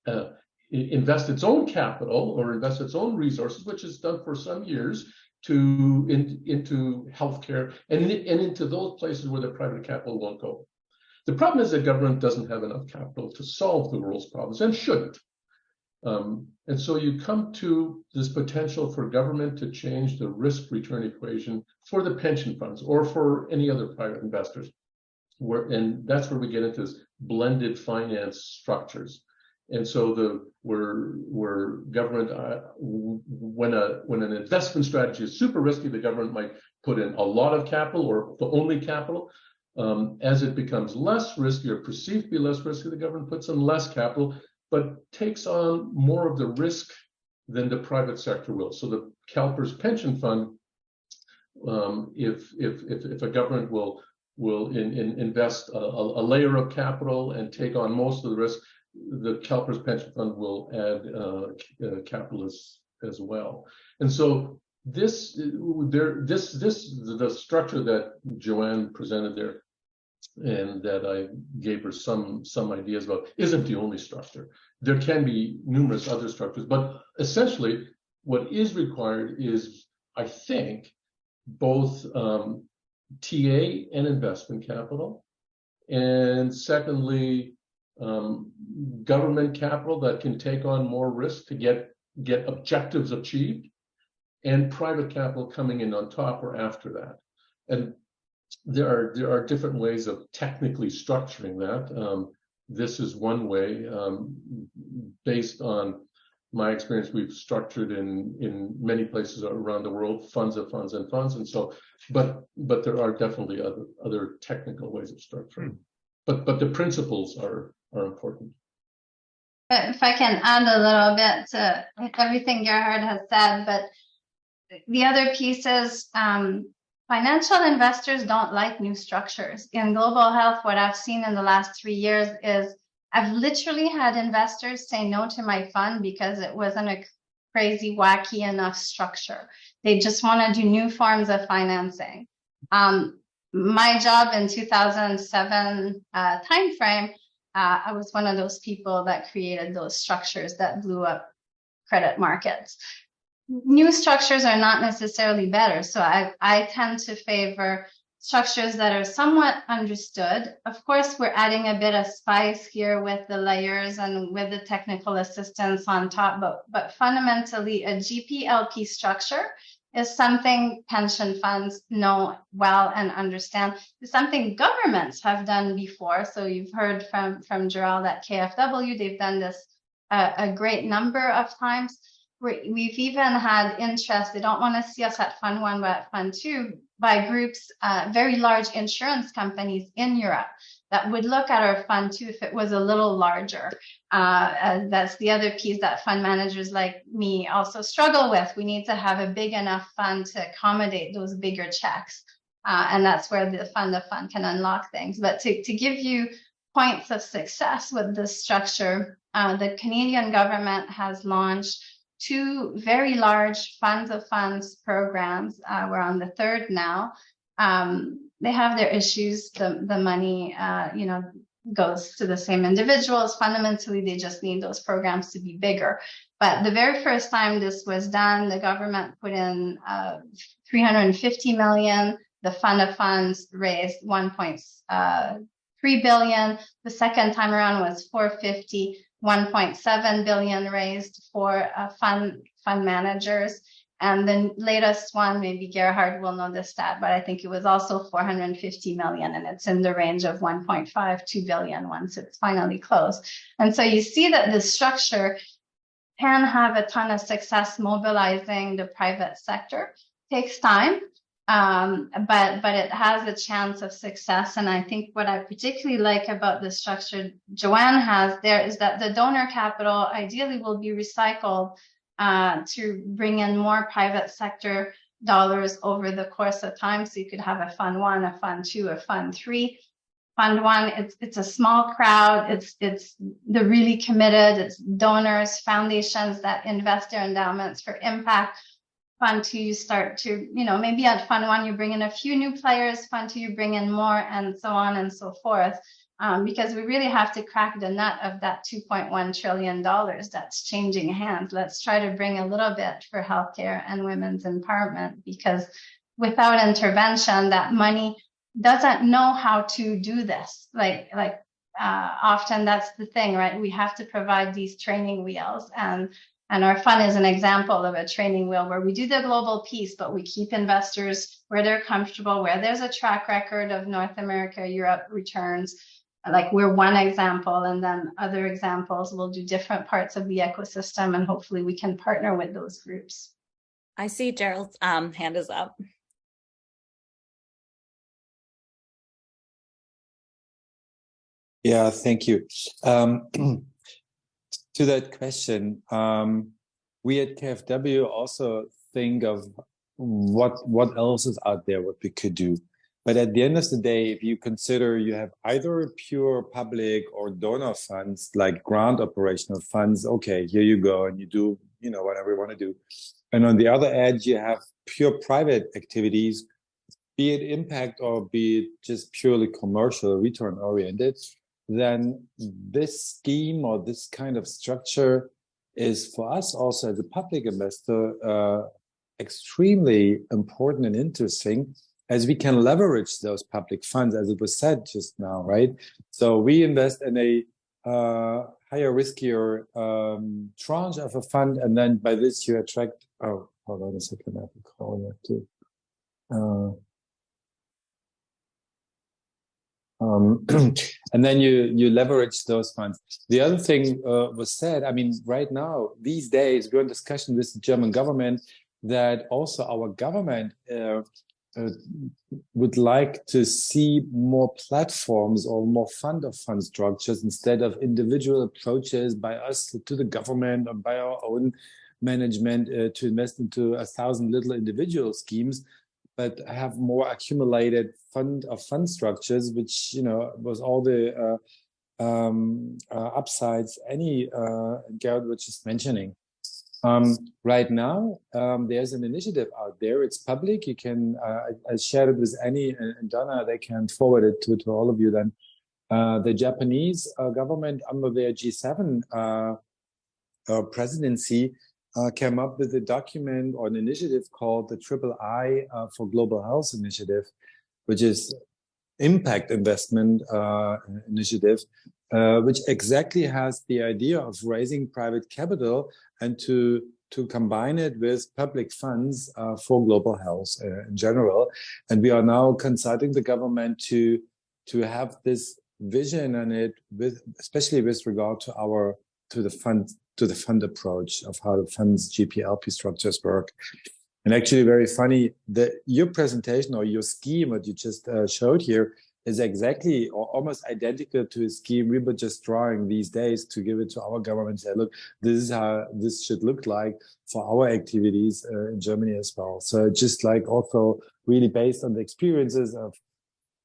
invest its own capital or invest its own resources, which is done for some years, into healthcare and into those places where the private capital won't go. The problem is that government doesn't have enough capital to solve the world's problems and shouldn't. And so you come to this potential for government to change the risk-return equation for the pension funds or for any other private investors. And that's where we get into this blended finance structures. And so where government, when an investment strategy is super risky, the government might put in a lot of capital or only capital. As it becomes less risky or perceived to be less risky, the government puts in less capital, but takes on more of the risk than the private sector will. So the CalPERS pension fund, if a government will invest a layer of capital and take on most of the risk, the CalPERS pension fund will add capital as well. And so the structure that Joanne presented there and that I gave her some ideas about isn't the only structure. There can be numerous other structures, but essentially what is required is, I think, both TA and investment capital. And secondly, government capital that can take on more risk to get objectives achieved, and private capital coming in on top or after that. And there are different ways of technically structuring that. This is one way, based on my experience. We've structured in many places around the world funds of funds and funds, and so. But there are definitely other technical ways of structuring. But the principles are important. If I can add a little bit to everything Gerhard has said, but the other piece is financial investors don't like new structures. In global health, what I've seen in the last 3 years is I've literally had investors say no to my fund because it wasn't a crazy, wacky enough structure. They just want to do new forms of financing. My job in 2007 timeframe, I was one of those people that created those structures that blew up credit markets. New structures are not necessarily better. So I tend to favor structures that are somewhat understood. Of course, we're adding a bit of spice here with the layers and with the technical assistance on top, but fundamentally a GP-LP structure is something pension funds know well and understand. It's something governments have done before. So you've heard from Gerald at KfW, they've done this a great number of times. We've even had interest, they don't want to see us at Fund 1, but at Fund 2, by groups, very large insurance companies in Europe that would look at our Fund 2 if it was a little larger. That's the other piece that fund managers like me also struggle with. We need to have a big enough fund to accommodate those bigger checks. And that's where the fund of fund can unlock things. But to give you points of success with this structure, the Canadian government has launched 2 very large funds of funds programs. We're on the 3rd now. They have their issues. The money, goes to the same individuals. Fundamentally, they just need those programs to be bigger. But the very first time this was done, the government put in 350 million. The fund of funds raised 1.3 billion. The second time around was 450. 1.7 billion raised for fund managers. And the latest one, maybe Gerhard will know the stat, but I think it was also 450 million, and it's in the range of 1.5-2 billion once it's finally closed. And so you see that the structure can have a ton of success mobilizing the private sector. It takes time, but it has a chance of success. And I think what I particularly like about the structure Joanne has there is that the donor capital ideally will be recycled to bring in more private sector dollars over the course of time. So you could have a Fund 1, a Fund 2, a Fund 3. Fund 1, it's a small crowd. It's the really committed. It's donors, foundations that invest their endowments for impact. Fund 2, you start to, maybe at Fund 1, you bring in a few new players. Fund 2, you bring in more, and so on and so forth. Because we really have to crack the nut of that $2.1 trillion that's changing hands. Let's try to bring a little bit for healthcare and women's empowerment, because without intervention, that money doesn't know how to do this. Often that's the thing, right? We have to provide these training wheels, and our fund is an example of a training wheel where we do the global piece, but we keep investors where they're comfortable, where there's a track record of North America, Europe returns. Like we're one example, and then other examples will do different parts of the ecosystem, and hopefully we can partner with those groups. I see Gerald's hand is up. Yeah, thank you. To that question, we at KfW also think of what else is out there, what we could do. But at the end of the day, if you consider you have either pure public or donor funds, like grant operational funds, okay, here you go, and you do, whatever you want to do. And on the other edge, you have pure private activities, be it impact or be it just purely commercial, return oriented. Then this scheme or this kind of structure is for us also as a public investor extremely important and interesting, as we can leverage those public funds, as it was said just now, right? So we invest in a higher, riskier tranche of a fund, and then by this you attract. Oh, hold on a second, I have to call that too. And then you leverage those funds. The other thing was said, I mean, right now, these days, we're in discussion with the German government that also our government would like to see more platforms or more fund of fund structures instead of individual approaches by us to the government or by our own management to invest into 1,000 little individual schemes, but have more accumulated fund of fund structures, which, you know, was all the upsides Gerhard was just mentioning. Right now, there's an initiative out there. It's public. You can, I shared it with Annie and Donna. They can forward it to all of you then. The Japanese government, under their G7 presidency, came up with a document or an initiative called the III for Global Health Initiative, which is impact investment initiative, which exactly has the idea of raising private capital and to combine it with public funds for global health in general. And we are now consulting the government to have this vision on it, with especially with regard to the fund approach of how the fund's GPLP structures work. And actually very funny that your presentation or your scheme, what you just showed here, is exactly or almost identical to a scheme we were just drawing these days to give it to our government and say, look, this is how this should look like for our activities in Germany as well. So just like also really based on the experiences of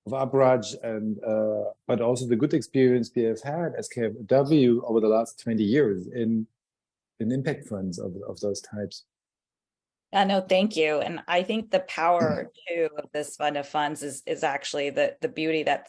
Abraj and but also the good experience we have had as KfW over the last 20 years in impact funds of those types. Yeah, no, thank you. And I think the power too of this fund of funds is actually the beauty that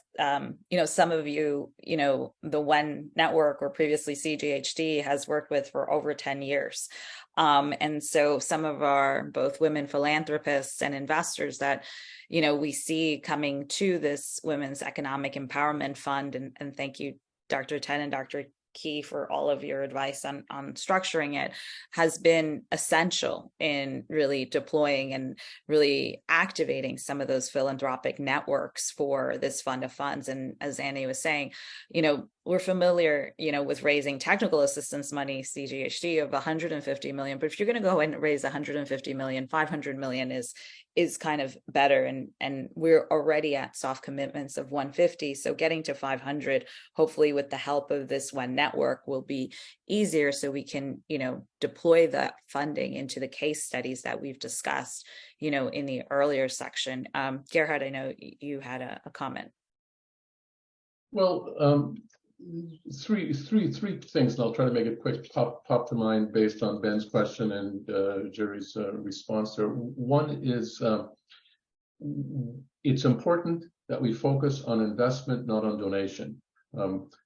you know, some of you, you know, the WEN network or previously CGHD has worked with for over 10 years. And so some of our both women philanthropists and investors that, you know, we see coming to this Women's Economic Empowerment Fund, and thank you, Dr. Ten and Dr. Key, for all of your advice on structuring it, has been essential in really deploying and really activating some of those philanthropic networks for this fund of funds. And as Annie was saying, you know, we're familiar, you know, with raising technical assistance money, CGHD, of 150 million, but if you're going to go and raise 150 million, 500 million is kind of better. And we're already at soft commitments of 150. So getting to 500, hopefully with the help of this WEN network, will be easier so we can, you know, deploy that funding into the case studies that we've discussed, you know, in the earlier section. Gerhard, I know you had a comment. Well, three things, and I'll try to make it quick, pop to mind based on Ben's question and Jerry's response there. One is it's important that we focus on investment, not on donation.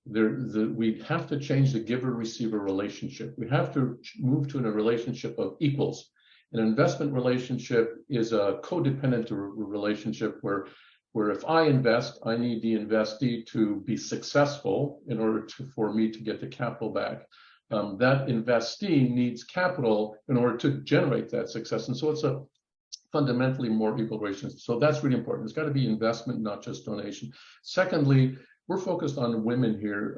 We have to change the giver-receiver relationship. We have to move to a relationship of equals. An investment relationship is a codependent relationship where if I invest, I need the investee to be successful in order for me to get the capital back. That investee needs capital in order to generate that success. And so it's a fundamentally more equal relationship. So that's really important. It's got to be investment, not just donation. Secondly, we're focused on women here.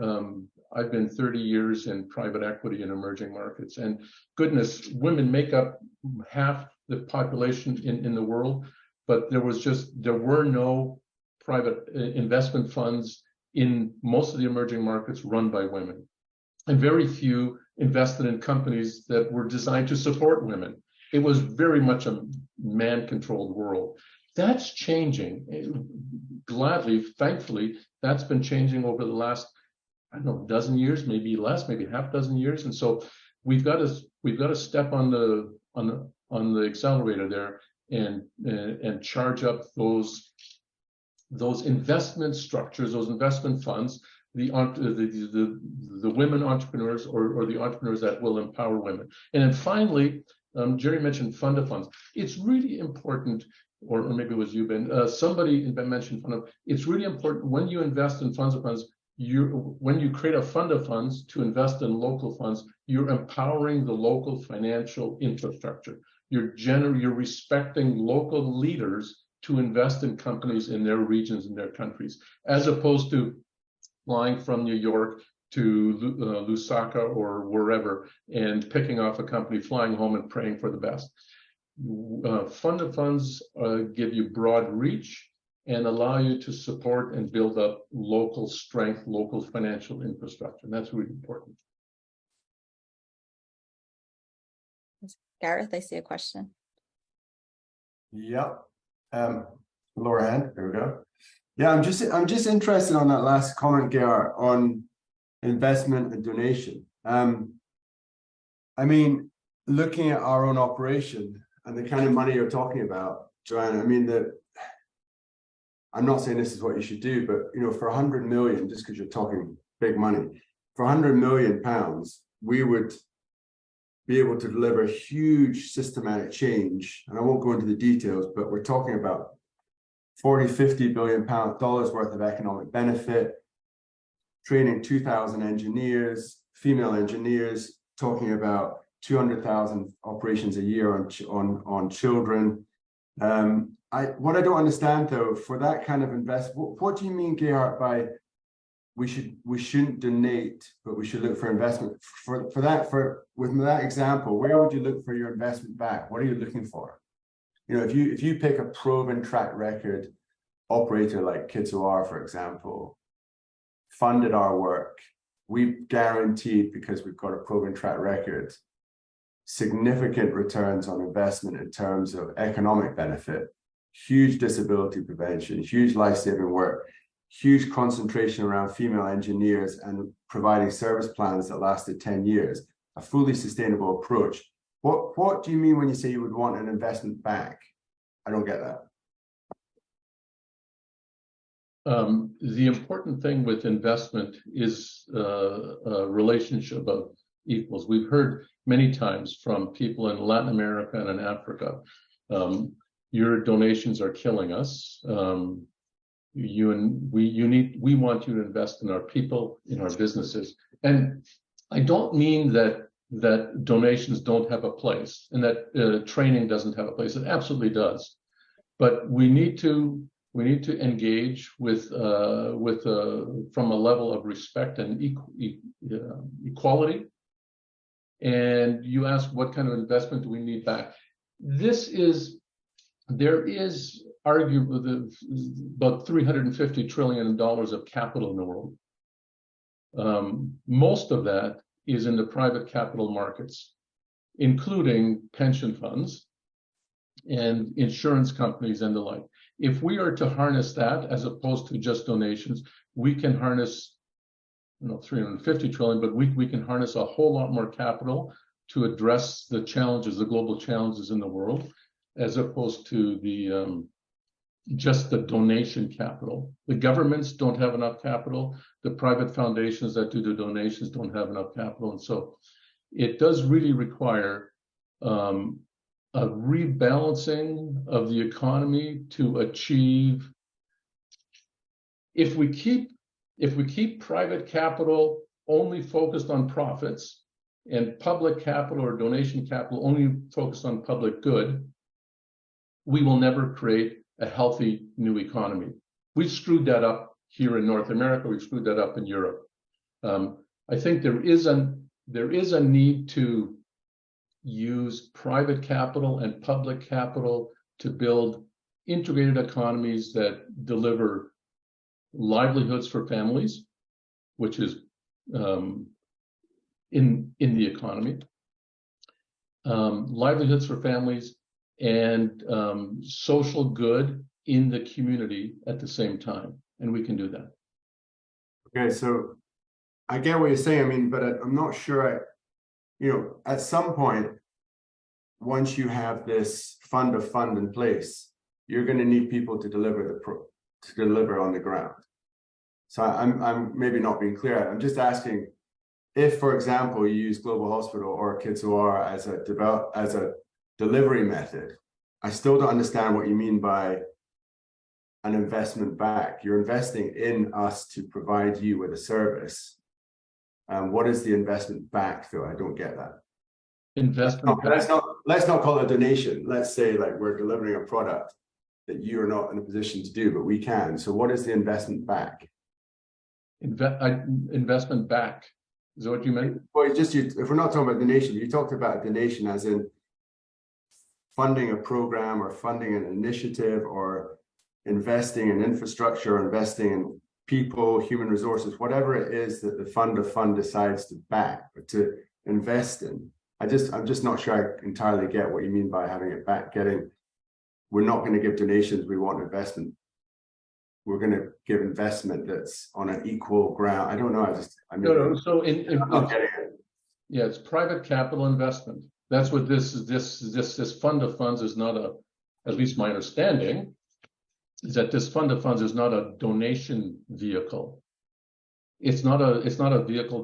I've been 30 years in private equity in emerging markets, and goodness, women make up half the population in the world. But there were no private investment funds in most of the emerging markets run by women. And very few invested in companies that were designed to support women. It was very much a man-controlled world. That's changing. Gladly, thankfully, that's been changing over the last, I don't know, dozen years, maybe less, maybe half dozen years. And so we've got to step on the accelerator there and charge up those investment structures, those investment funds, the women entrepreneurs or the entrepreneurs that will empower women. And then finally, Jerry mentioned fund of funds. It's really important, or maybe it was you, Ben, somebody mentioned fund of, it's really important when you invest in funds of funds, when you create a fund of funds to invest in local funds, you're empowering the local financial infrastructure. You're respecting local leaders to invest in companies in their regions, in their countries, as opposed to flying from New York to Lusaka or wherever and picking off a company, flying home and praying for the best. Fund of funds give you broad reach and allow you to support and build up local strength, local financial infrastructure. And that's really important. Gareth, I see a question. Yep. Lower hand, there we go. Yeah, I'm just interested on that last comment, Gerhard, on investment and donation. I mean, looking at our own operation and the kind of money you're talking about, Joanna, I mean, I'm not saying this is what you should do, but you know, for 100 million, just because you're talking big money, for 100 million pounds, we would be able to deliver huge systematic change. And I won't go into the details, but we're talking about 40-50 billion dollars worth of economic benefit, training 2,000 engineers, female engineers, talking about 200,000 operations a year on children. What I don't understand though, for that kind of investment, what do you mean, Gerhard, by we shouldn't donate, but we should look for investment? With that example, where would you look for your investment back? What are you looking for? You know, if you pick a proven track record operator like Kids-O-R, for example, funded our work, we've guaranteed, because we've got a proven track record, significant returns on investment in terms of economic benefit, huge disability prevention, huge life-saving work, huge concentration around female engineers, and providing service plans that lasted 10 years, a fully sustainable approach. What do you mean when you say you would want an investment back? I don't get that. The important thing with investment is a relationship of equals. We've heard many times from people in Latin America and in Africa, your donations are killing us. We want you to invest in our people, in our businesses. And I don't mean that donations don't have a place and that training doesn't have a place. It absolutely does. But we need to engage with from a level of respect and equality. And you ask, what kind of investment do we need back? There is arguably about $350 trillion of capital in the world. Most of that is in the private capital markets, including pension funds and insurance companies and the like. If we are to harness that as opposed to just donations, we can harness, $350 trillion, but we can harness a whole lot more capital to address the challenges, the global challenges in the world, as opposed to the just the donation capital. The governments don't have enough capital. The private foundations that do the donations don't have enough capital. And so it does really require a rebalancing of the economy to achieve. If we keep private capital only focused on profits and public capital or donation capital only focused on public good, we will never create a healthy new economy. We've screwed that up here in North America. We've screwed that up in Europe. I think there is a need to use private capital and public capital to build integrated economies that deliver livelihoods for families, which is in the economy, livelihoods for families, and social good in the community at the same time. And we can do that. Okay, so I get what you're saying. I mean, but I'm not sure, at some point, once you have this fund of fund in place, you're going to need people to deliver on the ground. So I'm maybe not being clear. I'm just asking, if, for example, you use Global Hospital or Kids OR as a delivery method, I still don't understand what you mean by an investment back. You're investing in us to provide you with a service. What is the investment back, though? I don't get that. Investment back. Let's not call it a donation. Let's say like we're delivering a product that you're not in a position to do, but we can. So what is the investment back? Investment back. Is that what you meant? Well, if we're not talking about donation, you talked about a donation as in funding a program or funding an initiative or investing in infrastructure, or investing in people, human resources, whatever it is that the fund of fund decides to back or to invest in. I'm just not sure I entirely get what you mean by having it back. We're not going to give donations, we want investment. We're going to give investment that's on an equal ground. I don't know. No. So yeah, it's private capital investment. That's what this is. This fund of funds is not at least my understanding, is that this fund of funds is not a donation vehicle. It's not a vehicle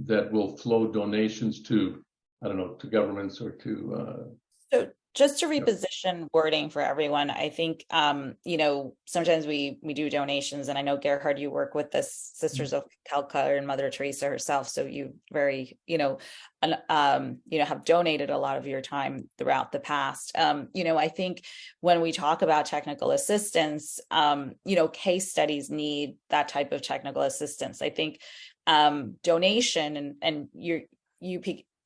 that will flow donations to, I don't know, to governments or to. So just to reposition wording for everyone, I think, sometimes we do donations, and I know, Gerhard, you work with the Sisters of Calcutta and Mother Teresa herself. So you very, have donated a lot of your time throughout the past. I think when we talk about technical assistance, case studies need that type of technical assistance. I think donation and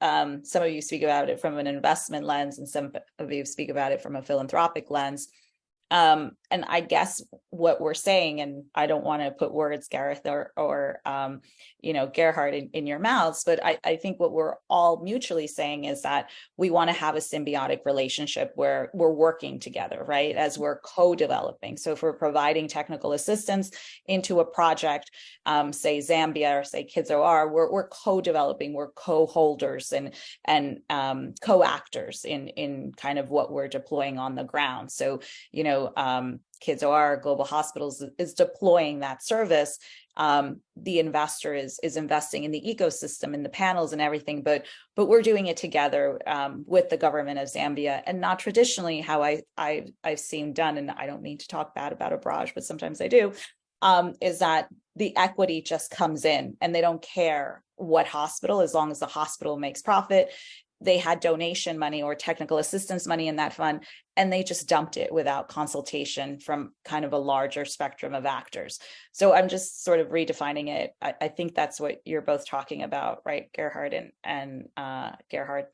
some of you speak about it from an investment lens, and some of you speak about it from a philanthropic lens. And I guess what we're saying, and I don't want to put words, Gareth or Gerhard in your mouths, but I think what we're all mutually saying is that we want to have a symbiotic relationship where we're working together, right? As we're co-developing. So if we're providing technical assistance into a project, say Zambia or say Kids OR, we're co-developing, we're co-holders and co-actors in kind of what we're deploying on the ground. So, Kids OR, Global Hospitals is deploying that service. The investor is investing in the ecosystem, in the panels and everything, but we're doing it together with the government of Zambia, and not traditionally how I've seen done. And I don't mean to talk bad about Abraj, but sometimes I do. Is that the equity just comes in and they don't care what hospital, as long as the hospital makes profit. They had donation money or technical assistance money in that fund, and they just dumped it without consultation from kind of a larger spectrum of actors. So I'm just sort of redefining it. I think that's what you're both talking about, right, Gerhard and Gerhard?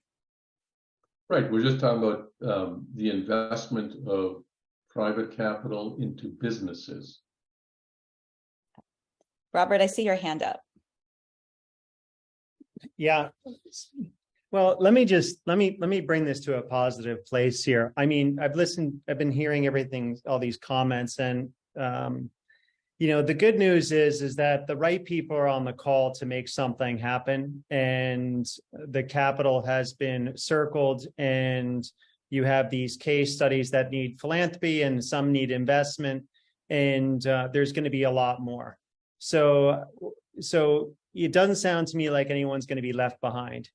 Right, we're just talking about the investment of private capital into businesses. Robert, I see your hand up. Yeah. Well, let me bring this to a positive place here. I mean, I've been hearing everything, all these comments, and the good news is that the right people are on the call to make something happen, and the capital has been circled, and you have these case studies that need philanthropy and some need investment, and there's going to be a lot more. So it doesn't sound to me like anyone's going to be left behind.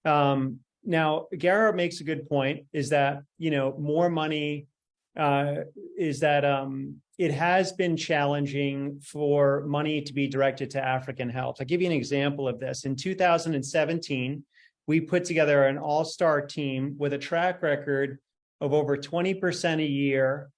Now, Gerhard makes a good point, is that, more money, is that it has been challenging for money to be directed to African health. I'll give you an example of this. In 2017, we put together an all-star team with a track record of over 20% a year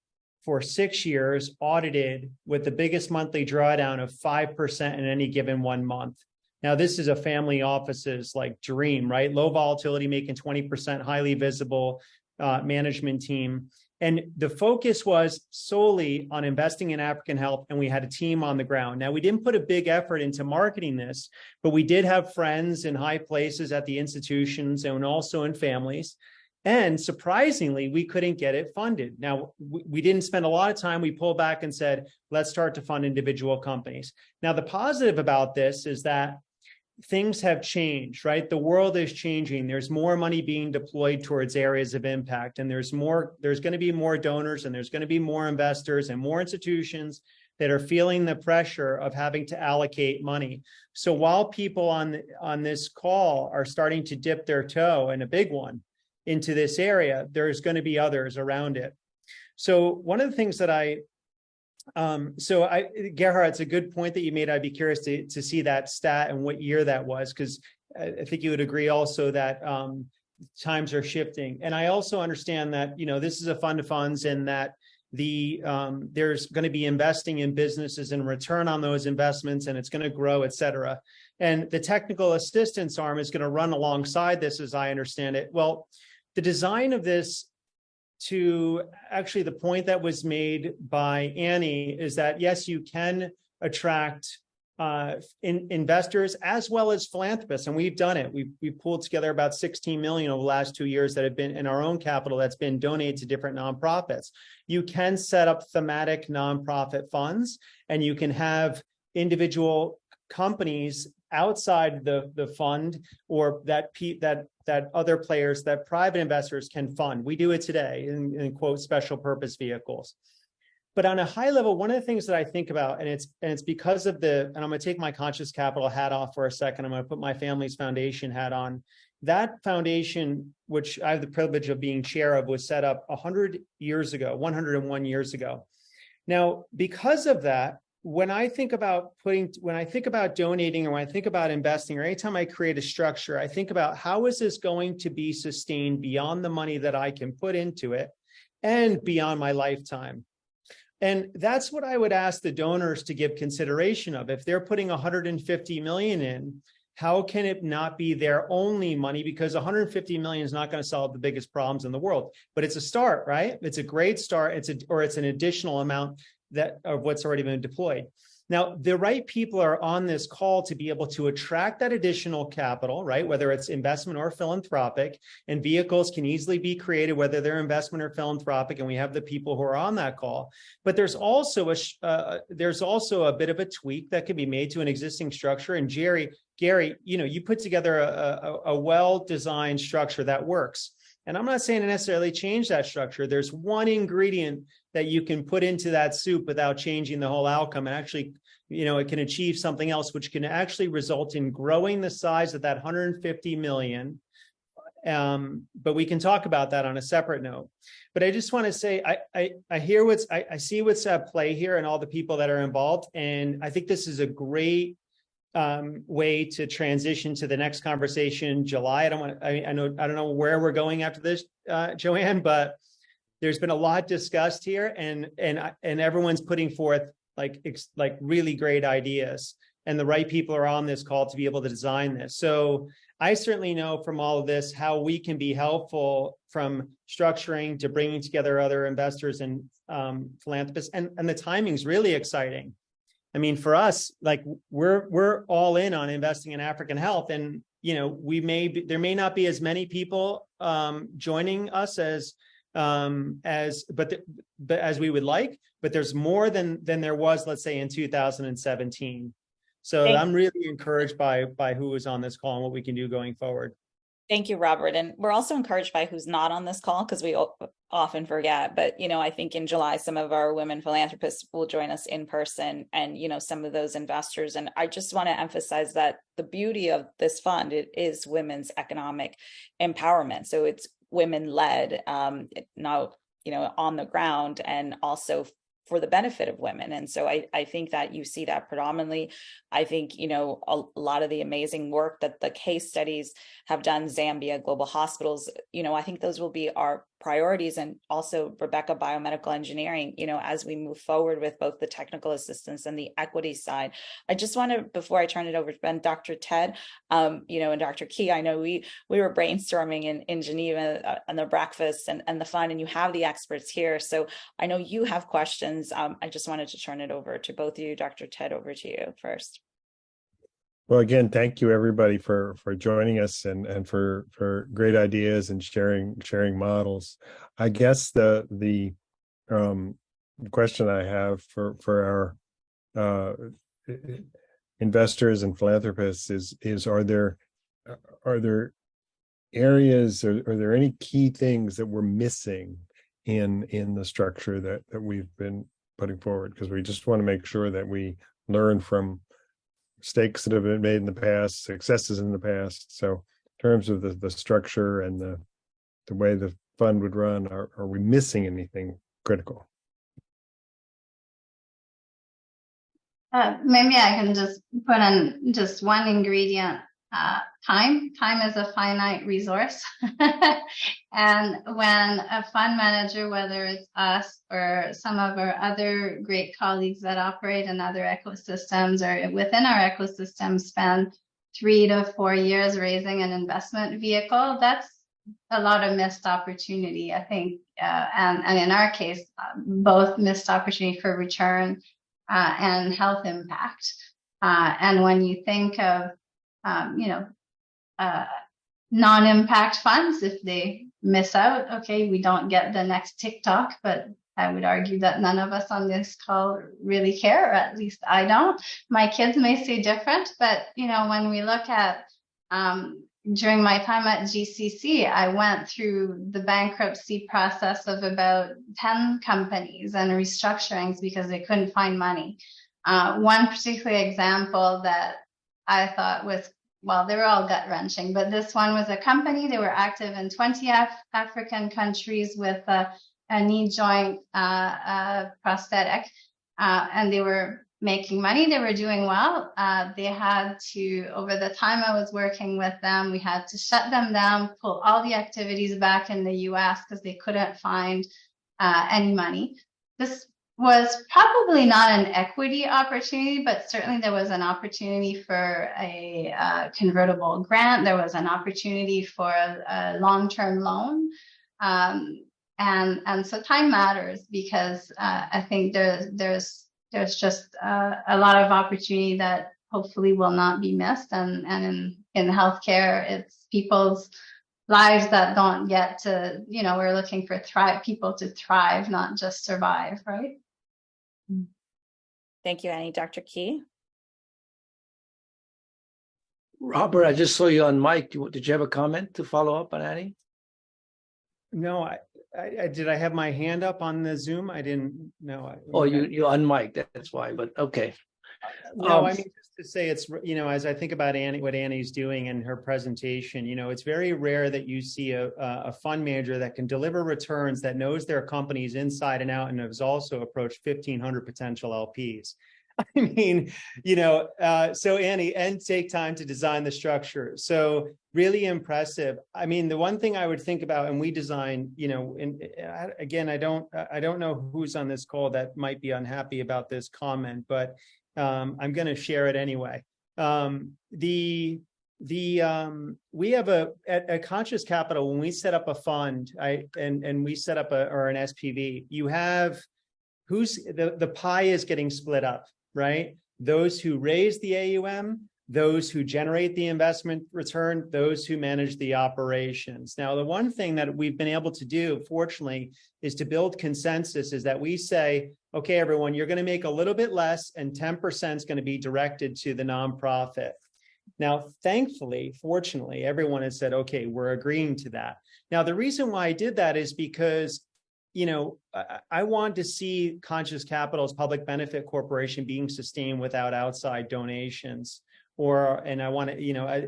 for 6 years, audited with the biggest monthly drawdown of 5% in any given 1 month. Now, this is a family office's like dream, right? Low volatility, making 20%, highly visible management team. And the focus was solely on investing in African health, and we had a team on the ground. Now, we didn't put a big effort into marketing this, but we did have friends in high places at the institutions and also in families. And surprisingly, we couldn't get it funded. Now, we didn't spend a lot of time. We pulled back and said, let's start to fund individual companies. Now, the positive about this is that things have changed, right? The world is changing. There's more money being deployed towards areas of impact, and there's going to be more donors, and there's going to be more investors and more institutions that are feeling the pressure of having to allocate money. So while people on this call are starting to dip their toe, and a big one, into this area, there's going to be others around it. So one of the things that Gerhard, it's a good point that you made. I'd be curious to see that stat and what year that was, because I think you would agree also that times are shifting. And I also understand that, this is a fund of funds, and that there's going to be investing in businesses and return on those investments, and it's going to grow, et cetera. And the technical assistance arm is going to run alongside this, as I understand it. Well, the design of this, to actually the point that was made by Annie, is that yes, you can attract investors as well as philanthropists, and we've done it. We've pulled together about 16 million over the last 2 years that have been in our own capital that's been donated to different nonprofits. You can set up thematic nonprofit funds, and you can have individual companies outside the fund, or that other players, that private investors can fund. We do it today in quote special purpose vehicles. But on a high level, one of the things that I think about, and it's because of and I'm going to take my Conscious Capital hat off for a second. I'm going to put my family's foundation hat on. That foundation, which I have the privilege of being chair of, was set up 101 years ago. Now, because of that, when I think about donating, or when I think about investing, or anytime I create a structure, I think about how is this going to be sustained beyond the money that I can put into it and beyond my lifetime. And that's what I would ask the donors to give consideration of. If they're putting 150 million in, how can it not be their only money? Because 150 million is not going to solve the biggest problems in the world, but it's a start, right? It's a great start. It's an additional amount of what's already been deployed. Now, the right people are on this call to be able to attract that additional capital, right? Whether it's investment or philanthropic, and vehicles can easily be created, whether they're investment or philanthropic, and we have the people who are on that call. But there's also a bit of a tweak that can be made to an existing structure. And Gary, you put together a well-designed structure that works. And I'm not saying to necessarily change that structure. There's one ingredient that you can put into that soup without changing the whole outcome. And actually, it can achieve something else, which can actually result in growing the size of that 150 million. But we can talk about that on a separate note. But I just want to say, I see what's at play here and all the people that are involved. And I think this is a great way to transition to the next conversation in July. I don't know where we're going after this, Joanne, but there's been a lot discussed here, and everyone's putting forth like really great ideas, and the right people are on this call to be able to design this. So I certainly know from all of this how we can be helpful, from structuring to bringing together other investors and philanthropists, and the timing's really exciting. I mean, for us, like we're all in on investing in African health, and there may not be as many people joining us as we would like, but there's more than there was, let's say, in 2017. So I'm really encouraged by who is on this call and what we can do going forward. Thank you, Robert. And we're also encouraged by who's not on this call, because we often forget. But, I think in July, some of our women philanthropists will join us in person, and, some of those investors. And I just want to emphasize that the beauty of this fund, it is women's economic empowerment. So it's women-led, now, on the ground, and also for the benefit of women. And so I think that you see that predominantly. I think, a lot of the amazing work that the case studies have done, Zambia, Global Hospitals, I think those will be our priorities. And also Rebecca, biomedical engineering, as we move forward with both the technical assistance and the equity side. I just want to, before I turn it over to Ben, Dr. Ted, and Dr. Key, I know we were brainstorming in Geneva on the breakfast and the fund, and you have the experts here. So I know you have questions. I just wanted to turn it over to both of you. Dr. Ted, over to you first. Well, again, thank you everybody for joining us and for great ideas and sharing models. I guess the question I have for our investors and philanthropists is are there areas, are there any key things that we're missing in the structure that we've been putting forward, because we just want to make sure that we learn from mistakes that have been made in the past, successes in the past. So in terms of the structure and the way the fund would run, are we missing anything critical? Maybe I can just put in just one ingredient. Time is a finite resource. And when a fund manager, whether it's us or some of our other great colleagues that operate in other ecosystems or within our ecosystem, spend 3 to 4 years raising an investment vehicle, that's a lot of missed opportunity, I think. And in our case, both missed opportunity for return and health impact. And when you think of non-impact funds, if they miss out, okay, we don't get the next TikTok, but I would argue that none of us on this call really care, or at least I don't. My kids may say different, but when we look at during my time at GCC, I went through the bankruptcy process of about 10 companies and restructurings because they couldn't find money. One particular example that I thought was, well, they were all gut-wrenching, but this one was a company. They were active in 20 African countries with a knee joint prosthetic, and they were making money. They were doing well. They had to, over the time I was working with them, we had to shut them down, pull all the activities back in the US because they couldn't find any money. This was probably not an equity opportunity, but certainly there was an opportunity for a convertible grant. There was an opportunity for a long-term loan. And so time matters, because I think there's just a lot of opportunity that hopefully will not be missed. And in healthcare, it's people's lives that don't get to, we're looking for people to thrive, not just survive, right? Thank you, Annie. Dr. Key? Robert, I just saw you on mic. Did you have a comment to follow up on Annie? No, I did. I have my hand up on the Zoom. I didn't know. Oh, you unmiked. That's why. But okay. No, I mean, just to say, it's, as I think about Annie, what Annie's doing in her presentation, it's very rare that you see a fund manager that can deliver returns, that knows their companies inside and out, and has also approached 1,500 potential LPs. I mean, so Annie, and take time to design the structure. So really impressive. I mean, the one thing I would think about, and we design, and again, I don't know who's on this call that might be unhappy about this comment, but I'm going to share it anyway. We have at Conscious Capital, when we set up a fund, and we set up an SPV, you have the pie is getting split up, right? Those who raise the AUM, those who generate the investment return, those who manage the operations. Now, the one thing that we've been able to do, fortunately, is to build consensus, is that we say, okay, everyone, you're going to make a little bit less, and 10% is going to be directed to the nonprofit. Now, thankfully, fortunately, everyone has said, okay, we're agreeing to that. Now, the reason why I did that is because I want to see Conscious Capital's public benefit corporation being sustained without outside donations. And I want to,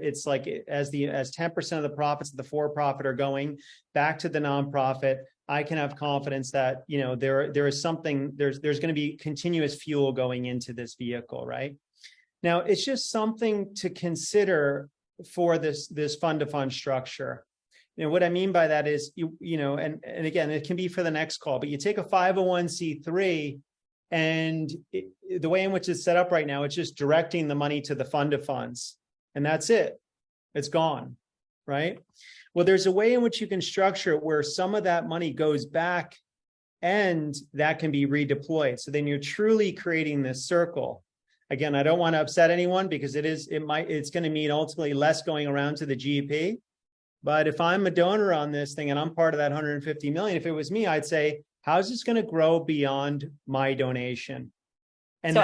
it's like as 10% of the profits of the for-profit are going back to the nonprofit, I can have confidence that, there is something, there's going to be continuous fuel going into this vehicle, right? Now, it's just something to consider for this fund-to-fund structure. What I mean by that is, and again, it can be for the next call, but you take a 501c3, and the way in which it's set up right now, it's just directing the money to the fund of funds, and that's it. It's gone, right? Well, there's a way in which you can structure it where some of that money goes back and that can be redeployed. So then you're truly creating this circle. Again, I don't want to upset anyone, because it's going to mean ultimately less going around to the GP. But if I'm a donor on this thing and I'm part of that 150 million, if it was me, I'd say, how's this going to grow beyond my donation? And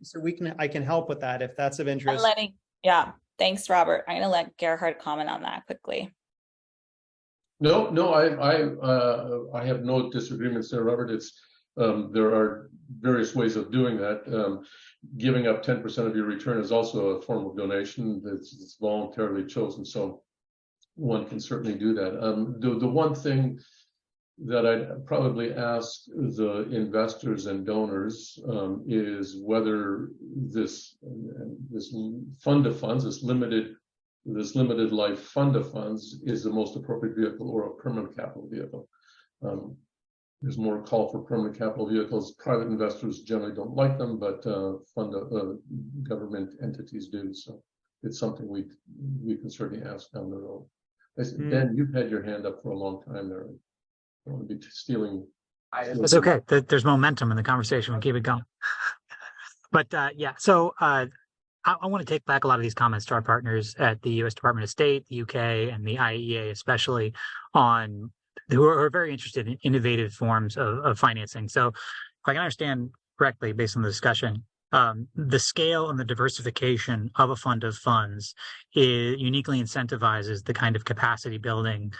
so I can help with that if that's of interest. Yeah, thanks, Robert. I'm going to let Gerhard comment on that quickly. No, I have no disagreements there, Robert. It's There are various ways of doing that. Giving up 10% of your return is also a form of donation that's voluntarily chosen. So one can certainly do that. The one thing that I'd probably ask the investors and donors is whether this fund of funds, this limited life fund of funds, is the most appropriate vehicle or a permanent capital vehicle. There's more call for permanent capital vehicles. Private investors generally don't like them, but government entities do. So it's something we can certainly ask down the road. Ben, you've had your hand up for a long time there. I don't want to be stealing. It's okay. There's momentum in the conversation. We'll keep it going. But yeah, so I want to take back a lot of these comments to our partners at the U.S. Department of State, the UK, and the IAEA, especially on who are very interested in innovative forms of financing. So if I can understand correctly, based on the discussion, the scale and the diversification of a fund of funds uniquely incentivizes the kind of capacity building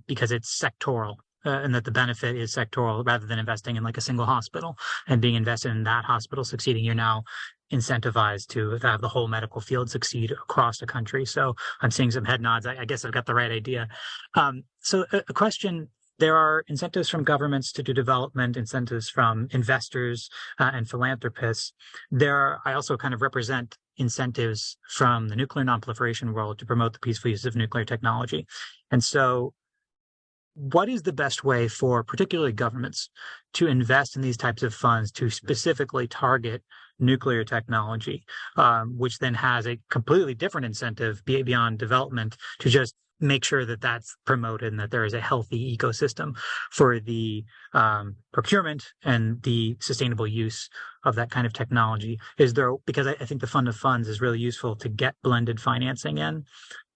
because it's sectoral. And that the benefit is sectoral rather than investing in like a single hospital and being invested in that hospital succeeding. You're now incentivized to have the whole medical field succeed across the country. So I'm seeing some head nods. I guess I've got the right idea. So a question, there are incentives from governments to do development, incentives from investors and philanthropists. I also kind of represent incentives from the nuclear nonproliferation world to promote the peaceful use of nuclear technology. And so what is the best way for particularly governments to invest in these types of funds to specifically target nuclear technology, which then has a completely different incentive beyond development to just make sure that that's promoted and that there is a healthy ecosystem for the procurement and the sustainable use of that kind of technology? Because I think the fund of funds is really useful to get blended financing in.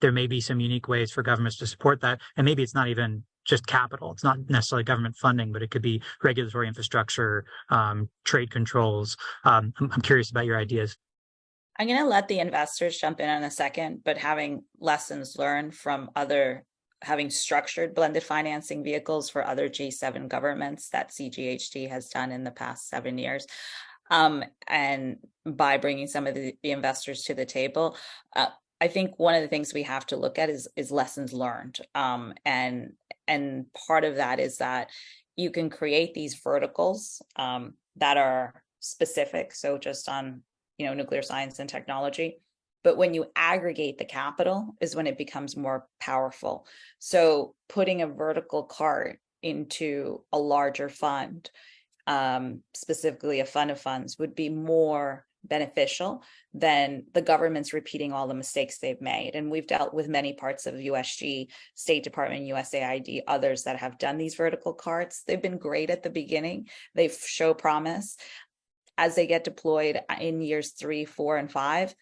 There may be some unique ways for governments to support that, and maybe it's not even just capital. It's not necessarily government funding, but it could be regulatory infrastructure, trade controls. I'm curious about your ideas. I'm going to let the investors jump in a second, but having lessons learned from having structured blended financing vehicles for other G7 governments that CGHD has done in the past 7 years, and by bringing some of the investors to the table, I think one of the things we have to look at is lessons learned. And part of that is that you can create these verticals that are specific. So just on, nuclear science and technology. But when you aggregate the capital is when it becomes more powerful. So putting a vertical cart into a larger fund, specifically a fund of funds, would be more beneficial than the government's repeating all the mistakes they've made. And we've dealt with many parts of USG, State Department, USAID, others that have done these vertical carts. They've been great at the beginning. They show promise. As they get deployed in years 3, 4, and 5,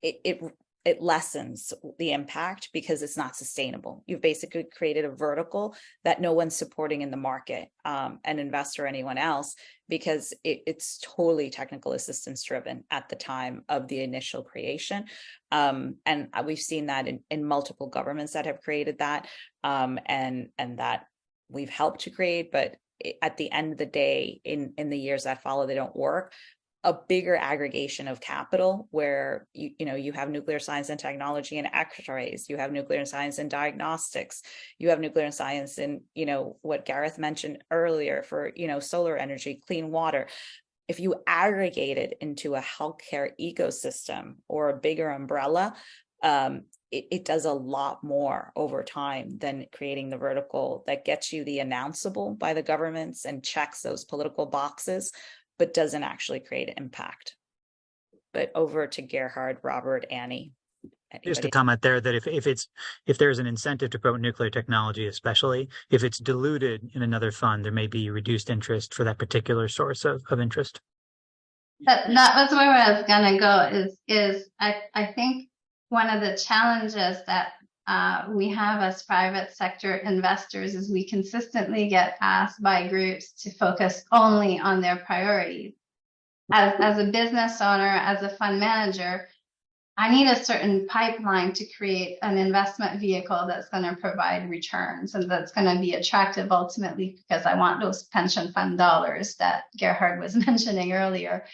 it lessens the impact because it's not sustainable. You've basically created a vertical that no one's supporting in the market, an investor or anyone else, because it's totally technical assistance driven at the time of the initial creation. And we've seen that in multiple governments that have created that, and that we've helped to create, but at the end of the day, in the years that follow, they don't work. A bigger aggregation of capital where you have nuclear science and technology and X-rays, you have nuclear science and diagnostics, you have nuclear science and what Gareth mentioned earlier for solar energy, clean water. If you aggregate it into a healthcare ecosystem or a bigger umbrella, it does a lot more over time than creating the vertical that gets you the announceable by the governments and checks those political boxes, but doesn't actually create impact. But over to Gerhard, Robert, Annie. Just a comment there that if there's an incentive to promote nuclear technology, especially if it's diluted in another fund, there may be reduced interest for that particular source of interest. That was where I was gonna go. Is I think one of the challenges that we have as private sector investors is we consistently get asked by groups to focus only on their priorities. As a business owner, as a fund manager, I need a certain pipeline to create an investment vehicle that's going to provide returns and that's going to be attractive ultimately, because I want those pension fund dollars that Gerhard was mentioning earlier.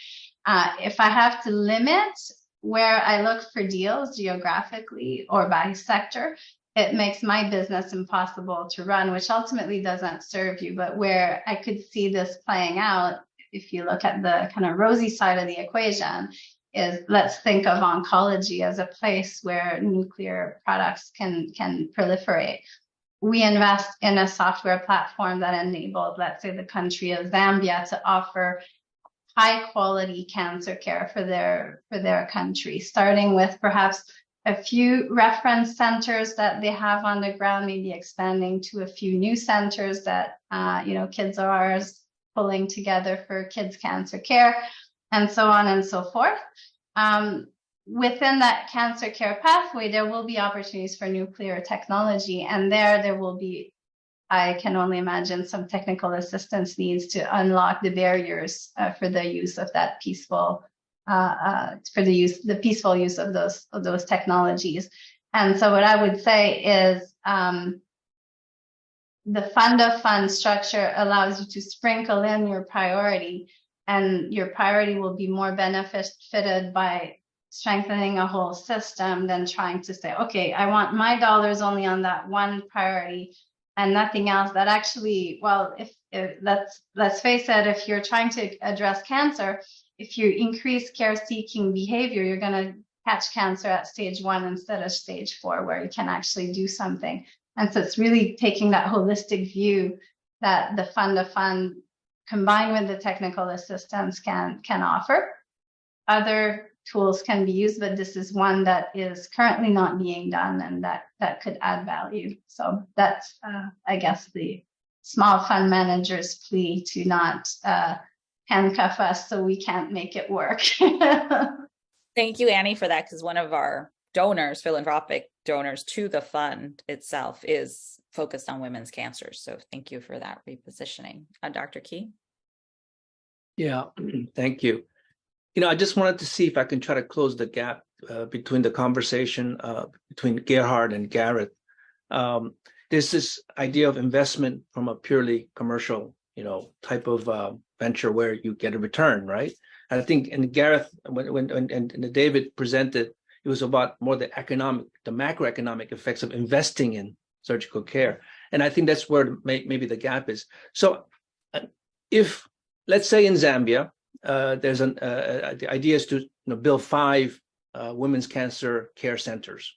If I have to limit where I look for deals geographically or by sector, it makes my business impossible to run, which ultimately doesn't serve you. But where I could see this playing out, if you look at the kind of rosy side of the equation, is let's think of oncology as a place where nuclear products can proliferate. We invest in a software platform that enabled, let's say, the country of Zambia to offer high quality cancer care for their country, starting with perhaps a few reference centers that they have on the ground, maybe expanding to a few new centers that Kids OR is pulling together for kids cancer care, and so on and so forth. Within that cancer care pathway, there will be opportunities for nuclear technology, and there will be, I can only imagine, some technical assistance needs to unlock the barriers for the use of that peaceful, the peaceful use of those technologies. And so what I would say is the fund of funds structure allows you to sprinkle in your priority, and your priority will be more benefited by strengthening a whole system than trying to say, okay, I want my dollars only on that one priority and nothing else. That actually, well, if let's face it, if you're trying to address cancer, if you increase care-seeking behavior, you're going to catch cancer at stage 1 instead of stage 4, where you can actually do something. And so it's really taking that holistic view that the fund of fund combined with the technical assistance can offer. Other tools can be used, but this is one that is currently not being done, and that could add value. So that's, I guess, the small fund manager's plea to not handcuff us so we can't make it work. Thank you, Annie, for that, because one of our donors, philanthropic donors to the fund itself, is focused on women's cancers. So thank you for that repositioning. Dr. Key? Yeah, thank you. I just wanted to see if I can try to close the gap between the conversation between Gerhard and Gareth. There's this idea of investment from a purely commercial, type of venture where you get a return, right? And I think, and Gareth, when David presented, it was about more the macroeconomic effects of investing in surgical care. And I think that's where maybe the gap is. So if, let's say in Zambia, there's the idea is to build 5 women's cancer care centers,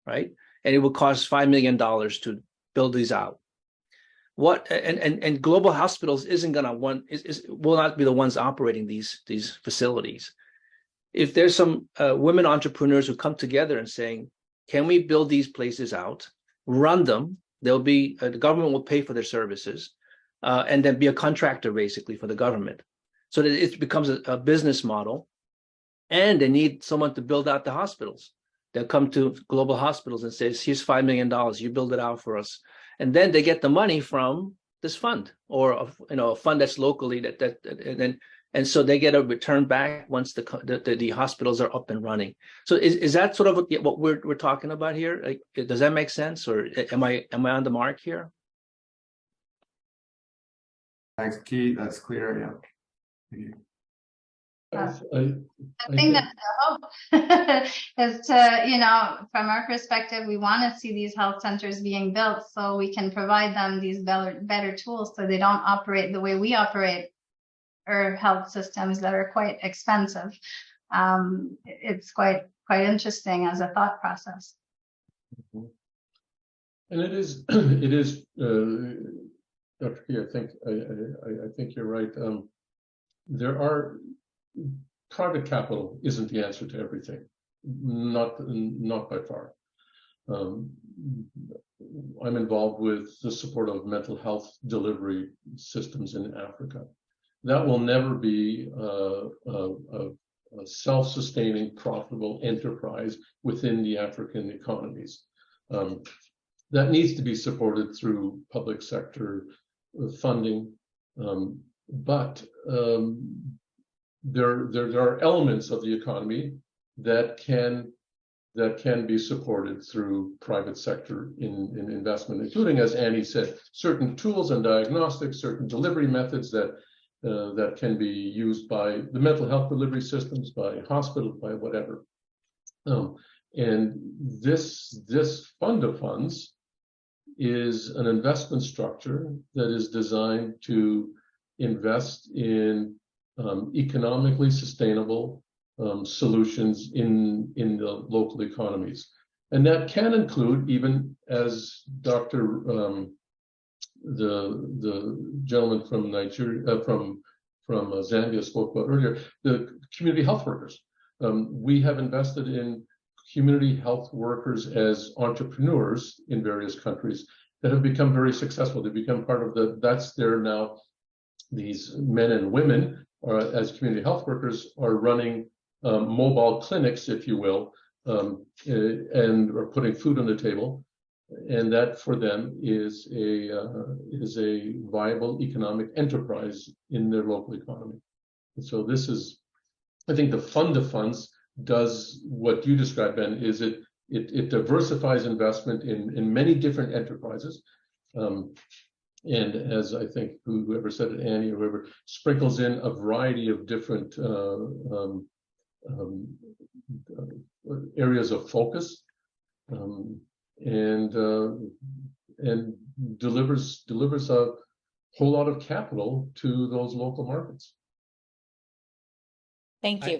right? And it will cost $5 million to build these out. And Global Hospitals will not be the ones operating these facilities. If there's some women entrepreneurs who come together and saying, can we build these places out, run them? There'll be the government will pay for their services, and then be a contractor basically for the government, so that it becomes a business model. And they need someone to build out the hospitals. They'll come to Global Hospitals and says, here's $5 million, you build it out for us. And then they get the money from this fund, or a fund that's locally and so they get a return back once the hospitals are up and running. So is that sort of what we're talking about here? Like, does that make sense, or am I on the mark here? Thanks, Keith. That's clear. Yeah. Thank you. I think that's the hope is to, from our perspective, we want to see these health centers being built so we can provide them these better tools so they don't operate the way we operate our health systems that are quite expensive. It's quite interesting as a thought process. And it is, Dr. Key, I think you're right. There are private capital isn't the answer to everything, not by far. I'm involved with the support of mental health delivery systems in Africa. That will never be a self-sustaining, profitable enterprise within the African economies. That needs to be supported through public sector funding, but there are elements of the economy that can that can be supported through private sector in investment, including, as Annie said, certain tools and diagnostics, certain delivery methods that can be used by the mental health delivery systems, by hospitals, by whatever. And this fund of funds is an investment structure that is designed to invest in economically sustainable solutions in the local economies. And that can include, even as the gentleman from Nigeria, from Zambia spoke about earlier, the community health workers. We have invested in community health workers as entrepreneurs in various countries that have become very successful. They become part of that's there now. These men and women as community health workers are running mobile clinics, if you will, and are putting food on the table. And that for them is a viable economic enterprise in their local economy. And so this is, I think, the fund of funds does what you described, Ben. Is it diversifies investment in many different enterprises, and as I think whoever said it, Annie or whoever, sprinkles in a variety of different areas of focus. And delivers a whole lot of capital to those local markets. Thank you.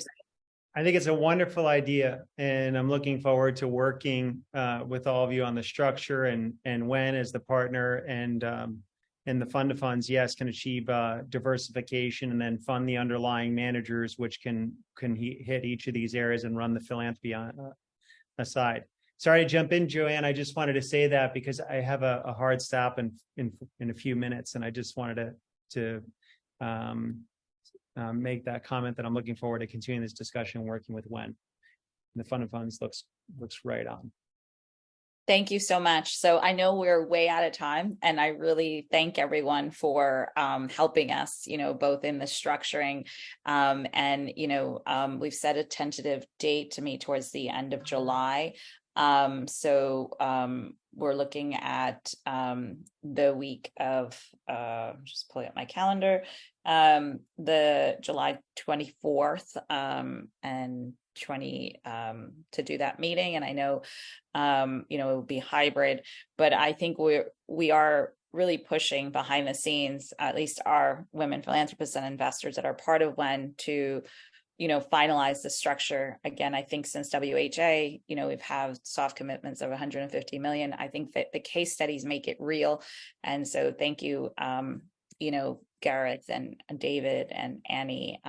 I think it's a wonderful idea, and I'm looking forward to working with all of you on the structure and when as the partner and the fund of funds, yes, can achieve diversification and then fund the underlying managers, which can hit each of these areas and run the philanthropy aside. Sorry to jump in, Joanne. I just wanted to say that because I have a hard stop in a few minutes, and I just wanted to make that comment that I'm looking forward to continuing this discussion, working with Wen. The fund of funds looks right on. Thank you so much. So I know we're way out of time, and I really thank everyone for helping us, both in the structuring and, we've set a tentative date to meet towards the end of July. So we're looking at the week of, just pulling up my calendar, the July 24th and 20 to do that meeting. And I know, it will be hybrid, but I think we are really pushing behind the scenes, at least our women philanthropists and investors that are part of WEN, to finalize the structure. Again, I think since WHA, we've had soft commitments of 150 million. I think that the case studies make it real. And so thank you, Gareth and David and Annie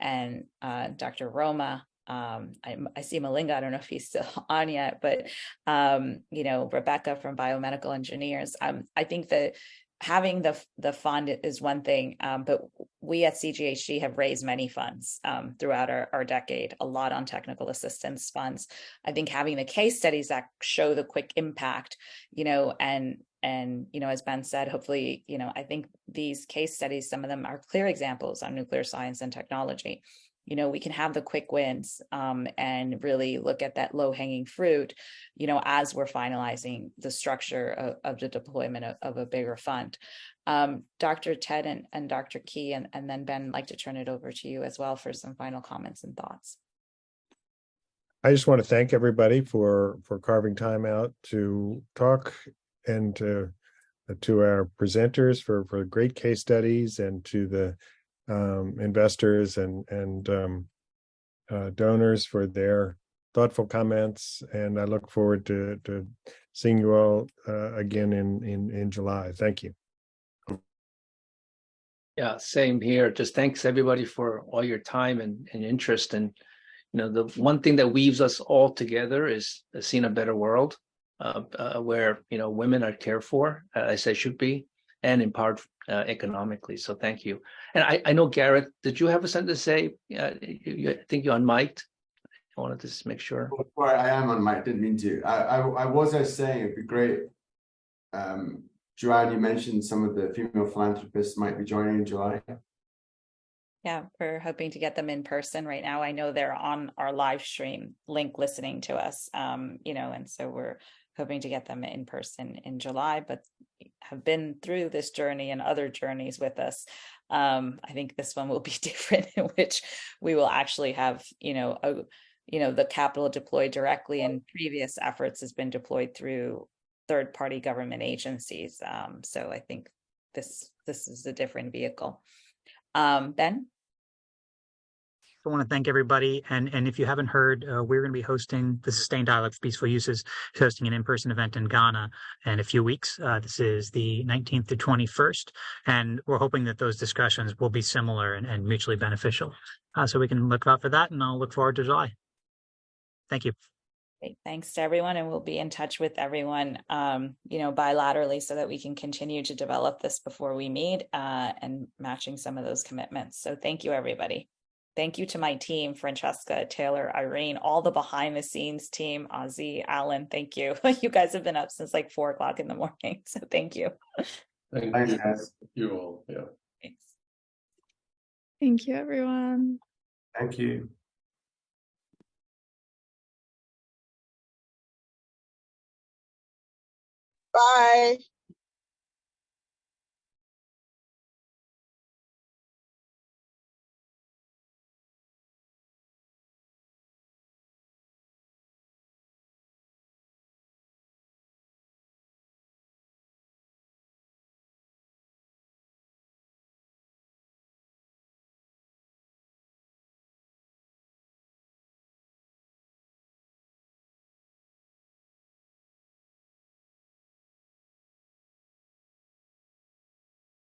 and Dr. Roma. I see Malinga, I don't know if he's still on yet, but, Rebecca from Biomedical Engineers. I think that having the fund is one thing, but we at CGHG have raised many funds throughout our decade, a lot on technical assistance funds. I think having the case studies that show the quick impact, and as Ben said, hopefully, I think these case studies, some of them are clear examples on nuclear science and technology. We can have the quick wins and really look at that low-hanging fruit, as we're finalizing the structure of the deployment of a bigger fund. Dr. Ted and Dr. Key, and then Ben, I'd like to turn it over to you as well for some final comments and thoughts. I just want to thank everybody for carving time out to talk, and to our presenters for great case studies, and to the investors and donors for their thoughtful comments. And I look forward to seeing you all again in July. Thank you. Yeah, same here. Just thanks everybody for all your time and interest. And the one thing that weaves us all together is seeing a better world where women are cared for as they should be, and empowered economically. So thank you. And I know, Gareth, did you have a sentence to say? I think you're unmiked. I wanted to just make sure. Well, I am unmiked, didn't mean to. I was saying it'd be great. Joanne, you mentioned some of the female philanthropists might be joining in July. Yeah, we're hoping to get them in person right now. I know they're on our live stream link listening to us, and so we're hoping to get them in person in July, but have been through this journey and other journeys with us. I think this one will be different, in which we will actually have, the capital deployed directly, and previous efforts has been deployed through third-party government agencies. So I think this is a different vehicle. Ben? I want to thank everybody. And if you haven't heard, we're going to be hosting the Sustained Dialogue for Peaceful Uses, hosting an in-person event in Ghana in a few weeks. This is the 19th to 21st. And we're hoping that those discussions will be similar and mutually beneficial. So we can look out for that, and I'll look forward to July. Thank you. Great. Thanks to everyone, and we'll be in touch with everyone, bilaterally, so that we can continue to develop this before we meet, and matching some of those commitments. So thank you, everybody. Thank you to my team, Francesca, Taylor, Irene, all the behind the scenes team, Ozzy, Alan, thank you. You guys have been up since like 4 o'clock in the morning. So thank you. Thanks, guys. You all, yeah. Thanks. Thank you, everyone. Thank you. Bye.